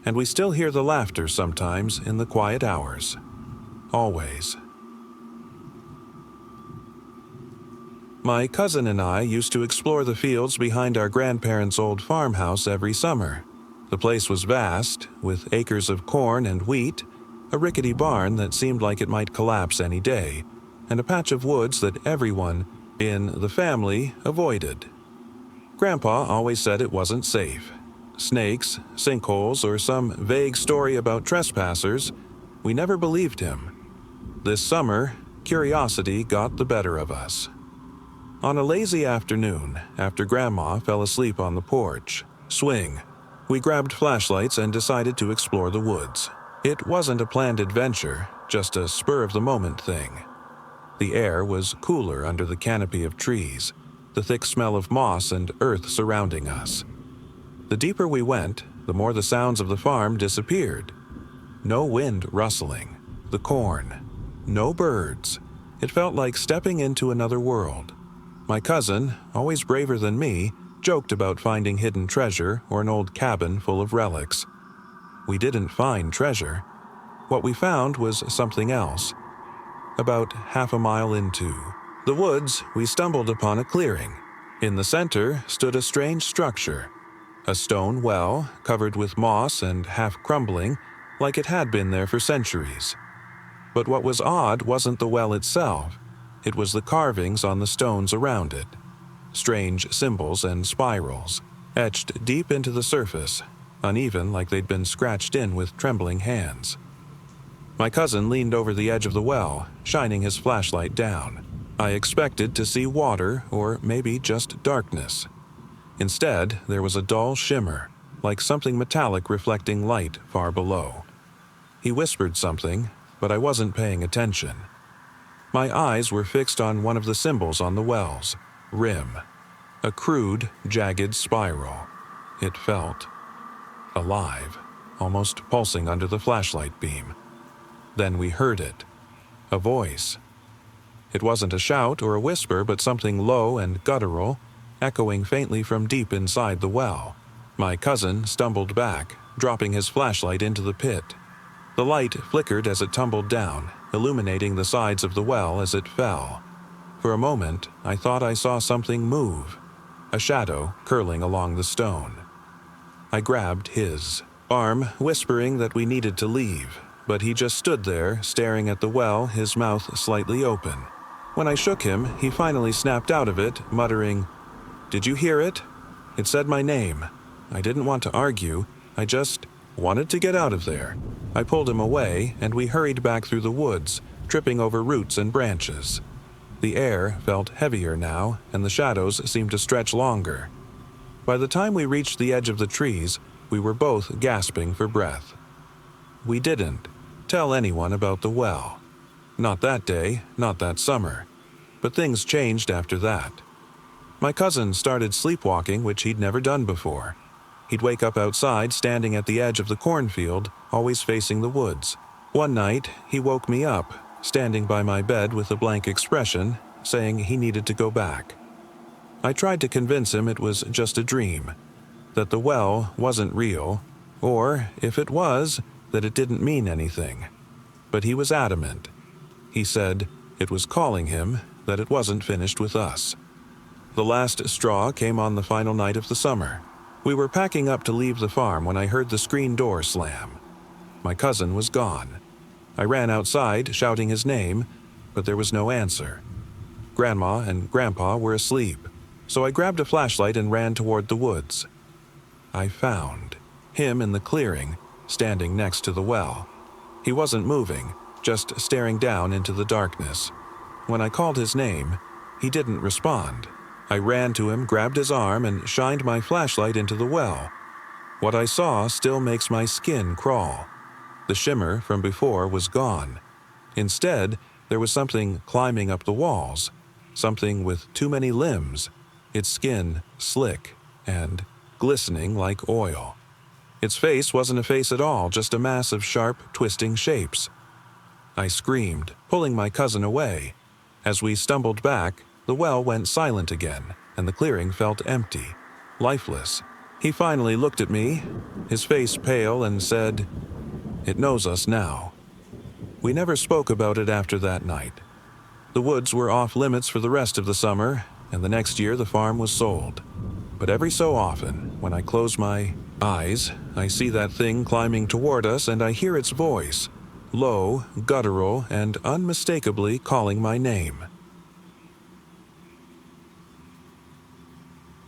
And we still hear the laughter sometimes in the quiet hours. Always. My cousin and I used to explore the fields behind our grandparents' old farmhouse every summer. The place was vast, with acres of corn and wheat, a rickety barn that seemed like it might collapse any day, and a patch of woods that everyone in the family avoided. Grandpa always said it wasn't safe. Snakes, sinkholes, or some vague story about trespassers, we never believed him. This summer, curiosity got the better of us. On a lazy afternoon, after Grandma fell asleep on the porch, we grabbed flashlights and decided to explore the woods. It wasn't a planned adventure, just a spur-of-the-moment thing. The air was cooler under the canopy of trees, the thick smell of moss and earth surrounding us. The deeper we went, the more the sounds of the farm disappeared. No wind rustling, the corn, no birds. It felt like stepping into another world. My cousin, always braver than me, joked about finding hidden treasure or an old cabin full of relics. We didn't find treasure. What we found was something else. About half a mile into the woods, we stumbled upon a clearing. In the center stood a strange structure. A stone well, covered with moss and half crumbling, like it had been there for centuries. But what was odd wasn't the well itself. It was the carvings on the stones around it. Strange symbols and spirals, etched deep into the surface, uneven like they'd been scratched in with trembling hands. My cousin leaned over the edge of the well, shining his flashlight down. I expected to see water or maybe just darkness. Instead, there was a dull shimmer, like something metallic reflecting light far below. He whispered something, but I wasn't paying attention. My eyes were fixed on one of the symbols on the wells. rim. A crude, jagged spiral. It felt alive, almost pulsing under the flashlight beam. Then we heard it. A voice. It wasn't a shout or a whisper, but something low and guttural, echoing faintly from deep inside the well. My cousin stumbled back, dropping his flashlight into the pit. The light flickered as it tumbled down, illuminating the sides of the well as it fell. For a moment, I thought I saw something move, a shadow curling along the stone. I grabbed his arm, whispering that we needed to leave, but he just stood there, staring at the well, his mouth slightly open. When I shook him, he finally snapped out of it, muttering, "Did you hear it? It said my name." I didn't want to argue, I just wanted to get out of there. I pulled him away, and we hurried back through the woods, tripping over roots and branches. The air felt heavier now, and the shadows seemed to stretch longer. By the time we reached the edge of the trees, we were both gasping for breath. We didn't tell anyone about the well. Not that day, not that summer. But things changed after that. My cousin started sleepwalking, which he'd never done before. He'd wake up outside, standing at the edge of the cornfield, always facing the woods. One night, he woke me up, standing by my bed with a blank expression, saying he needed to go back. I tried to convince him it was just a dream, that the well wasn't real, or, if it was, that it didn't mean anything. But he was adamant. He said it was calling him, that it wasn't finished with us. The last straw came on the final night of the summer. We were packing up to leave the farm when I heard the screen door slam. My cousin was gone. I ran outside, shouting his name, but there was no answer. Grandma and Grandpa were asleep, so I grabbed a flashlight and ran toward the woods. I found him in the clearing, standing next to the well. He wasn't moving, just staring down into the darkness. When I called his name, he didn't respond. I ran to him, grabbed his arm, and shined my flashlight into the well. What I saw still makes my skin crawl. The shimmer from before was gone. Instead, there was something climbing up the walls, something with too many limbs, its skin slick and glistening like oil. Its face wasn't a face at all, just a mass of sharp, twisting shapes. I screamed, pulling my cousin away. As we stumbled back, the well went silent again, and the clearing felt empty, lifeless. He finally looked at me, his face pale, and said, "It knows us now." We never spoke about it after that night. The woods were off limits for the rest of the summer, and the next year the farm was sold. But every so often, when I close my eyes, I see that thing climbing toward us, and I hear its voice, low, guttural, and unmistakably calling my name.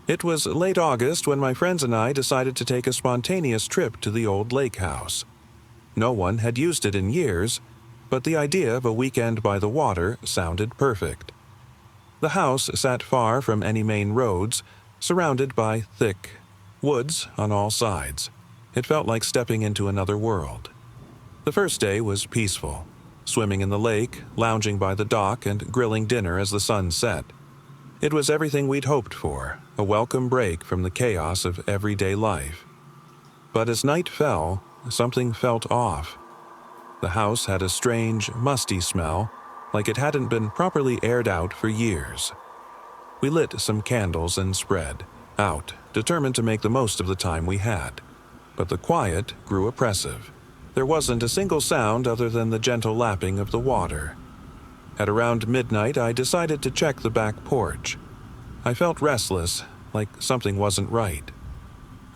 It was late August when my friends and I decided to take a spontaneous trip to the old lake house. No one had used it in years, but the idea of a weekend by the water sounded perfect. The house sat far from any main roads, surrounded by thick woods on all sides. It felt like stepping into another world. The first day was peaceful, swimming in the lake, lounging by the dock, and grilling dinner as the sun set. It was everything we'd hoped for, a welcome break from the chaos of everyday life. But as night fell, something felt off. The house had a strange, musty smell, like it hadn't been properly aired out for years. We lit some candles and spread out, determined to make the most of the time we had. But the quiet grew oppressive. There wasn't a single sound other than the gentle lapping of the water. At around midnight, I decided to check the back porch. I felt restless, like something wasn't right.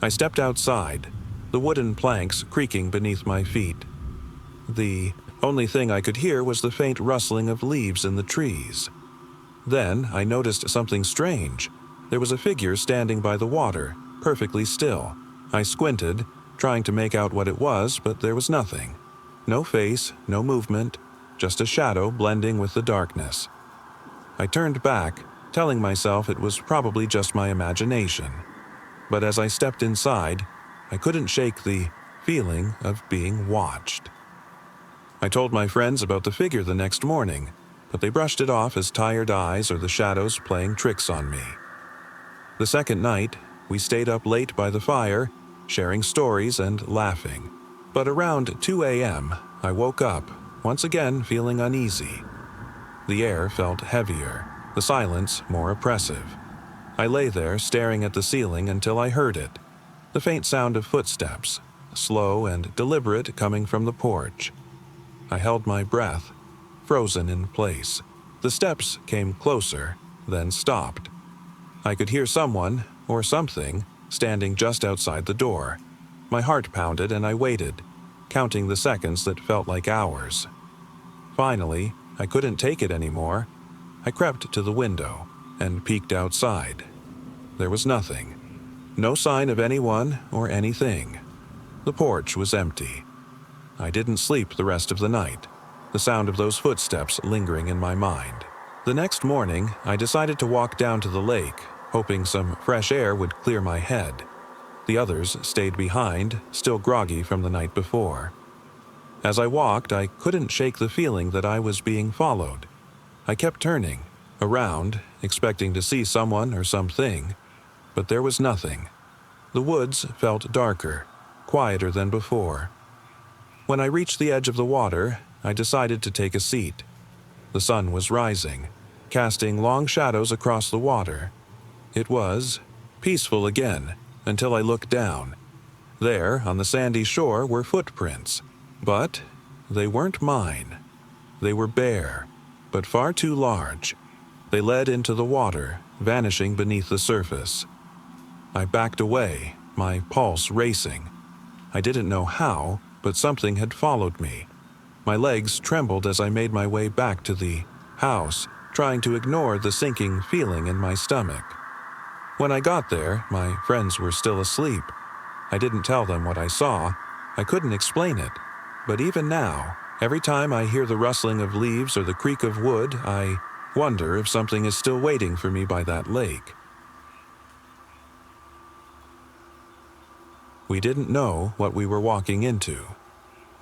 I stepped outside, the wooden planks creaking beneath my feet. The only thing I could hear was the faint rustling of leaves in the trees. Then I noticed something strange. There was a figure standing by the water, perfectly still. I squinted, trying to make out what it was, but there was nothing. No face, no movement, just a shadow blending with the darkness. I turned back, telling myself it was probably just my imagination. But as I stepped inside, I couldn't shake the feeling of being watched. I told my friends about the figure the next morning. but they brushed it off as tired eyes or the shadows playing tricks on me. The second night, we stayed up late by the fire, sharing stories and laughing. But around 2 a.m., I woke up, once again feeling uneasy. The air felt heavier, the silence more oppressive. I lay there staring at the ceiling until I heard it, the faint sound of footsteps, slow and deliberate coming from the porch. I held my breath, frozen in place. The steps came closer, then stopped. I could hear someone, or something, standing just outside the door. My heart pounded and I waited, counting the seconds that felt like hours. Finally, I couldn't take it anymore. I crept to the window and peeked outside. There was nothing. No sign of anyone or anything. The porch was empty. I didn't sleep the rest of the night, the sound of those footsteps lingering in my mind. The next morning, I decided to walk down to the lake, hoping some fresh air would clear my head. The others stayed behind, still groggy from the night before. As I walked, I couldn't shake the feeling that I was being followed. I kept turning, around, expecting to see someone or something, but there was nothing. The woods felt darker, quieter than before. When I reached the edge of the water, I decided to take a seat. The sun was rising, casting long shadows across the water. It was peaceful again, until I looked down. There, on the sandy shore, were footprints. But they weren't mine. They were bare, but far too large. They led into the water, vanishing beneath the surface. I backed away, my pulse racing. I didn't know how, but something had followed me. My legs trembled as I made my way back to the house, trying to ignore the sinking feeling in my stomach. When I got there, my friends were still asleep. I didn't tell them what I saw. I couldn't explain it. But even now, every time I hear the rustling of leaves or the creak of wood, I wonder if something is still waiting for me by that lake. We didn't know what we were walking into.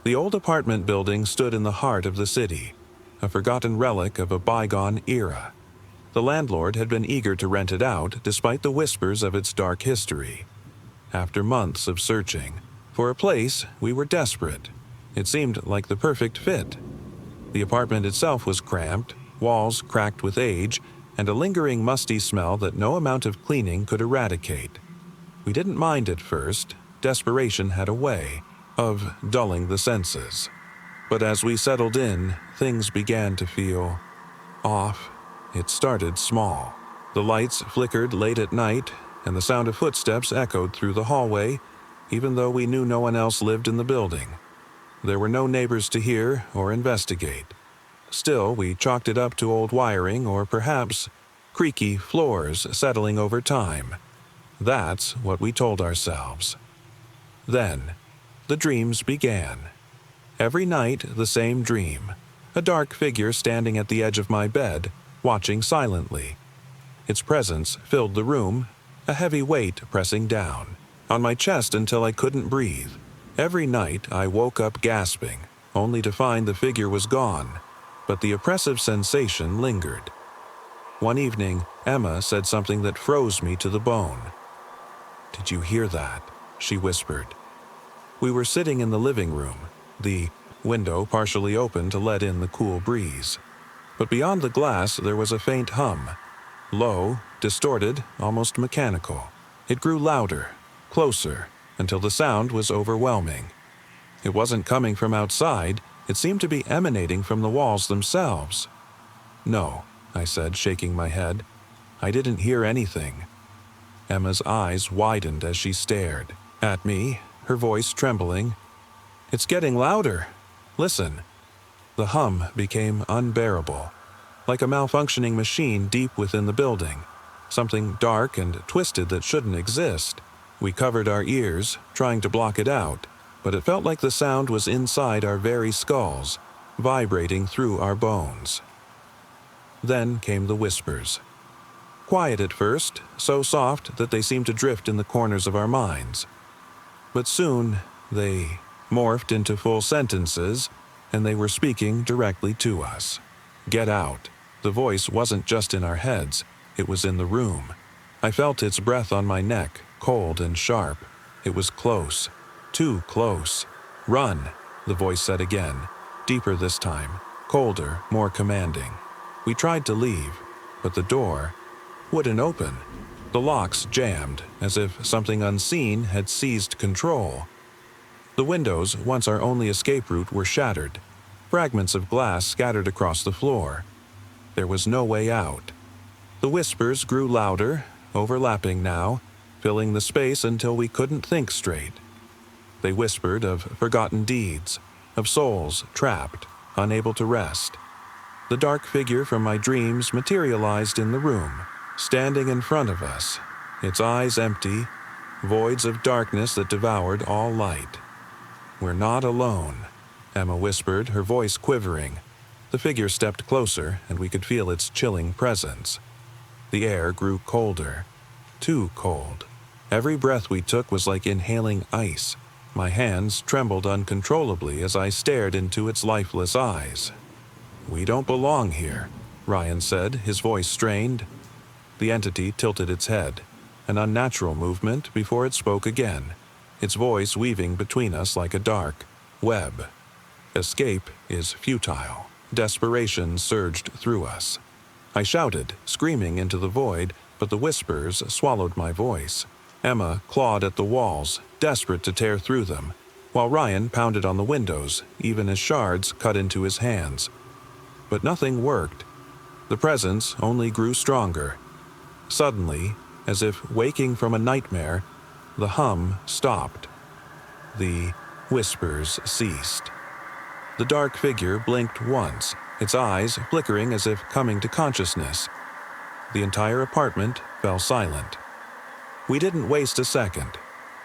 The old apartment building stood in the heart of the city, a forgotten relic of a bygone era. The landlord had been eager to rent it out despite the whispers of its dark history. After months of searching for a place, we were desperate. It seemed like the perfect fit. The apartment itself was cramped, walls cracked with age, and a lingering musty smell that no amount of cleaning could eradicate. We didn't mind at first. Desperation had a way of dulling the senses. But as we settled in, things began to feel off. It started small. The lights flickered late at night, and the sound of footsteps echoed through the hallway, even though we knew no one else lived in the building. There were no neighbors to hear or investigate. Still, we chalked it up to old wiring or perhaps creaky floors settling over time. That's what we told ourselves. Then, the dreams began. Every night, the same dream. A dark figure standing at the edge of my bed, watching silently. Its presence filled the room, a heavy weight pressing down on my chest until I couldn't breathe. Every night, I woke up gasping, only to find the figure was gone, but the oppressive sensation lingered. One evening, Emma said something that froze me to the bone. "Did you hear that?" she whispered. We were sitting in the living room, the window partially open to let in the cool breeze. But beyond the glass there was a faint hum, low, distorted, almost mechanical. It grew louder, closer, until the sound was overwhelming. It wasn't coming from outside, it seemed to be emanating from the walls themselves. "No," I said, shaking my head. "I didn't hear anything." Emma's eyes widened as she stared at me, her voice trembling. "It's getting louder. Listen." The hum became unbearable, like a malfunctioning machine deep within the building, something dark and twisted that shouldn't exist. We covered our ears, trying to block it out, but it felt like the sound was inside our very skulls, vibrating through our bones. Then came the whispers. Quiet at first, so soft that they seemed to drift in the corners of our minds. But soon, they morphed into full sentences, and they were speaking directly to us. Get out. The voice wasn't just in our heads, it was in the room. I felt its breath on my neck, cold and sharp. It was close. Too close. Run, the voice said again, deeper this time, colder, more commanding. We tried to leave, but the door wouldn't open. The locks jammed, as if something unseen had seized control. The windows, once our only escape route, were shattered. Fragments of glass scattered across the floor. There was no way out. The whispers grew louder, overlapping now, filling the space until we couldn't think straight. They whispered of forgotten deeds, of souls trapped, unable to rest. The dark figure from my dreams materialized in the room, standing in front of us, its eyes empty, voids of darkness that devoured all light. "We're not alone," Emma whispered, her voice quivering. The figure stepped closer, and we could feel its chilling presence. The air grew colder, too cold. Every breath we took was like inhaling ice. My hands trembled uncontrollably as I stared into its lifeless eyes. "We don't belong here," Ryan said, his voice strained. The entity tilted its head, an unnatural movement before it spoke again, its voice weaving between us like a dark web. Escape is futile. Desperation surged through us. I shouted, screaming into the void, but the whispers swallowed my voice. Emma clawed at the walls, desperate to tear through them, while Ryan pounded on the windows, even as shards cut into his hands. But nothing worked. The presence only grew stronger. Suddenly, as if waking from a nightmare, the hum stopped. The whispers ceased. The dark figure blinked once, its eyes flickering as if coming to consciousness. The entire apartment fell silent. We didn't waste a second.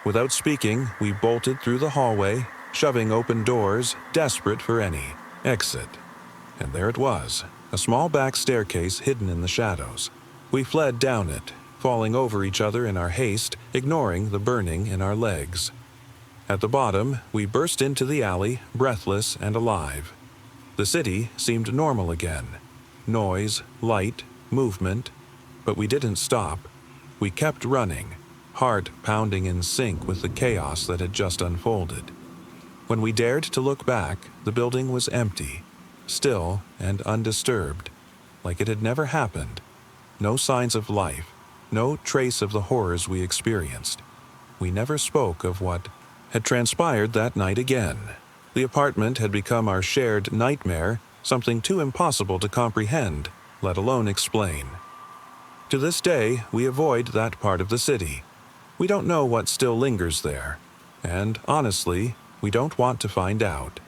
Without speaking, we bolted through the hallway, shoving open doors, desperate for any exit. And there it was, a small back staircase hidden in the shadows. We fled down it, falling over each other in our haste, ignoring the burning in our legs. At the bottom, we burst into the alley, breathless and alive. The city seemed normal again. Noise, light, movement. But we didn't stop. We kept running, heart pounding in sync with the chaos that had just unfolded. When we dared to look back, the building was empty, still and undisturbed, like it had never happened. No signs of life, no trace of the horrors we experienced. We never spoke of what had transpired that night again. The apartment had become our shared nightmare, something too impossible to comprehend, let alone explain. To this day, we avoid that part of the city. We don't know what still lingers there, and honestly, we don't want to find out.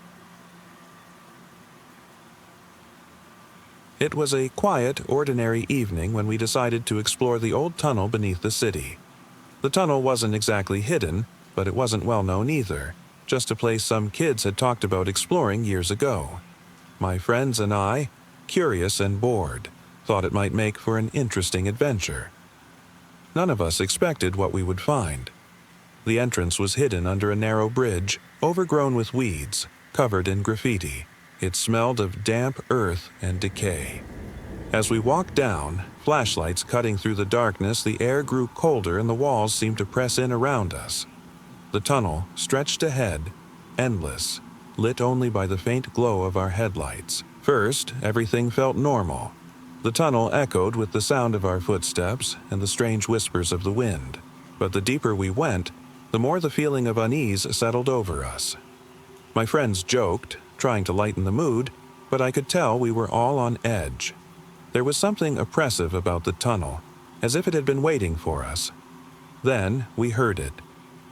It was a quiet, ordinary evening when we decided to explore the old tunnel beneath the city. The tunnel wasn't exactly hidden, but it wasn't well known either, just a place some kids had talked about exploring years ago. My friends and I, curious and bored, thought it might make for an interesting adventure. None of us expected what we would find. The entrance was hidden under a narrow bridge, overgrown with weeds, covered in graffiti. It smelled of damp earth and decay. As we walked down, flashlights cutting through the darkness, the air grew colder and the walls seemed to press in around us. The tunnel stretched ahead, endless, lit only by the faint glow of our headlights. First, everything felt normal. The tunnel echoed with the sound of our footsteps and the strange whispers of the wind. But the deeper we went, the more the feeling of unease settled over us. My friends joked, trying to lighten the mood, but I could tell we were all on edge. There was something oppressive about the tunnel, as if it had been waiting for us. Then we heard it.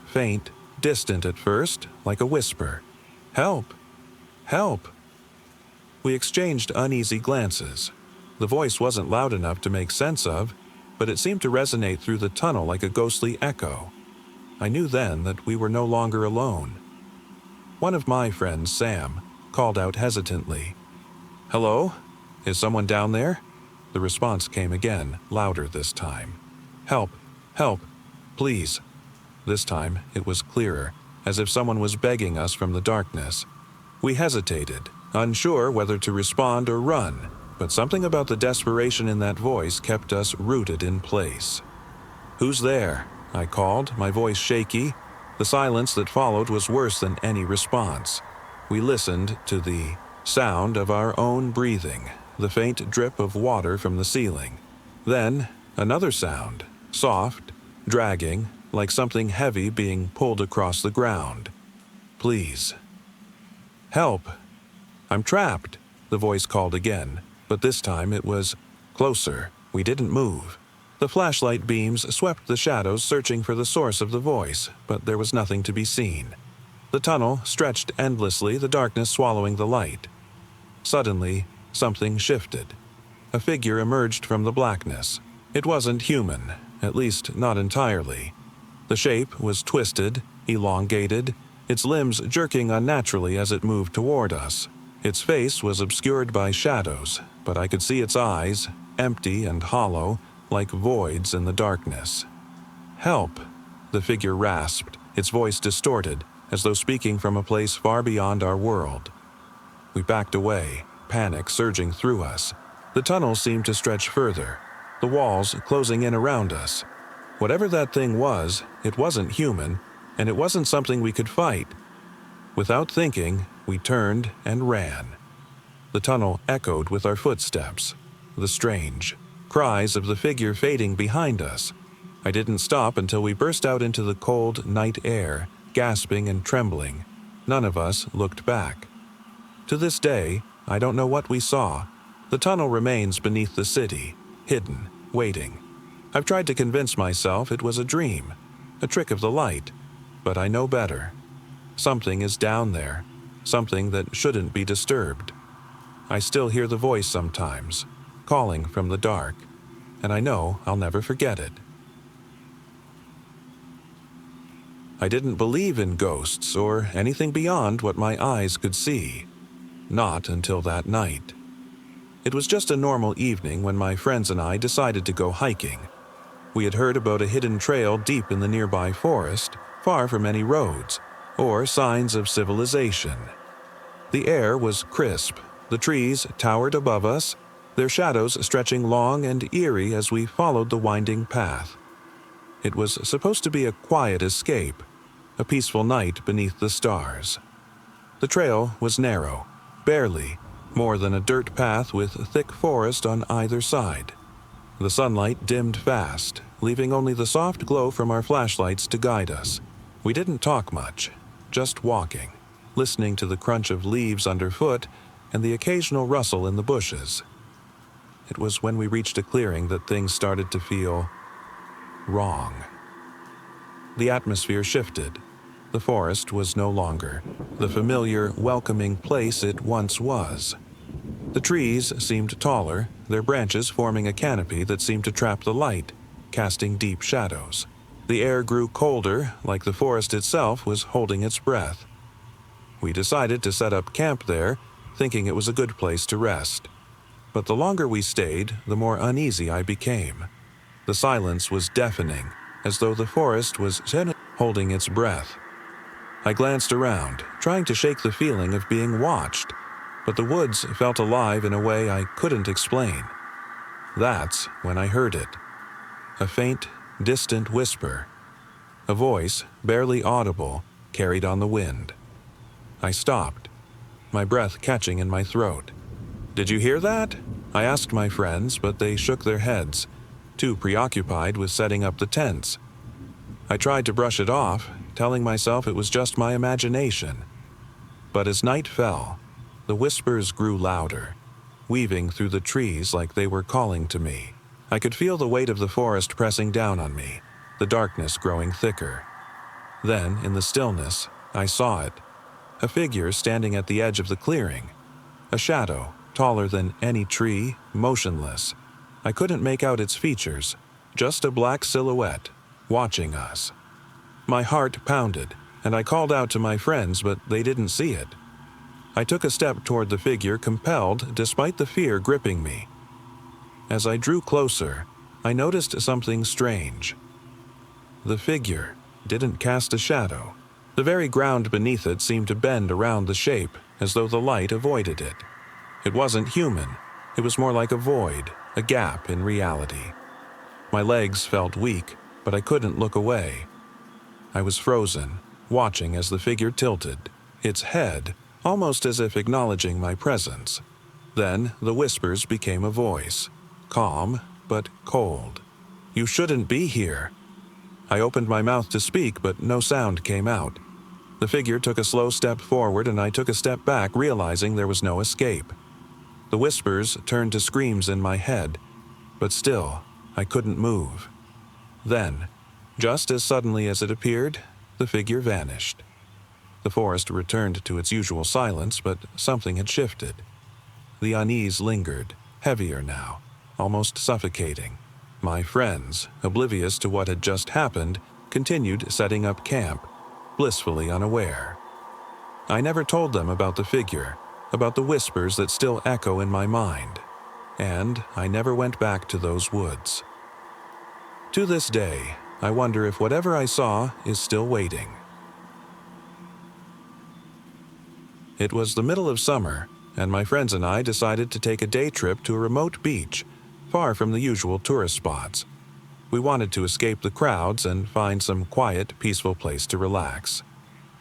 Faint, distant at first, like a whisper. "Help! Help!" We exchanged uneasy glances. The voice wasn't loud enough to make sense of, but it seemed to resonate through the tunnel like a ghostly echo. I knew then that we were no longer alone. One of my friends, Sam, called out hesitantly. "Hello? Is someone down there?" The response came again, louder this time. "Help! Help! Please!" This time it was clearer, as if someone was begging us from the darkness. We hesitated, unsure whether to respond or run. but something about the desperation in that voice kept us rooted in place. "Who's there?" I called, my voice shaky. The silence that followed was worse than any response. We listened to the sound of our own breathing, the faint drip of water from the ceiling. Then, another sound, soft, dragging, like something heavy being pulled across the ground. "Please." "Help! I'm trapped," the voice called again, but this time it was closer. We didn't move. The flashlight beams swept the shadows searching for the source of the voice, but there was nothing to be seen. The tunnel stretched endlessly, the darkness swallowing the light. Suddenly, something shifted. A figure emerged from the blackness. It wasn't human, at least not entirely. The shape was twisted, elongated, its limbs jerking unnaturally as it moved toward us. Its face was obscured by shadows, but I could see its eyes, empty and hollow, like voids in the darkness. "Help!" the figure rasped, its voice distorted, as though speaking from a place far beyond our world. We backed away, panic surging through us. The tunnel seemed to stretch further, the walls closing in around us. Whatever that thing was, it wasn't human, and it wasn't something we could fight. Without thinking, we turned and ran. The tunnel echoed with our footsteps, the strange cries of the figure fading behind us. I didn't stop until we burst out into the cold night air, gasping and trembling. None of us looked back. To this day, I don't know what we saw. The tunnel remains beneath the city, hidden, waiting. I've tried to convince myself it was a dream, a trick of the light, but I know better. Something is down there, something that shouldn't be disturbed. I still hear the voice sometimes, calling from the dark, and I know I'll never forget it. I didn't believe in ghosts or anything beyond what my eyes could see. Not until that night. It was just a normal evening when my friends and I decided to go hiking. We had heard about a hidden trail deep in the nearby forest, far from any roads or signs of civilization. The air was crisp, the trees towered above us, their shadows stretching long and eerie as we followed the winding path. It was supposed to be a quiet escape, a peaceful night beneath the stars. The trail was narrow, barely more than a dirt path with thick forest on either side. The sunlight dimmed fast, leaving only the soft glow from our flashlights to guide us. We didn't talk much, just walking, listening to the crunch of leaves underfoot and the occasional rustle in the bushes. It was when we reached a clearing that things started to feel wrong. The atmosphere shifted. The forest was no longer the familiar, welcoming place it once was. The trees seemed taller, their branches forming a canopy that seemed to trap the light, casting deep shadows. The air grew colder, like the forest itself was holding its breath. We decided to set up camp there, thinking it was a good place to rest. But the longer we stayed, the more uneasy I became. The silence was deafening, as though the forest was holding its breath. I glanced around, trying to shake the feeling of being watched, but the woods felt alive in a way I couldn't explain. That's when I heard it. A faint, distant whisper. A voice, barely audible, carried on the wind. I stopped, my breath catching in my throat. "Did you hear that?" I asked my friends, but they shook their heads, too preoccupied with setting up the tents. I tried to brush it off, telling myself it was just my imagination. But as night fell, the whispers grew louder, weaving through the trees like they were calling to me. I could feel the weight of the forest pressing down on me, the darkness growing thicker. Then, in the stillness, I saw it. A figure standing at the edge of the clearing. A shadow, taller than any tree, motionless. I couldn't make out its features, just a black silhouette, watching us. My heart pounded, and I called out to my friends, but they didn't see it. I took a step toward the figure, compelled despite the fear gripping me. As I drew closer, I noticed something strange. The figure didn't cast a shadow. The very ground beneath it seemed to bend around the shape, as though the light avoided it. It wasn't human. It was more like a void, a gap in reality. My legs felt weak, but I couldn't look away. I was frozen, watching as the figure tilted, its head almost as if acknowledging my presence. Then the whispers became a voice, calm but cold. "You shouldn't be here." I opened my mouth to speak, but no sound came out. The figure took a slow step forward, and I took a step back, realizing there was no escape. The whispers turned to screams in my head, but still, I couldn't move. Then, just as suddenly as it appeared, the figure vanished. The forest returned to its usual silence, but something had shifted. The unease lingered, heavier now, almost suffocating. My friends, oblivious to what had just happened, continued setting up camp, blissfully unaware. I never told them about the figure, about the whispers that still echo in my mind, and I never went back to those woods. To this day, I wonder if whatever I saw is still waiting. It was the middle of summer, and my friends and I decided to take a day trip to a remote beach, far from the usual tourist spots. We wanted to escape the crowds and find some quiet, peaceful place to relax.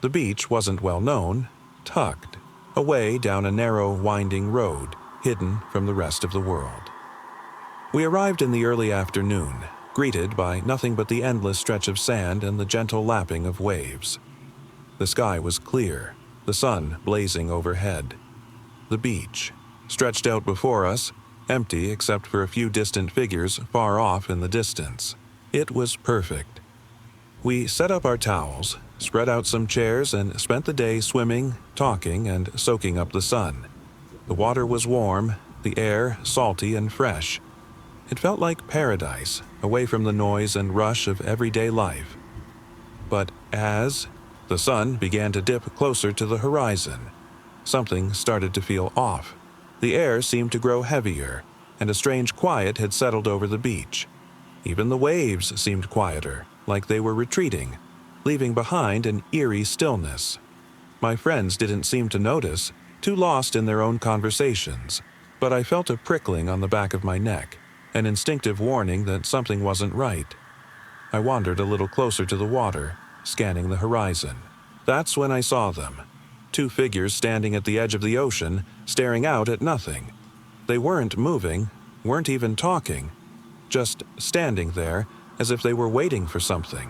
The beach wasn't well known, tucked away down a narrow, winding road, hidden from the rest of the world. We arrived in the early afternoon, greeted by nothing but the endless stretch of sand and the gentle lapping of waves. The sky was clear, the sun blazing overhead. The beach, stretched out before us, empty except for a few distant figures far off in the distance. It was perfect. We set up our towels, spread out some chairs, and spent the day swimming, talking, and soaking up the sun. The water was warm, the air salty and fresh. It felt like paradise, away from the noise and rush of everyday life. But as the sun began to dip closer to the horizon, something started to feel off. The air seemed to grow heavier, and a strange quiet had settled over the beach. Even the waves seemed quieter, like they were retreating, leaving behind an eerie stillness. My friends didn't seem to notice, too lost in their own conversations, but I felt a prickling on the back of my neck, an instinctive warning that something wasn't right. I wandered a little closer to the water, scanning the horizon. That's when I saw them. Two figures standing at the edge of the ocean, staring out at nothing. They weren't moving, weren't even talking, just standing there as if they were waiting for something.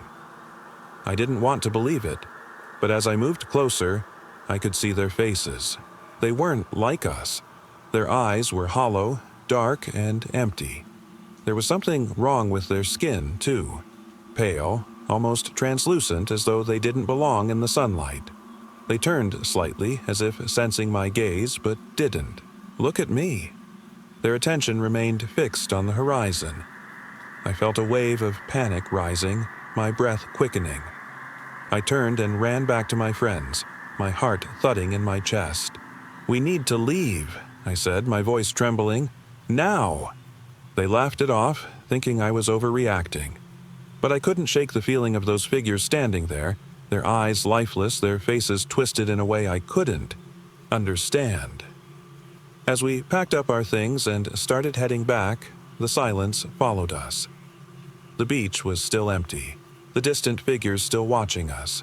I didn't want to believe it, but as I moved closer, I could see their faces. They weren't like us. Their eyes were hollow, dark, and empty. There was something wrong with their skin, too. Pale, almost translucent, as though they didn't belong in the sunlight. They turned slightly, as if sensing my gaze, but didn't. Look at me. Their attention remained fixed on the horizon. I felt a wave of panic rising, my breath quickening. I turned and ran back to my friends, my heart thudding in my chest. "We need to leave," I said, my voice trembling. "Now!" They laughed it off, thinking I was overreacting. But I couldn't shake the feeling of those figures standing there, their eyes lifeless, their faces twisted in a way I couldn't understand. As we packed up our things and started heading back, the silence followed us. The beach was still empty, the distant figures still watching us,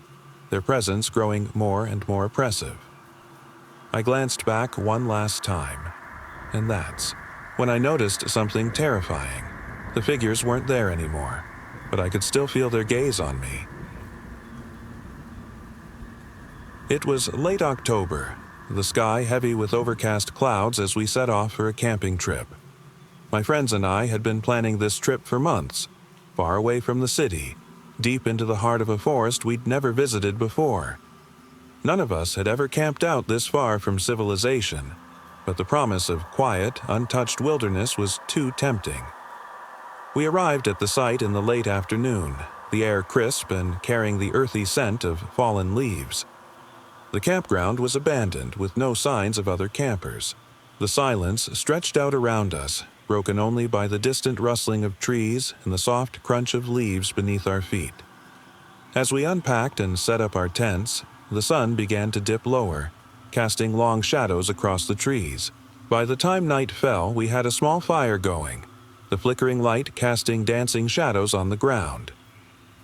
their presence growing more and more oppressive. I glanced back one last time, and that's when I noticed something terrifying. The figures weren't there anymore, but I could still feel their gaze on me. It was late October, the sky heavy with overcast clouds as we set off for a camping trip. My friends and I had been planning this trip for months, far away from the city, deep into the heart of a forest we'd never visited before. None of us had ever camped out this far from civilization, but the promise of quiet, untouched wilderness was too tempting. We arrived at the site in the late afternoon, the air crisp and carrying the earthy scent of fallen leaves. The campground was abandoned with no signs of other campers. The silence stretched out around us, broken only by the distant rustling of trees and the soft crunch of leaves beneath our feet. As we unpacked and set up our tents, the sun began to dip lower, casting long shadows across the trees. By the time night fell, we had a small fire going, the flickering light casting dancing shadows on the ground.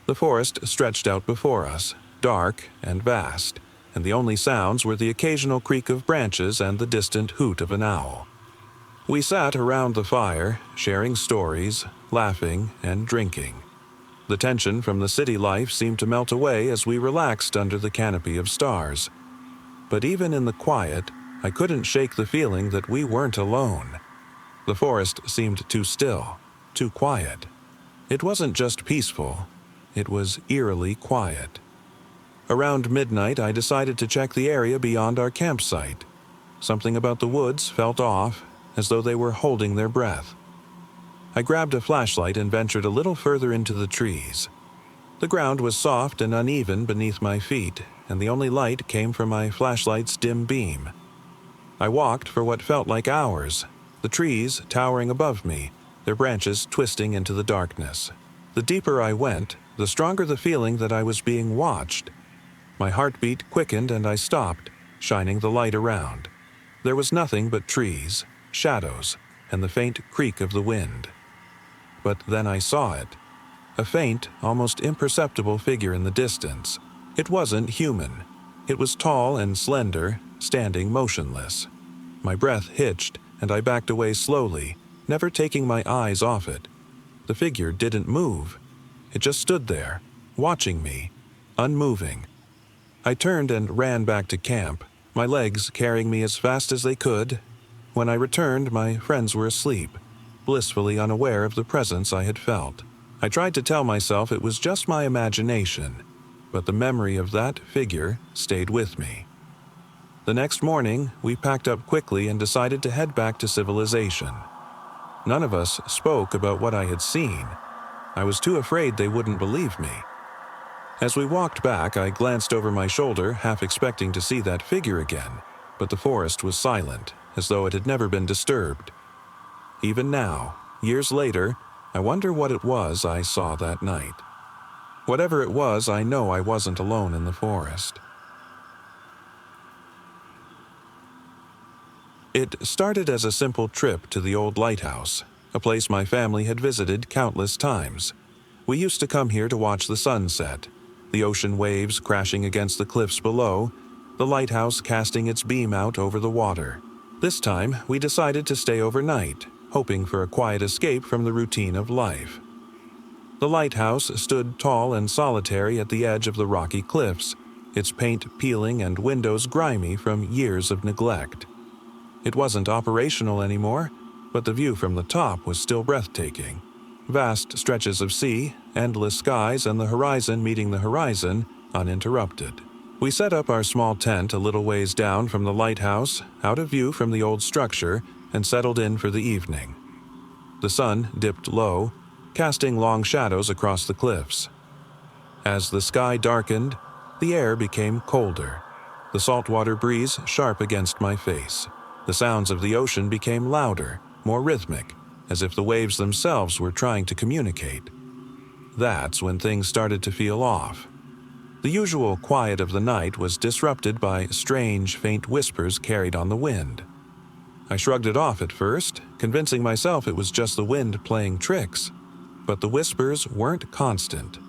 The forest stretched out before us, dark and vast, and the only sounds were the occasional creak of branches and the distant hoot of an owl. We sat around the fire, sharing stories, laughing, and drinking. The tension from the city life seemed to melt away as we relaxed under the canopy of stars. But even in the quiet, I couldn't shake the feeling that we weren't alone. The forest seemed too still, too quiet. It wasn't just peaceful, it was eerily quiet. Around midnight, I decided to check the area beyond our campsite. Something about the woods felt off, as though they were holding their breath. I grabbed a flashlight and ventured a little further into the trees. The ground was soft and uneven beneath my feet, and the only light came from my flashlight's dim beam. I walked for what felt like hours, the trees towering above me, their branches twisting into the darkness. The deeper I went, the stronger the feeling that I was being watched. My heartbeat quickened and I stopped, shining the light around. There was nothing but trees, shadows, and the faint creak of the wind. But then I saw it. A faint, almost imperceptible figure in the distance. It wasn't human. It was tall and slender, standing motionless. My breath hitched, and I backed away slowly, never taking my eyes off it. The figure didn't move. It just stood there, watching me, unmoving. I turned and ran back to camp, my legs carrying me as fast as they could. When I returned, my friends were asleep, blissfully unaware of the presence I had felt. I tried to tell myself it was just my imagination, but the memory of that figure stayed with me. The next morning, we packed up quickly and decided to head back to civilization. None of us spoke about what I had seen. I was too afraid they wouldn't believe me. As we walked back, I glanced over my shoulder, half expecting to see that figure again, but the forest was silent, as though it had never been disturbed. Even now, years later, I wonder what it was I saw that night. Whatever it was, I know I wasn't alone in the forest. It started as a simple trip to the old lighthouse, a place my family had visited countless times. We used to come here to watch the sunset, the ocean waves crashing against the cliffs below, the lighthouse casting its beam out over the water. This time, we decided to stay overnight, hoping for a quiet escape from the routine of life. The lighthouse stood tall and solitary at the edge of the rocky cliffs, its paint peeling and windows grimy from years of neglect. It wasn't operational anymore, but the view from the top was still breathtaking. Vast stretches of sea, endless skies, and the horizon meeting the horizon, uninterrupted. We set up our small tent a little ways down from the lighthouse, out of view from the old structure, and settled in for the evening. The sun dipped low, casting long shadows across the cliffs. As the sky darkened, the air became colder, the saltwater breeze sharp against my face. The sounds of the ocean became louder, more rhythmic, as if the waves themselves were trying to communicate. That's when things started to feel off. The usual quiet of the night was disrupted by strange, faint whispers carried on the wind. I shrugged it off at first, convincing myself it was just the wind playing tricks. But the whispers weren't constant.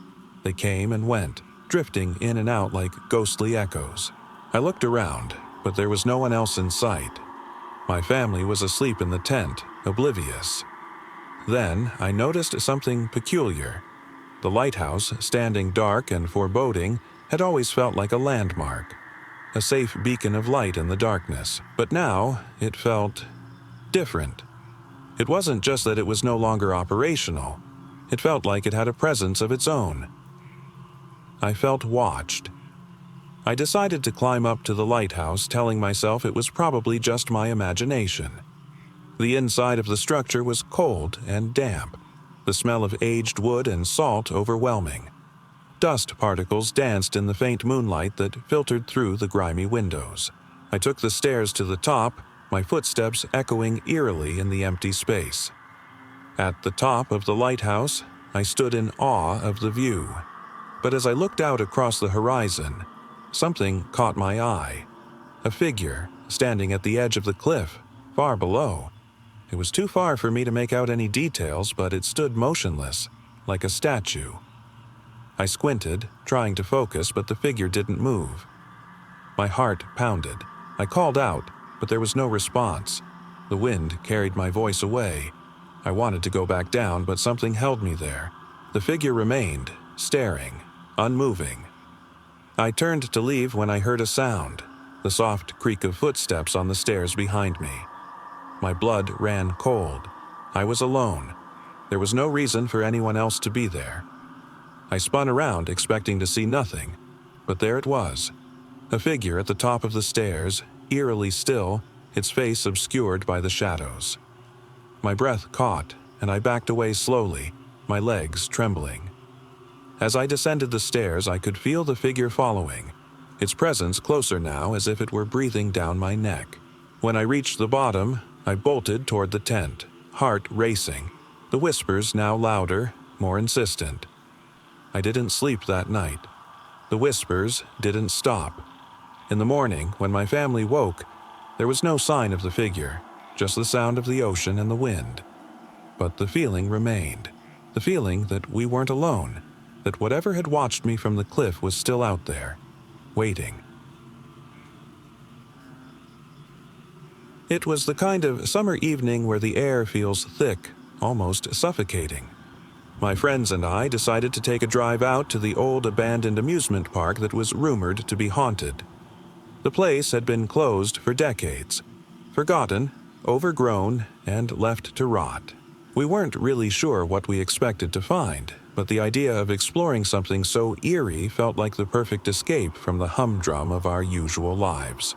They came and went, drifting in and out like ghostly echoes. I looked around, but there was no one else in sight. My family was asleep in the tent, oblivious. Then I noticed something peculiar. The lighthouse, standing dark and foreboding, had always felt like a landmark, a safe beacon of light in the darkness. But now it felt different. It wasn't just that it was no longer operational. It felt like it had a presence of its own. I felt watched. I decided to climb up to the lighthouse, telling myself it was probably just my imagination. The inside of the structure was cold and damp, the smell of aged wood and salt overwhelming. Dust particles danced in the faint moonlight that filtered through the grimy windows. I took the stairs to the top, my footsteps echoing eerily in the empty space. At the top of the lighthouse, I stood in awe of the view. But as I looked out across the horizon, something caught my eye. A figure standing at the edge of the cliff, far below. It was too far for me to make out any details, but it stood motionless, like a statue. I squinted, trying to focus, but the figure didn't move. My heart pounded. I called out, but there was no response. The wind carried my voice away. I wanted to go back down, but something held me there. The figure remained, staring, unmoving. I turned to leave when I heard a sound, the soft creak of footsteps on the stairs behind me. My blood ran cold. I was alone. There was no reason for anyone else to be there. I spun around, expecting to see nothing, but there it was. A figure at the top of the stairs, eerily still, its face obscured by the shadows. My breath caught, and I backed away slowly, my legs trembling. As I descended the stairs, I could feel the figure following, its presence closer now as if it were breathing down my neck. When I reached the bottom, I bolted toward the tent, heart racing, the whispers now louder, more insistent. I didn't sleep that night. The whispers didn't stop. In the morning, when my family woke, there was no sign of the figure, just the sound of the ocean and the wind. But the feeling remained, the feeling that we weren't alone, that whatever had watched me from the cliff was still out there, waiting. It was the kind of summer evening where the air feels thick, almost suffocating. My friends and I decided to take a drive out to the old abandoned amusement park that was rumored to be haunted. The place had been closed for decades, forgotten, overgrown, and left to rot. We weren't really sure what we expected to find, but the idea of exploring something so eerie felt like the perfect escape from the humdrum of our usual lives.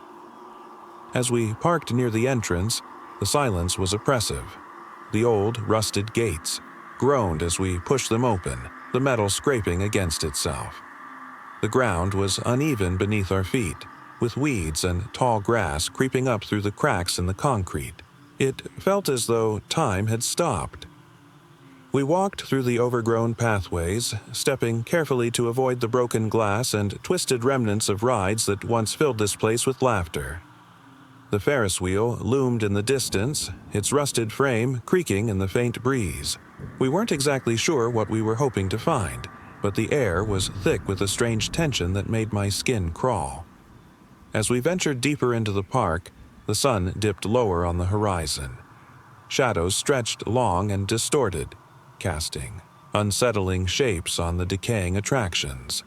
As we parked near the entrance, the silence was oppressive. The old, rusted gates groaned as we pushed them open, the metal scraping against itself. The ground was uneven beneath our feet, with weeds and tall grass creeping up through the cracks in the concrete. It felt as though time had stopped. We walked through the overgrown pathways, stepping carefully to avoid the broken glass and twisted remnants of rides that once filled this place with laughter. The Ferris wheel loomed in the distance, its rusted frame creaking in the faint breeze. We weren't exactly sure what we were hoping to find, but the air was thick with a strange tension that made my skin crawl. As we ventured deeper into the park, the sun dipped lower on the horizon. Shadows stretched long and distorted, casting unsettling shapes on the decaying attractions.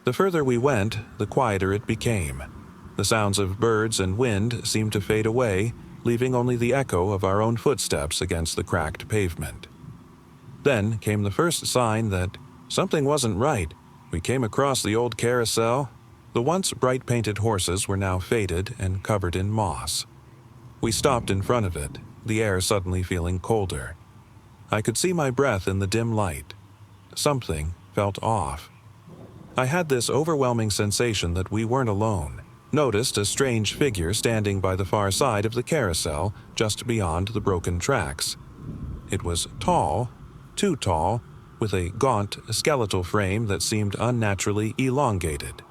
The further we went, the quieter it became. The sounds of birds and wind seemed to fade away, leaving only the echo of our own footsteps against the cracked pavement. Then came the first sign that something wasn't right. We came across the old carousel. The once bright-painted horses were now faded and covered in moss. We stopped in front of it, the air suddenly feeling colder. I could see my breath in the dim light. Something felt off. I had this overwhelming sensation that we weren't alone. Noticed a strange figure standing by the far side of the carousel, just beyond the broken tracks. It was tall, too tall, with a gaunt, skeletal frame that seemed unnaturally elongated.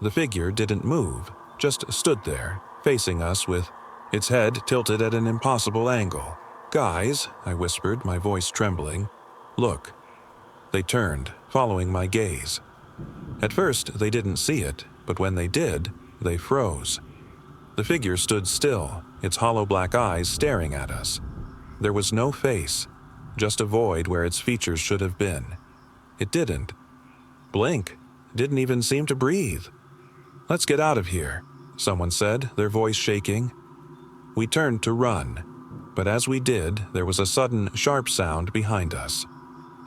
The figure didn't move, just stood there, facing us with its head tilted at an impossible angle. "Guys," I whispered, my voice trembling. "Look." They turned, following my gaze. At first, they didn't see it, but when they did, they froze. The figure stood still, its hollow black eyes staring at us. There was no face, just a void where its features should have been. It didn't blink, didn't even seem to breathe. "Let's get out of here," someone said, their voice shaking. We turned to run, but as we did, there was a sudden, sharp sound behind us.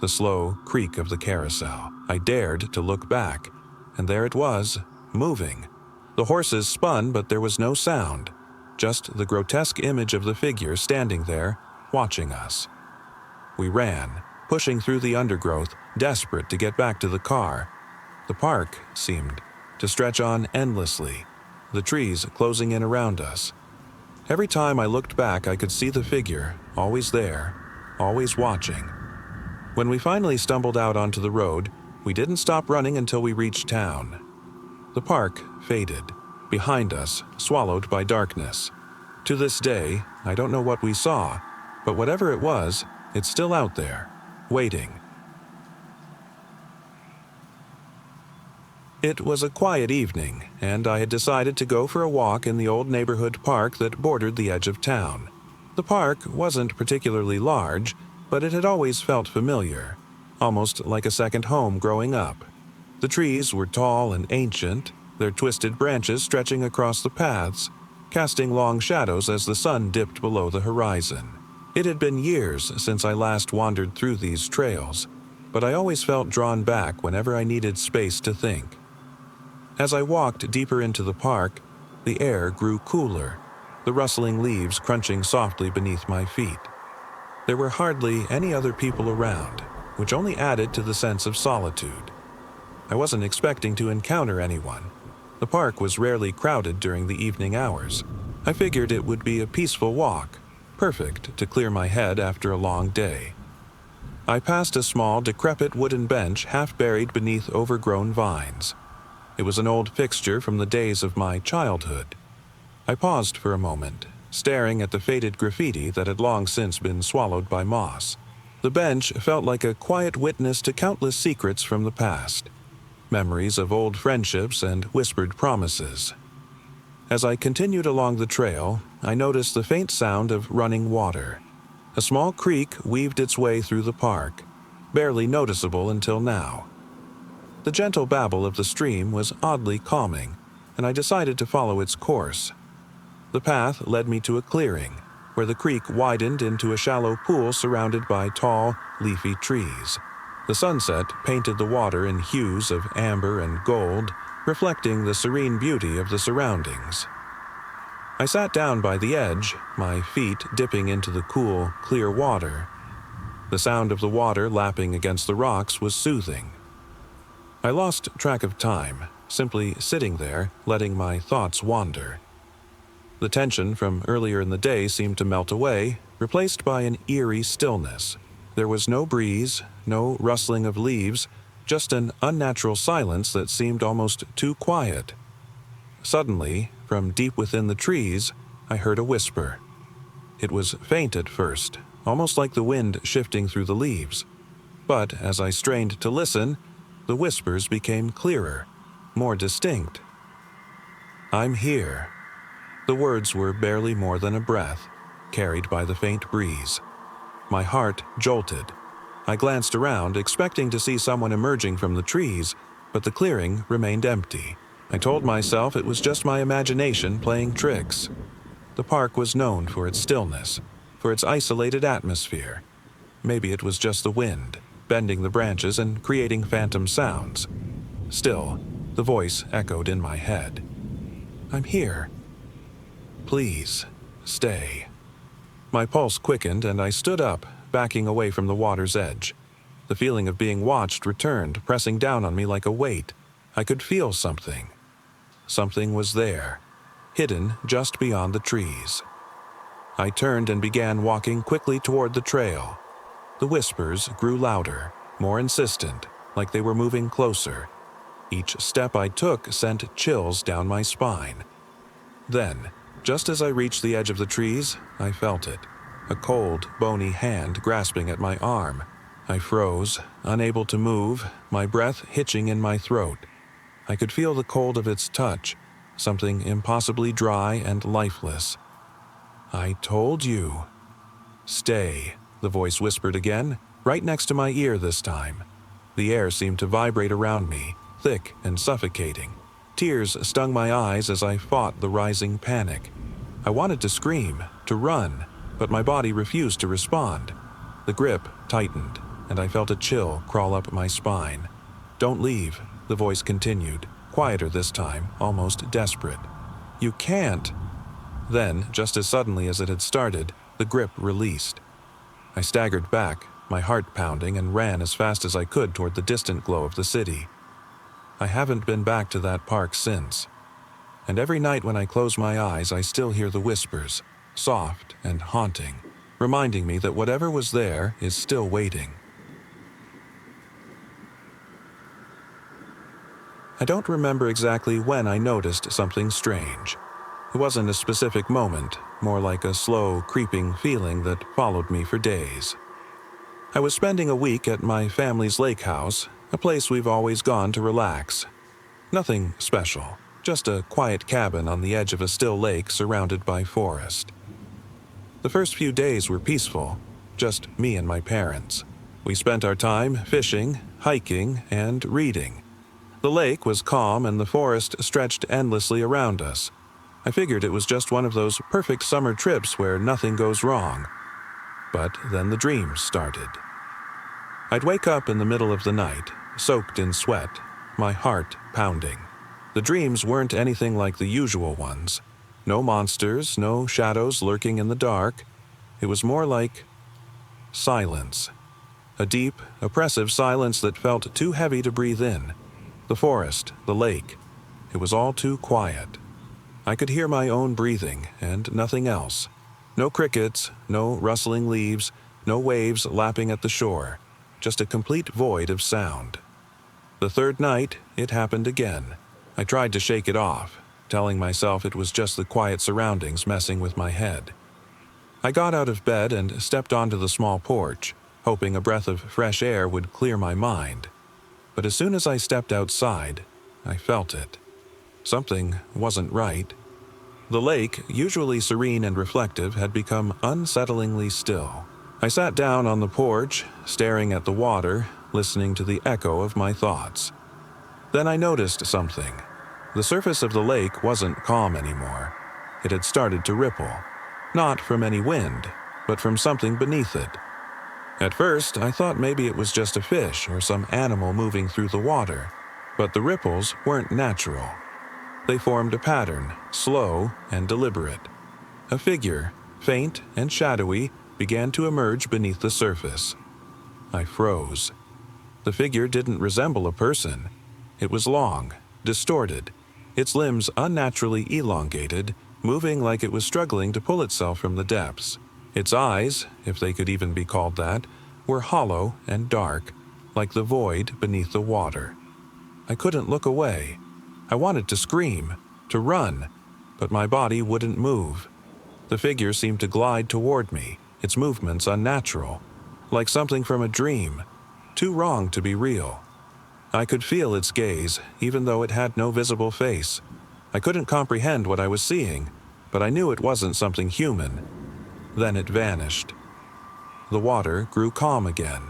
The slow creak of the carousel. I dared to look back, and there it was, moving. The horses spun, but there was no sound, just the grotesque image of the figure standing there, watching us. We ran, pushing through the undergrowth, desperate to get back to the car. The park seemed to stretch on endlessly, the trees closing in around us. Every time I looked back, I could see the figure, always there, always watching. When we finally stumbled out onto the road, we didn't stop running until we reached town. The park faded, behind us, swallowed by darkness. To this day, I don't know what we saw, but whatever it was, it's still out there, waiting. It was a quiet evening, and I had decided to go for a walk in the old neighborhood park that bordered the edge of town. The park wasn't particularly large, but it had always felt familiar, almost like a second home growing up. The trees were tall and ancient, their twisted branches stretching across the paths, casting long shadows as the sun dipped below the horizon. It had been years since I last wandered through these trails, but I always felt drawn back whenever I needed space to think. As I walked deeper into the park, the air grew cooler, the rustling leaves crunching softly beneath my feet. There were hardly any other people around, which only added to the sense of solitude. I wasn't expecting to encounter anyone. The park was rarely crowded during the evening hours. I figured it would be a peaceful walk, perfect to clear my head after a long day. I passed a small, decrepit wooden bench half buried beneath overgrown vines. It was an old fixture from the days of my childhood. I paused for a moment, staring at the faded graffiti that had long since been swallowed by moss. The bench felt like a quiet witness to countless secrets from the past, memories of old friendships and whispered promises. As I continued along the trail, I noticed the faint sound of running water. A small creek weaved its way through the park, barely noticeable until now. The gentle babble of the stream was oddly calming, and I decided to follow its course. The path led me to a clearing, where the creek widened into a shallow pool surrounded by tall, leafy trees. The sunset painted the water in hues of amber and gold, reflecting the serene beauty of the surroundings. I sat down by the edge, my feet dipping into the cool, clear water. The sound of the water lapping against the rocks was soothing. I lost track of time, simply sitting there, letting my thoughts wander. The tension from earlier in the day seemed to melt away, replaced by an eerie stillness. There was no breeze, no rustling of leaves, just an unnatural silence that seemed almost too quiet. Suddenly, from deep within the trees, I heard a whisper. It was faint at first, almost like the wind shifting through the leaves. But as I strained to listen, the whispers became clearer, more distinct. "I'm here." The words were barely more than a breath, carried by the faint breeze. My heart jolted. I glanced around, expecting to see someone emerging from the trees, but the clearing remained empty. I told myself it was just my imagination playing tricks. The park was known for its stillness, for its isolated atmosphere. Maybe it was just the wind, bending the branches and creating phantom sounds. Still, the voice echoed in my head. "I'm here. Please, stay." My pulse quickened and I stood up, backing away from the water's edge. The feeling of being watched returned, pressing down on me like a weight. I could feel something. Something was there, hidden just beyond the trees. I turned and began walking quickly toward the trail. The whispers grew louder, more insistent, like they were moving closer. Each step I took sent chills down my spine. Then, just as I reached the edge of the trees, I felt it, a cold, bony hand grasping at my arm. I froze, unable to move, my breath hitching in my throat. I could feel the cold of its touch, something impossibly dry and lifeless. "I told you." "Stay," the voice whispered again, right next to my ear this time. The air seemed to vibrate around me, thick and suffocating. Tears stung my eyes as I fought the rising panic. I wanted to scream, to run, but my body refused to respond. The grip tightened, and I felt a chill crawl up my spine. "Don't leave," the voice continued, quieter this time, almost desperate. "You can't." Then, just as suddenly as it had started, the grip released. I staggered back, my heart pounding, and ran as fast as I could toward the distant glow of the city. I haven't been back to that park since. And every night when I close my eyes, I still hear the whispers, soft and haunting, reminding me that whatever was there is still waiting. I don't remember exactly when I noticed something strange. It wasn't a specific moment, more like a slow, creeping feeling that followed me for days. I was spending a week at my family's lake house, a place we've always gone to relax. Nothing special, just a quiet cabin on the edge of a still lake surrounded by forest. The first few days were peaceful, just me and my parents. We spent our time fishing, hiking, and reading. The lake was calm and the forest stretched endlessly around us. I figured it was just one of those perfect summer trips where nothing goes wrong. But then the dreams started. I'd wake up in the middle of the night, soaked in sweat, my heart pounding. The dreams weren't anything like the usual ones. No monsters, no shadows lurking in the dark. It was more like silence. A deep, oppressive silence that felt too heavy to breathe in. The forest, the lake. It was all too quiet. I could hear my own breathing and nothing else. No crickets, no rustling leaves, no waves lapping at the shore. Just a complete void of sound. The third night, it happened again. I tried to shake it off, telling myself it was just the quiet surroundings messing with my head. I got out of bed and stepped onto the small porch, hoping a breath of fresh air would clear my mind. But as soon as I stepped outside, I felt it. Something wasn't right. The lake, usually serene and reflective, had become unsettlingly still. I sat down on the porch, staring at the water, listening to the echo of my thoughts. Then I noticed something. The surface of the lake wasn't calm anymore. It had started to ripple, not from any wind, but from something beneath it. At first, I thought maybe it was just a fish or some animal moving through the water, but the ripples weren't natural. They formed a pattern, slow and deliberate. A figure, faint and shadowy, began to emerge beneath the surface. I froze. The figure didn't resemble a person. It was long, distorted, its limbs unnaturally elongated, moving like it was struggling to pull itself from the depths. Its eyes, if they could even be called that, were hollow and dark, like the void beneath the water. I couldn't look away. I wanted to scream, to run, but my body wouldn't move. The figure seemed to glide toward me, its movements unnatural, like something from a dream, too wrong to be real. I could feel its gaze, even though it had no visible face. I couldn't comprehend what I was seeing, but I knew it wasn't something human. Then it vanished. The water grew calm again.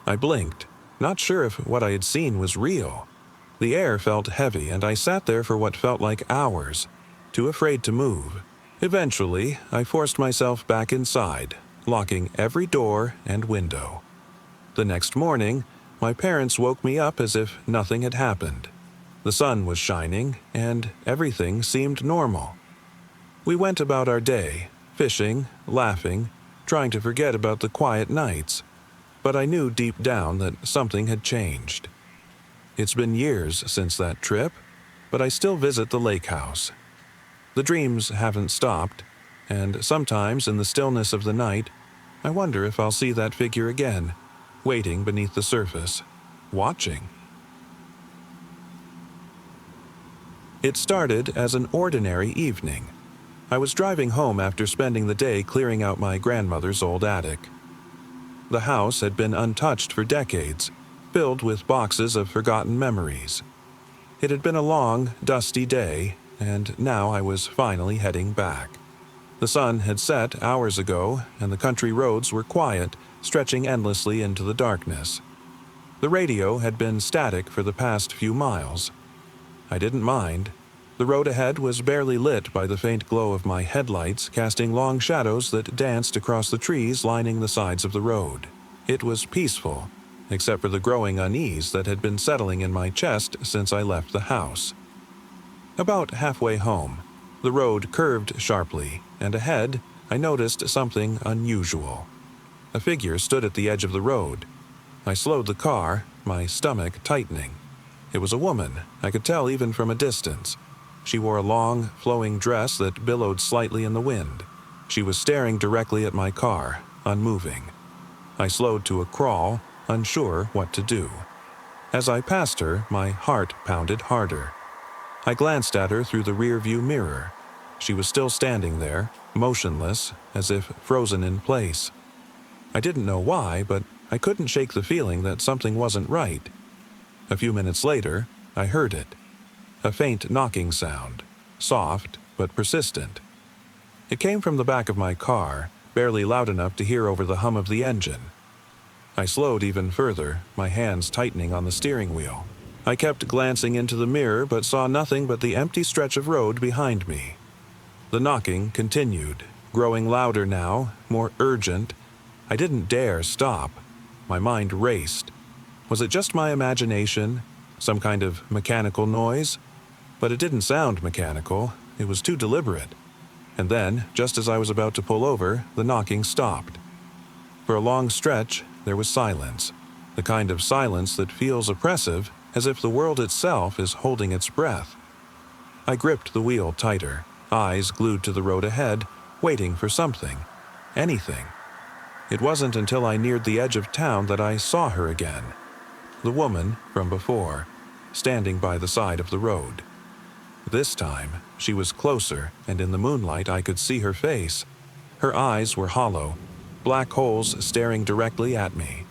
I blinked, not sure if what I had seen was real. The air felt heavy, and I sat there for what felt like hours, too afraid to move. Eventually, I forced myself back inside, locking every door and window. The next morning, my parents woke me up as if nothing had happened. The sun was shining, and everything seemed normal. We went about our day, fishing, laughing, trying to forget about the quiet nights. But I knew deep down that something had changed. It's been years since that trip, but I still visit the lake house. The dreams haven't stopped, and sometimes in the stillness of the night, I wonder if I'll see that figure again, waiting beneath the surface, watching. It started as an ordinary evening. I was driving home after spending the day clearing out my grandmother's old attic. The house had been untouched for decades, filled with boxes of forgotten memories. It had been a long, dusty day, and now I was finally heading back. The sun had set hours ago, and the country roads were quiet, stretching endlessly into the darkness. The radio had been static for the past few miles. I didn't mind. The road ahead was barely lit by the faint glow of my headlights, casting long shadows that danced across the trees lining the sides of the road. It was peaceful, except for the growing unease that had been settling in my chest since I left the house. About halfway home, the road curved sharply, and ahead, I noticed something unusual. A figure stood at the edge of the road. I slowed the car, my stomach tightening. It was a woman, I could tell even from a distance. She wore a long, flowing dress that billowed slightly in the wind. She was staring directly at my car, unmoving. I slowed to a crawl, unsure what to do. As I passed her, my heart pounded harder. I glanced at her through the rear-view mirror. She was still standing there, motionless, as if frozen in place. I didn't know why, but I couldn't shake the feeling that something wasn't right. A few minutes later, I heard it. A faint knocking sound, soft but persistent. It came from the back of my car, barely loud enough to hear over the hum of the engine. I slowed even further, my hands tightening on the steering wheel. I kept glancing into the mirror but saw nothing but the empty stretch of road behind me. The knocking continued, growing louder now, more urgent. I didn't dare stop. My mind raced. Was it just my imagination? Some kind of mechanical noise? But it didn't sound mechanical. It was too deliberate. And then, just as I was about to pull over, the knocking stopped. For a long stretch, there was silence. The kind of silence that feels oppressive, as if the world itself is holding its breath. I gripped the wheel tighter, eyes glued to the road ahead, waiting for something. Anything. It wasn't until I neared the edge of town that I saw her again. The woman from before, standing by the side of the road. This time, she was closer, and in the moonlight I could see her face. Her eyes were hollow, black holes staring directly at me.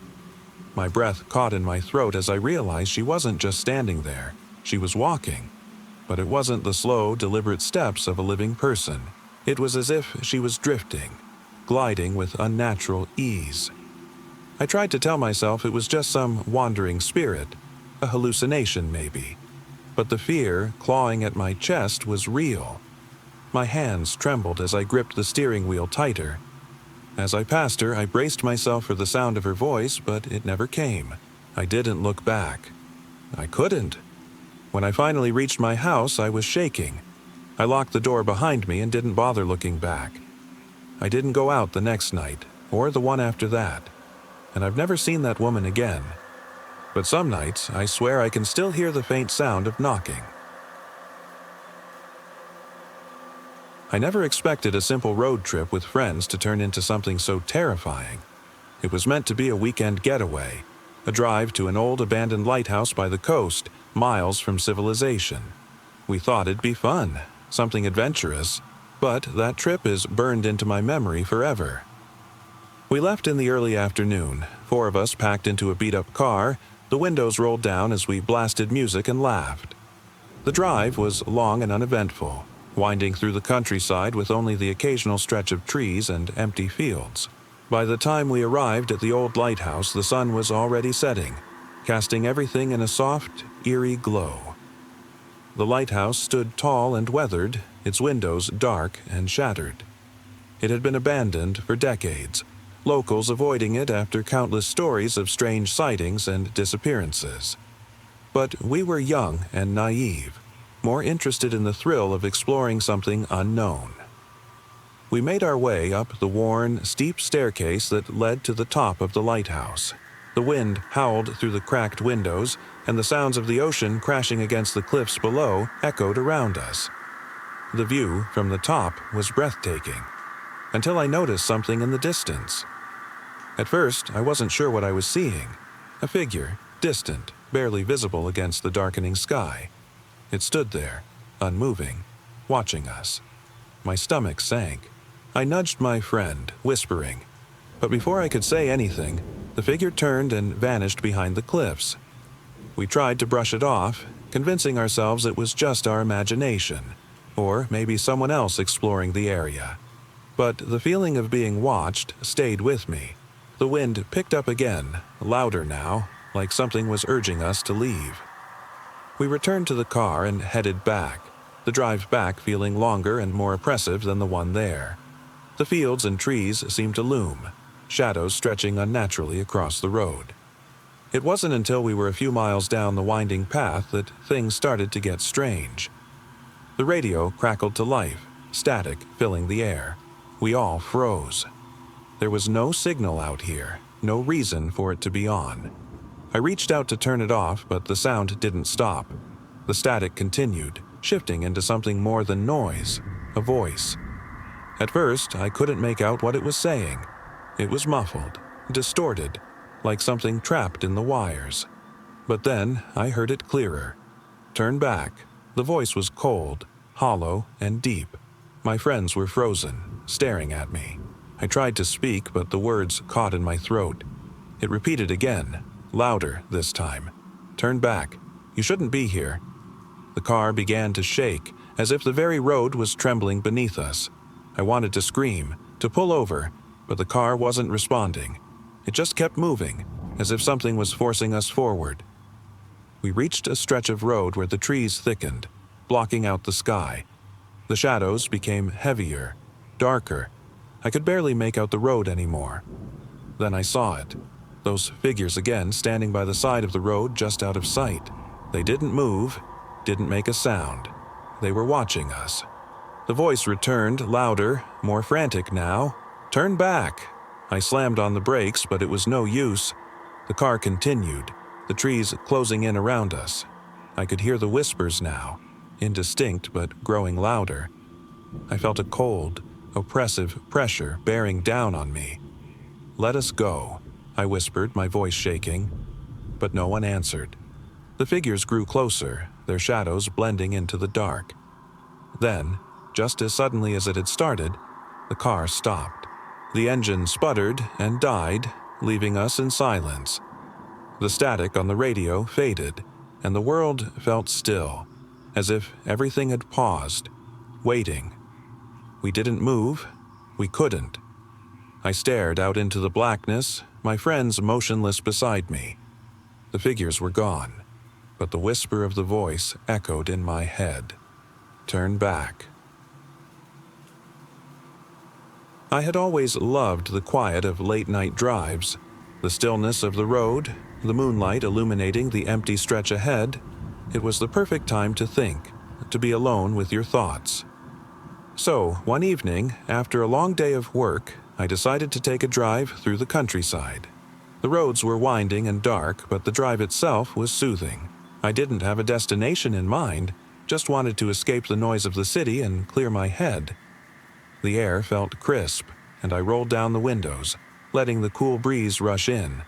My breath caught in my throat as I realized she wasn't just standing there. She was walking. But it wasn't the slow, deliberate steps of a living person. It was as if she was drifting, gliding with unnatural ease. I tried to tell myself it was just some wandering spirit, a hallucination maybe. But the fear clawing at my chest was real. My hands trembled as I gripped the steering wheel tighter. As I passed her, I braced myself for the sound of her voice, but it never came. I didn't look back. I couldn't. When I finally reached my house, I was shaking. I locked the door behind me and didn't bother looking back. I didn't go out the next night, or the one after that. And I've never seen that woman again. But some nights, I swear I can still hear the faint sound of knocking. I never expected a simple road trip with friends to turn into something so terrifying. It was meant to be a weekend getaway, a drive to an old abandoned lighthouse by the coast, miles from civilization. We thought it'd be fun, something adventurous, but that trip is burned into my memory forever. We left in the early afternoon, 4 of us packed into a beat-up car, the windows rolled down as we blasted music and laughed. The drive was long and uneventful, winding through the countryside with only the occasional stretch of trees and empty fields. By the time we arrived at the old lighthouse, the sun was already setting, casting everything in a soft, eerie glow. The lighthouse stood tall and weathered, its windows dark and shattered. It had been abandoned for decades, locals avoiding it after countless stories of strange sightings and disappearances. But we were young and naive, more interested in the thrill of exploring something unknown. We made our way up the worn, steep staircase that led to the top of the lighthouse. The wind howled through the cracked windows, and the sounds of the ocean crashing against the cliffs below echoed around us. The view from the top was breathtaking, until I noticed something in the distance. At first, I wasn't sure what I was seeing. A figure, distant, barely visible against the darkening sky. It stood there, unmoving, watching us. My stomach sank. I nudged my friend, whispering. But before I could say anything, the figure turned and vanished behind the cliffs. We tried to brush it off, convincing ourselves it was just our imagination, or maybe someone else exploring the area. But the feeling of being watched stayed with me. The wind picked up again, louder now, like something was urging us to leave. We returned to the car and headed back, the drive back feeling longer and more oppressive than the one there. The fields and trees seemed to loom, shadows stretching unnaturally across the road. It wasn't until we were a few miles down the winding path that things started to get strange. The radio crackled to life, static filling the air. We all froze. There was no signal out here, no reason for it to be on. I reached out to turn it off, but the sound didn't stop. The static continued, shifting into something more than noise, a voice. At first, I couldn't make out what it was saying. It was muffled, distorted, like something trapped in the wires. But then I heard it clearer. Turn back. The voice was cold, hollow, and deep. My friends were frozen, staring at me. I tried to speak, but the words caught in my throat. It repeated again, louder this time. "Turn back. You shouldn't be here." The car began to shake, as if the very road was trembling beneath us. I wanted to scream, to pull over, but the car wasn't responding. It just kept moving, as if something was forcing us forward. We reached a stretch of road where the trees thickened, blocking out the sky. The shadows became heavier, darker. I could barely make out the road anymore. Then I saw it. Those figures again standing by the side of the road just out of sight. They didn't move, didn't make a sound. They were watching us. The voice returned, louder, more frantic now. "Turn back!" I slammed on the brakes, but it was no use. The car continued, the trees closing in around us. I could hear the whispers now, indistinct but growing louder. I felt a cold, oppressive pressure bearing down on me. "Let us go," I whispered, my voice shaking. But no one answered. The figures grew closer, their shadows blending into the dark. Then, just as suddenly as it had started, the car stopped. The engine sputtered and died, leaving us in silence. The static on the radio faded, and the world felt still, as if everything had paused, waiting. We didn't move. We couldn't. I stared out into the blackness, my friends motionless beside me. The figures were gone, but the whisper of the voice echoed in my head. "Turn back." I had always loved the quiet of late-night drives, the stillness of the road, the moonlight illuminating the empty stretch ahead. It was the perfect time to think, to be alone with your thoughts. So, one evening, after a long day of work, I decided to take a drive through the countryside. The roads were winding and dark, but the drive itself was soothing. I didn't have a destination in mind, just wanted to escape the noise of the city and clear my head. The air felt crisp, and I rolled down the windows, letting the cool breeze rush in.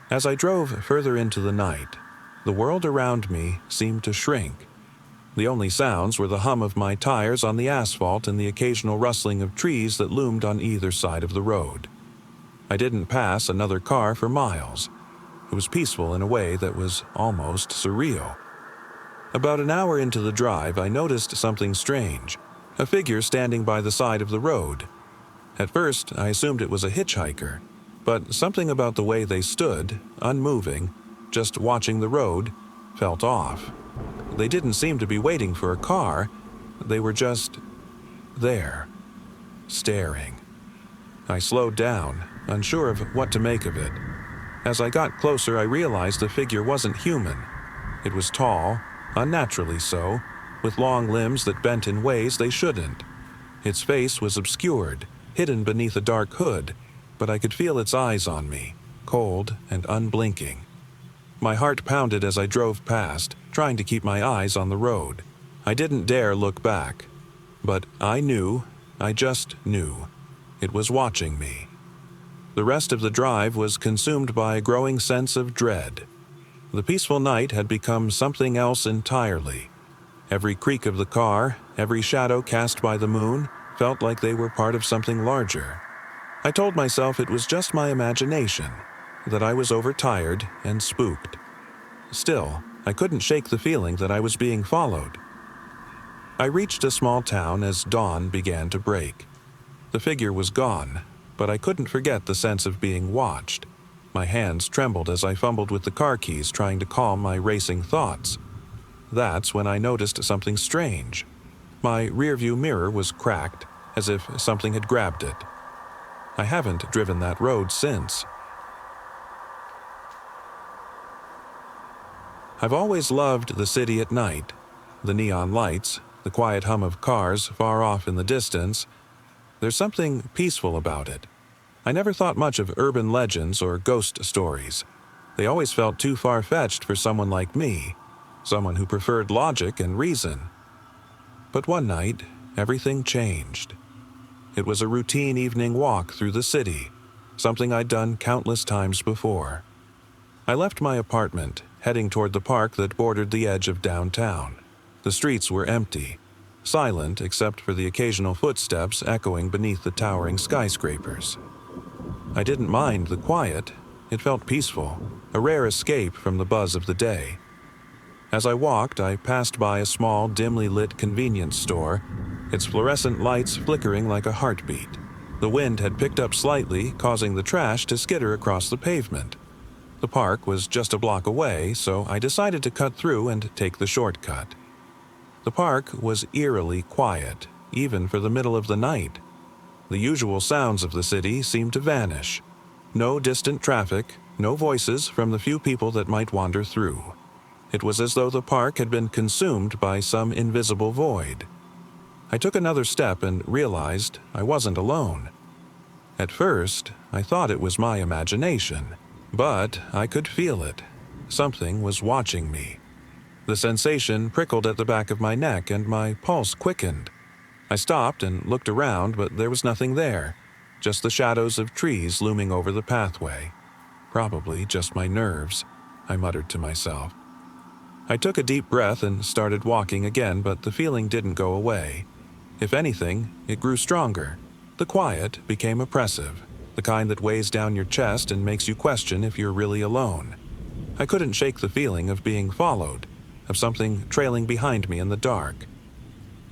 As I drove further into the night, the world around me seemed to shrink. The only sounds were the hum of my tires on the asphalt and the occasional rustling of trees that loomed on either side of the road. I didn't pass another car for miles. It was peaceful in a way that was almost surreal. About an hour into the drive, I noticed something strange. A figure standing by the side of the road. At first, I assumed it was a hitchhiker, but something about the way they stood, unmoving, just watching the road, felt off. They didn't seem to be waiting for a car. They were just there, staring. I slowed down, unsure of what to make of it. As I got closer, I realized the figure wasn't human. It was tall, unnaturally so, with long limbs that bent in ways they shouldn't. Its face was obscured, hidden beneath a dark hood, but I could feel its eyes on me, cold and unblinking. My heart pounded as I drove past, trying to keep my eyes on the road. I didn't dare look back, but I just knew. It was watching me. The rest of the drive was consumed by a growing sense of dread. The peaceful night had become something else entirely. Every creak of the car, every shadow cast by the moon, felt like they were part of something larger. I told myself it was just my imagination, that I was overtired and spooked. Still, I couldn't shake the feeling that I was being followed. I reached a small town as dawn began to break. The figure was gone, but I couldn't forget the sense of being watched. My hands trembled as I fumbled with the car keys, trying to calm my racing thoughts. That's when I noticed something strange. My rearview mirror was cracked, as if something had grabbed it. I haven't driven that road since. I've always loved the city at night. The neon lights, the quiet hum of cars far off in the distance. There's something peaceful about it. I never thought much of urban legends or ghost stories. They always felt too far-fetched for someone like me, someone who preferred logic and reason. But one night, everything changed. It was a routine evening walk through the city, something I'd done countless times before. I left my apartment, heading toward the park that bordered the edge of downtown. The streets were empty. silent except for the occasional footsteps echoing beneath the towering skyscrapers. I didn't mind the quiet. It felt peaceful, a rare escape from the buzz of the day. As I walked, I passed by a small, dimly lit convenience store, its fluorescent lights flickering like a heartbeat. The wind had picked up slightly, causing the trash to skitter across the pavement. The park was just a block away, so I decided to cut through and take the shortcut. The park was eerily quiet, even for the middle of the night. The usual sounds of the city seemed to vanish. No distant traffic, no voices from the few people that might wander through. It was as though the park had been consumed by some invisible void. I took another step and realized I wasn't alone. At first, I thought it was my imagination, but I could feel it. Something was watching me. The sensation prickled at the back of my neck and my pulse quickened. I stopped and looked around, but there was nothing there, just the shadows of trees looming over the pathway. Probably just my nerves, I muttered to myself. I took a deep breath and started walking again, but the feeling didn't go away. If anything, it grew stronger. The quiet became oppressive, the kind that weighs down your chest and makes you question if you're really alone. I couldn't shake the feeling of being followed, of something trailing behind me in the dark.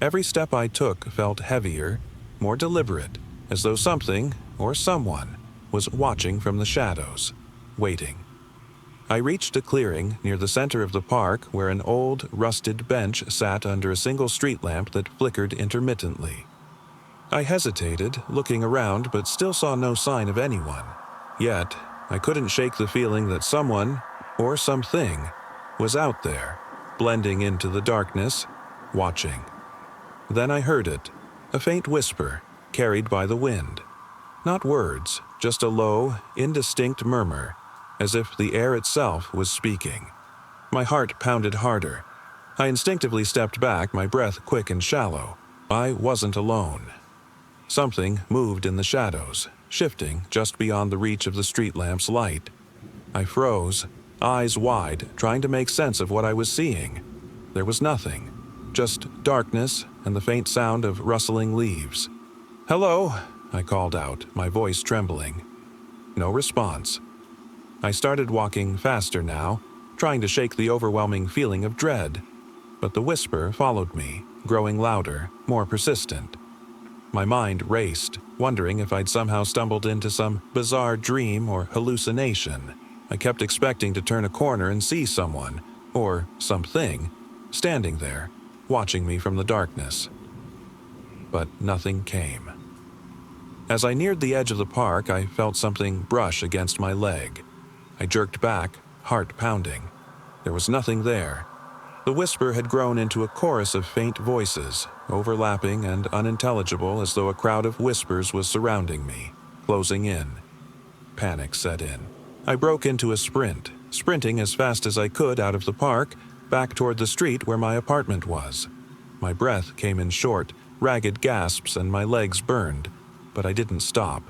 Every step I took felt heavier, more deliberate, as though something, or someone, was watching from the shadows, waiting. I reached a clearing near the center of the park where an old, rusted bench sat under a single street lamp that flickered intermittently. I hesitated, looking around, but still saw no sign of anyone. Yet, I couldn't shake the feeling that someone, or something, was out there, blending into the darkness, watching. Then I heard it, a faint whisper, carried by the wind. Not words, just a low, indistinct murmur, as if the air itself was speaking. My heart pounded harder. I instinctively stepped back, my breath quick and shallow. I wasn't alone. Something moved in the shadows, shifting just beyond the reach of the street lamp's light. I froze, eyes wide, trying to make sense of what I was seeing. There was nothing, just darkness and the faint sound of rustling leaves. "Hello," I called out, my voice trembling. No response. I started walking faster now, trying to shake the overwhelming feeling of dread. But the whisper followed me, growing louder, more persistent. My mind raced, wondering if I'd somehow stumbled into some bizarre dream or hallucination. I kept expecting to turn a corner and see someone, or something, standing there, watching me from the darkness. But nothing came. As I neared the edge of the park, I felt something brush against my leg. I jerked back, heart pounding. There was nothing there. The whisper had grown into a chorus of faint voices, overlapping and unintelligible, as though a crowd of whispers was surrounding me, closing in. Panic set in. I broke into a sprint, sprinting as fast as I could out of the park, back toward the street where my apartment was. My breath came in short, ragged gasps and my legs burned, but I didn't stop.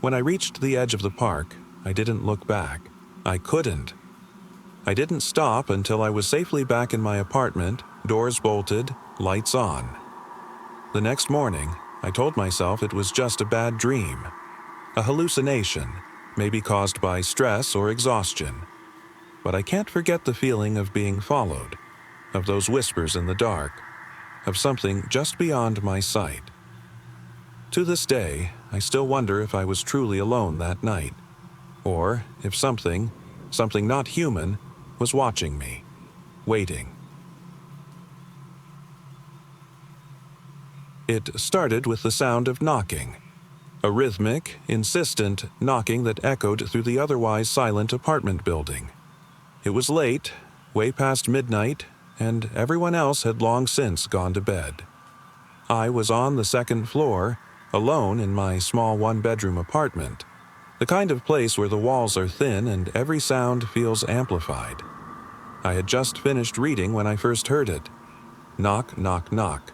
When I reached the edge of the park, I didn't look back. I couldn't. I didn't stop until I was safely back in my apartment, doors bolted, lights on. The next morning, I told myself it was just a bad dream, a hallucination, maybe caused by stress or exhaustion. But I can't forget the feeling of being followed, of those whispers in the dark, of something just beyond my sight. To this day, I still wonder if I was truly alone that night, or if something not human, was watching me, waiting. It started with the sound of knocking, a rhythmic, insistent knocking that echoed through the otherwise silent apartment building. It was late, way past midnight, and everyone else had long since gone to bed. I was on the second floor, alone in my small one-bedroom apartment, the kind of place where the walls are thin and every sound feels amplified. I had just finished reading when I first heard it. Knock, knock, knock.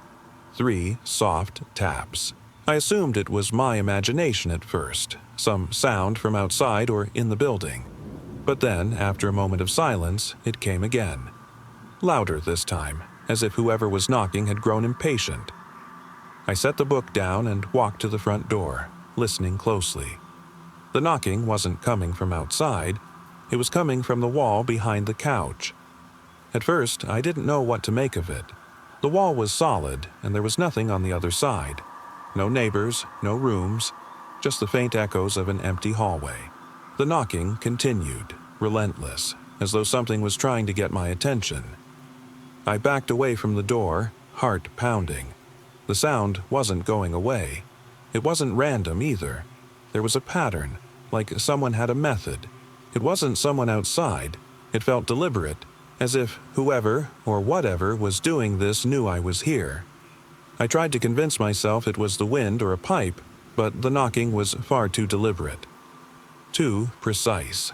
3 soft taps. I assumed it was my imagination at first, some sound from outside or in the building. But then, after a moment of silence, it came again. Louder this time, as if whoever was knocking had grown impatient. I set the book down and walked to the front door, listening closely. The knocking wasn't coming from outside, it was coming from the wall behind the couch. At first, I didn't know what to make of it. The wall was solid, and there was nothing on the other side. No neighbors, no rooms, just the faint echoes of an empty hallway. The knocking continued, relentless, as though something was trying to get my attention. I backed away from the door, heart pounding. The sound wasn't going away. It wasn't random either. There was a pattern, like someone had a method. It wasn't someone outside. It felt deliberate, as if whoever or whatever was doing this knew I was here. I tried to convince myself it was the wind or a pipe, but the knocking was far too deliberate. Too precise.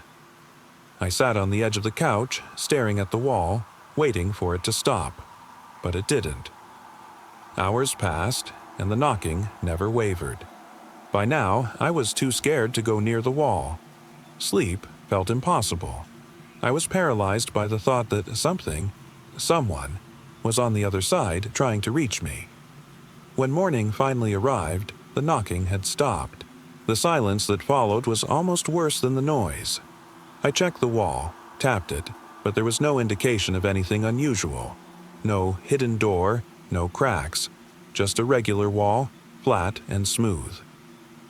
I sat on the edge of the couch, staring at the wall, waiting for it to stop. But it didn't. Hours passed, and the knocking never wavered. By now, I was too scared to go near the wall. Sleep felt impossible. I was paralyzed by the thought that someone, was on the other side trying to reach me. When morning finally arrived, the knocking had stopped. The silence that followed was almost worse than the noise. I checked the wall, tapped it, but there was no indication of anything unusual. No hidden door, no cracks, just a regular wall, flat and smooth.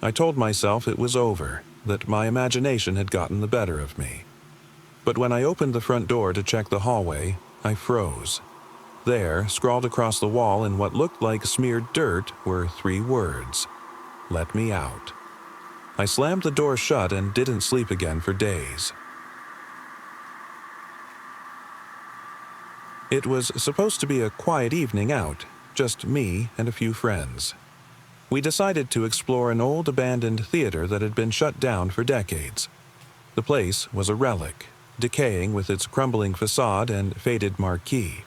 I told myself it was over, that my imagination had gotten the better of me. But when I opened the front door to check the hallway, I froze. There, scrawled across the wall in what looked like smeared dirt, were 3 words: "Let me out." I slammed the door shut and didn't sleep again for days. It was supposed to be a quiet evening out, just me and a few friends. We decided to explore an old abandoned theater that had been shut down for decades. The place was a relic, decaying with its crumbling facade and faded marquee.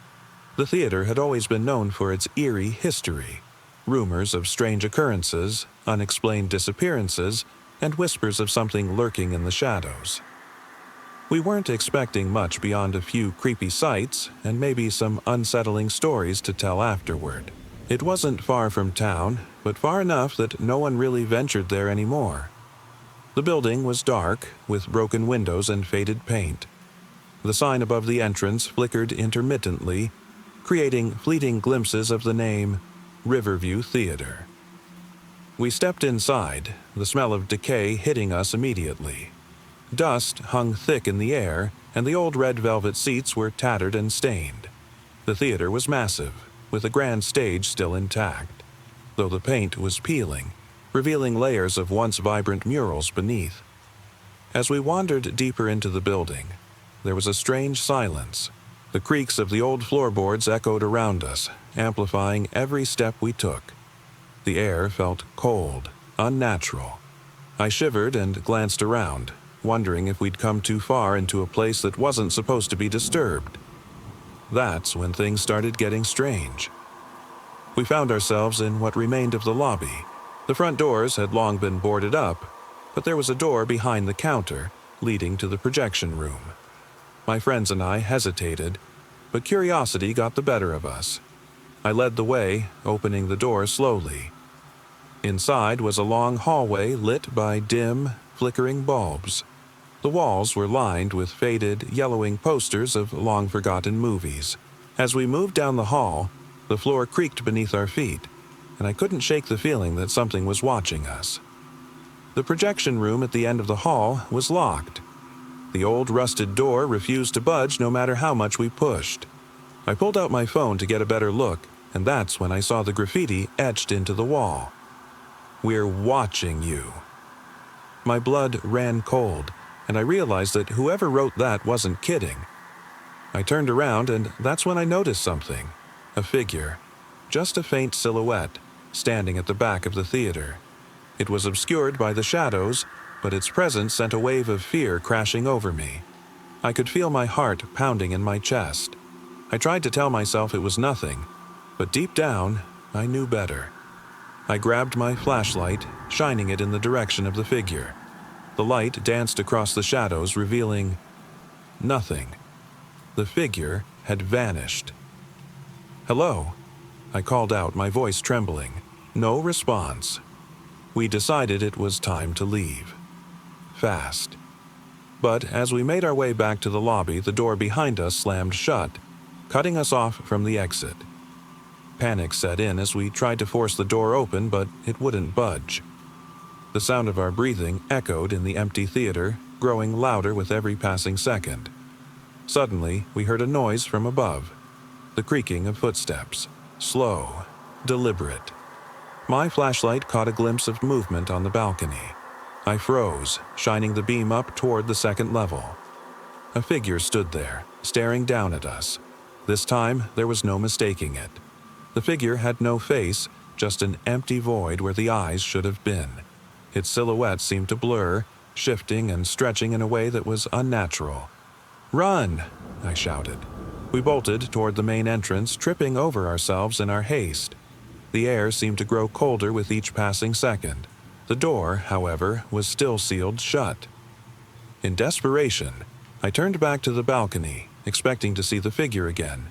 The theater had always been known for its eerie history, rumors of strange occurrences, unexplained disappearances, and whispers of something lurking in the shadows. We weren't expecting much beyond a few creepy sights and maybe some unsettling stories to tell afterward. It wasn't far from town, but far enough that no one really ventured there anymore. The building was dark, with broken windows and faded paint. The sign above the entrance flickered intermittently, creating fleeting glimpses of the name Riverview Theater. We stepped inside, the smell of decay hitting us immediately. Dust hung thick in the air, and the old red velvet seats were tattered and stained. The theater was massive, with a grand stage still intact, though the paint was peeling, revealing layers of once vibrant murals beneath. As we wandered deeper into the building, there was a strange silence. The creaks of the old floorboards echoed around us, amplifying every step we took. The air felt cold, unnatural. I shivered and glanced around, wondering if we'd come too far into a place that wasn't supposed to be disturbed. That's when things started getting strange. We found ourselves in what remained of the lobby. The front doors had long been boarded up, but there was a door behind the counter leading to the projection room. My friends and I hesitated, but curiosity got the better of us. I led the way, opening the door slowly. Inside was a long hallway lit by dim, flickering bulbs. The walls were lined with faded, yellowing posters of long-forgotten movies. As we moved down the hall, the floor creaked beneath our feet, and I couldn't shake the feeling that something was watching us. The projection room at the end of the hall was locked. The old rusted door refused to budge no matter how much we pushed. I pulled out my phone to get a better look, and that's when I saw the graffiti etched into the wall. "We're watching you." My blood ran cold, and I realized that whoever wrote that wasn't kidding. I turned around, and that's when I noticed something. A figure, just a faint silhouette, standing at the back of the theater. It was obscured by the shadows, but its presence sent a wave of fear crashing over me. I could feel my heart pounding in my chest. I tried to tell myself it was nothing, but deep down, I knew better. I grabbed my flashlight, shining it in the direction of the figure. The light danced across the shadows, revealing nothing. The figure had vanished. "Hello?" I called out, my voice trembling. No response. We decided it was time to leave. Fast. But as we made our way back to the lobby, the door behind us slammed shut, cutting us off from the exit. Panic set in as we tried to force the door open, but it wouldn't budge. The sound of our breathing echoed in the empty theater, growing louder with every passing second. Suddenly, we heard a noise from above, the creaking of footsteps, slow, deliberate. My flashlight caught a glimpse of movement on the balcony. I froze, shining the beam up toward the second level. A figure stood there, staring down at us. This time, there was no mistaking it. The figure had no face, just an empty void where the eyes should have been. Its silhouette seemed to blur, shifting and stretching in a way that was unnatural. "Run!" I shouted. We bolted toward the main entrance, tripping over ourselves in our haste. The air seemed to grow colder with each passing second. The door, however, was still sealed shut. In desperation, I turned back to the balcony, expecting to see the figure again.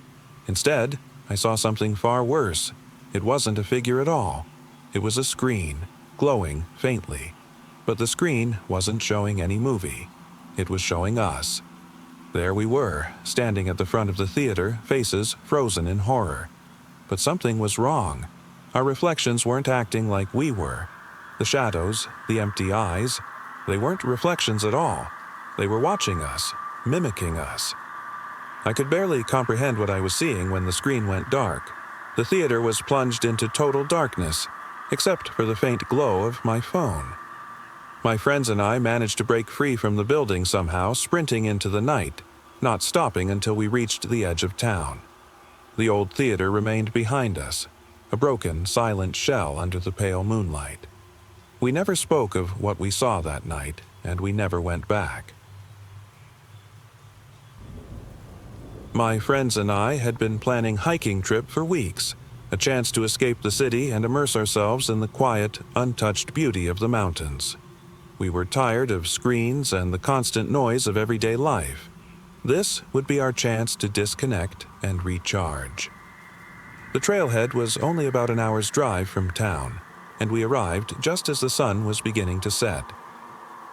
Instead, I saw something far worse. It wasn't a figure at all. It was a screen, glowing faintly. But the screen wasn't showing any movie. It was showing us. There we were, standing at the front of the theater, faces frozen in horror. But something was wrong. Our reflections weren't acting like we were. The shadows, the empty eyes, they weren't reflections at all. They were watching us, mimicking us. I could barely comprehend what I was seeing when the screen went dark. The theater was plunged into total darkness, except for the faint glow of my phone. My friends and I managed to break free from the building somehow, sprinting into the night, not stopping until we reached the edge of town. The old theater remained behind us, a broken, silent shell under the pale moonlight. We never spoke of what we saw that night, and we never went back. My friends and I had been planning a hiking trip for weeks, a chance to escape the city and immerse ourselves in the quiet, untouched beauty of the mountains. We were tired of screens and the constant noise of everyday life. This would be our chance to disconnect and recharge. The trailhead was only about an hour's drive from town, and we arrived just as the sun was beginning to set.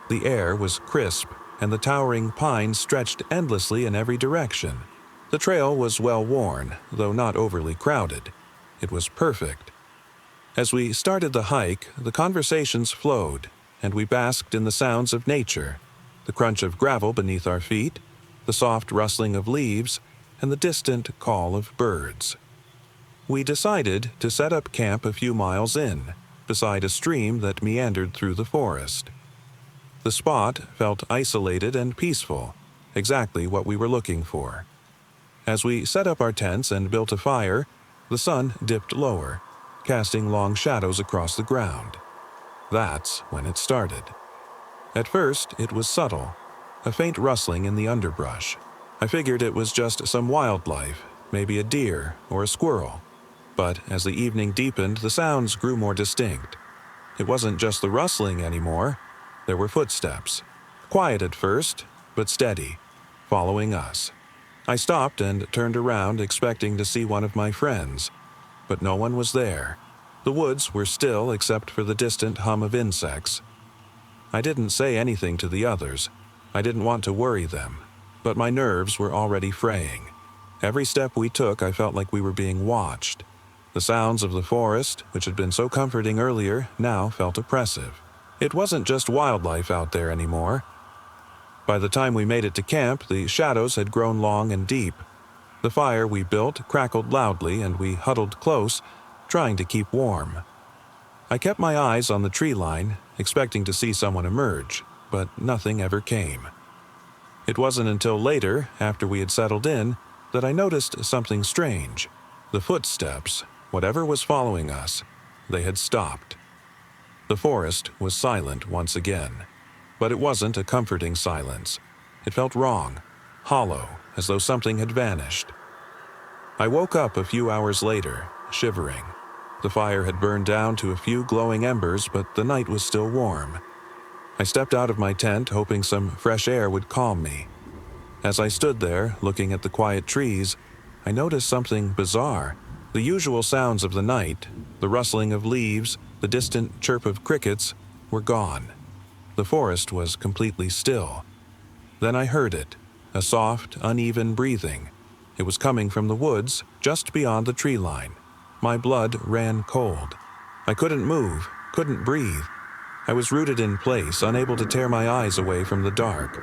The air was crisp, and the towering pines stretched endlessly in every direction. The trail was well worn, though not overly crowded. It was perfect. As we started the hike, the conversations flowed, and we basked in the sounds of nature, the crunch of gravel beneath our feet, the soft rustling of leaves, and the distant call of birds. We decided to set up camp a few miles in, beside a stream that meandered through the forest. The spot felt isolated and peaceful, exactly what we were looking for. As we set up our tents and built a fire, the sun dipped lower, casting long shadows across the ground. That's when it started. At first, it was subtle, a faint rustling in the underbrush. I figured it was just some wildlife, maybe a deer or a squirrel. But as the evening deepened, the sounds grew more distinct. It wasn't just the rustling anymore. There were footsteps, quiet at first, but steady, following us. I stopped and turned around, expecting to see one of my friends, but no one was there. The woods were still except for the distant hum of insects. I didn't say anything to the others. I didn't want to worry them, but my nerves were already fraying. Every step we took, I felt like we were being watched. The sounds of the forest, which had been so comforting earlier, now felt oppressive. It wasn't just wildlife out there anymore. By the time we made it to camp, the shadows had grown long and deep. The fire we built crackled loudly, and we huddled close, trying to keep warm. I kept my eyes on the tree line, expecting to see someone emerge, but nothing ever came. It wasn't until later, after we had settled in, that I noticed something strange. The footsteps, whatever was following us, they had stopped. The forest was silent once again. But it wasn't a comforting silence. It felt wrong, hollow, as though something had vanished. I woke up a few hours later, shivering. The fire had burned down to a few glowing embers, but the night was still warm. I stepped out of my tent, hoping some fresh air would calm me. As I stood there, looking at the quiet trees, I noticed something bizarre. The usual sounds of the night, the rustling of leaves, the distant chirp of crickets, were gone. The forest was completely still. Then I heard it, a soft, uneven breathing. It was coming from the woods, just beyond the tree line. My blood ran cold. I couldn't move, couldn't breathe. I was rooted in place, unable to tear my eyes away from the dark.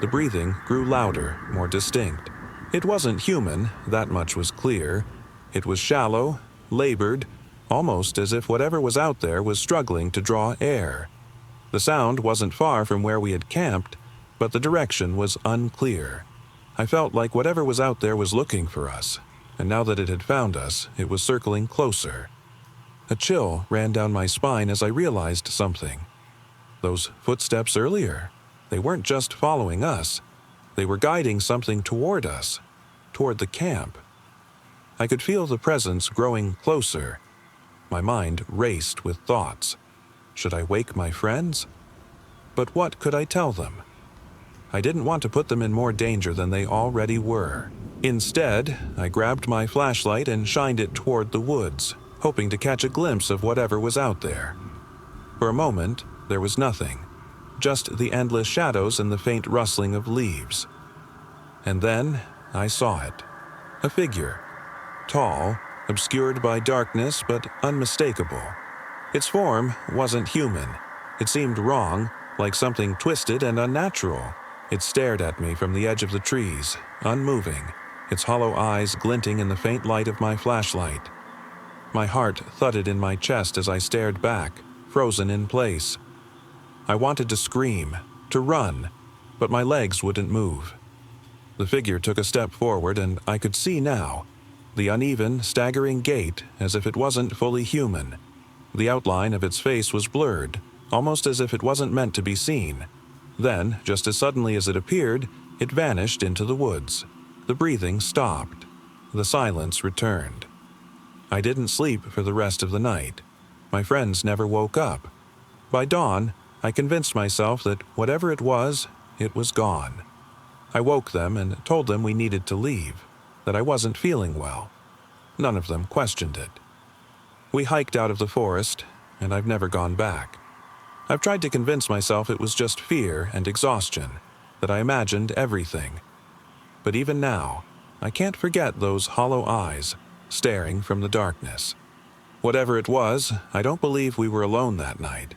The breathing grew louder, more distinct. It wasn't human, that much was clear. It was shallow, labored, almost as if whatever was out there was struggling to draw air. The sound wasn't far from where we had camped, but the direction was unclear. I felt like whatever was out there was looking for us, and now that it had found us, it was circling closer. A chill ran down my spine as I realized something. Those footsteps earlier, they weren't just following us. They were guiding something toward us, toward the camp. I could feel the presence growing closer. My mind raced with thoughts. Should I wake my friends? But what could I tell them? I didn't want to put them in more danger than they already were. Instead, I grabbed my flashlight and shined it toward the woods, hoping to catch a glimpse of whatever was out there. For a moment, there was nothing, just the endless shadows and the faint rustling of leaves. And then I saw it. A figure. Tall, obscured by darkness but unmistakable. Its form wasn't human. It seemed wrong, like something twisted and unnatural. It stared at me from the edge of the trees, unmoving, its hollow eyes glinting in the faint light of my flashlight. My heart thudded in my chest as I stared back, frozen in place. I wanted to scream, to run, but my legs wouldn't move. The figure took a step forward, and I could see now. The uneven, staggering gait, as if it wasn't fully human. The outline of its face was blurred, almost as if it wasn't meant to be seen. Then, just as suddenly as it appeared, it vanished into the woods. The breathing stopped. The silence returned. I didn't sleep for the rest of the night. My friends never woke up. By dawn, I convinced myself that whatever it was gone. I woke them and told them we needed to leave, that I wasn't feeling well. None of them questioned it. We hiked out of the forest, and I've never gone back. I've tried to convince myself it was just fear and exhaustion, that I imagined everything. But even now, I can't forget those hollow eyes, staring from the darkness. Whatever it was, I don't believe we were alone that night.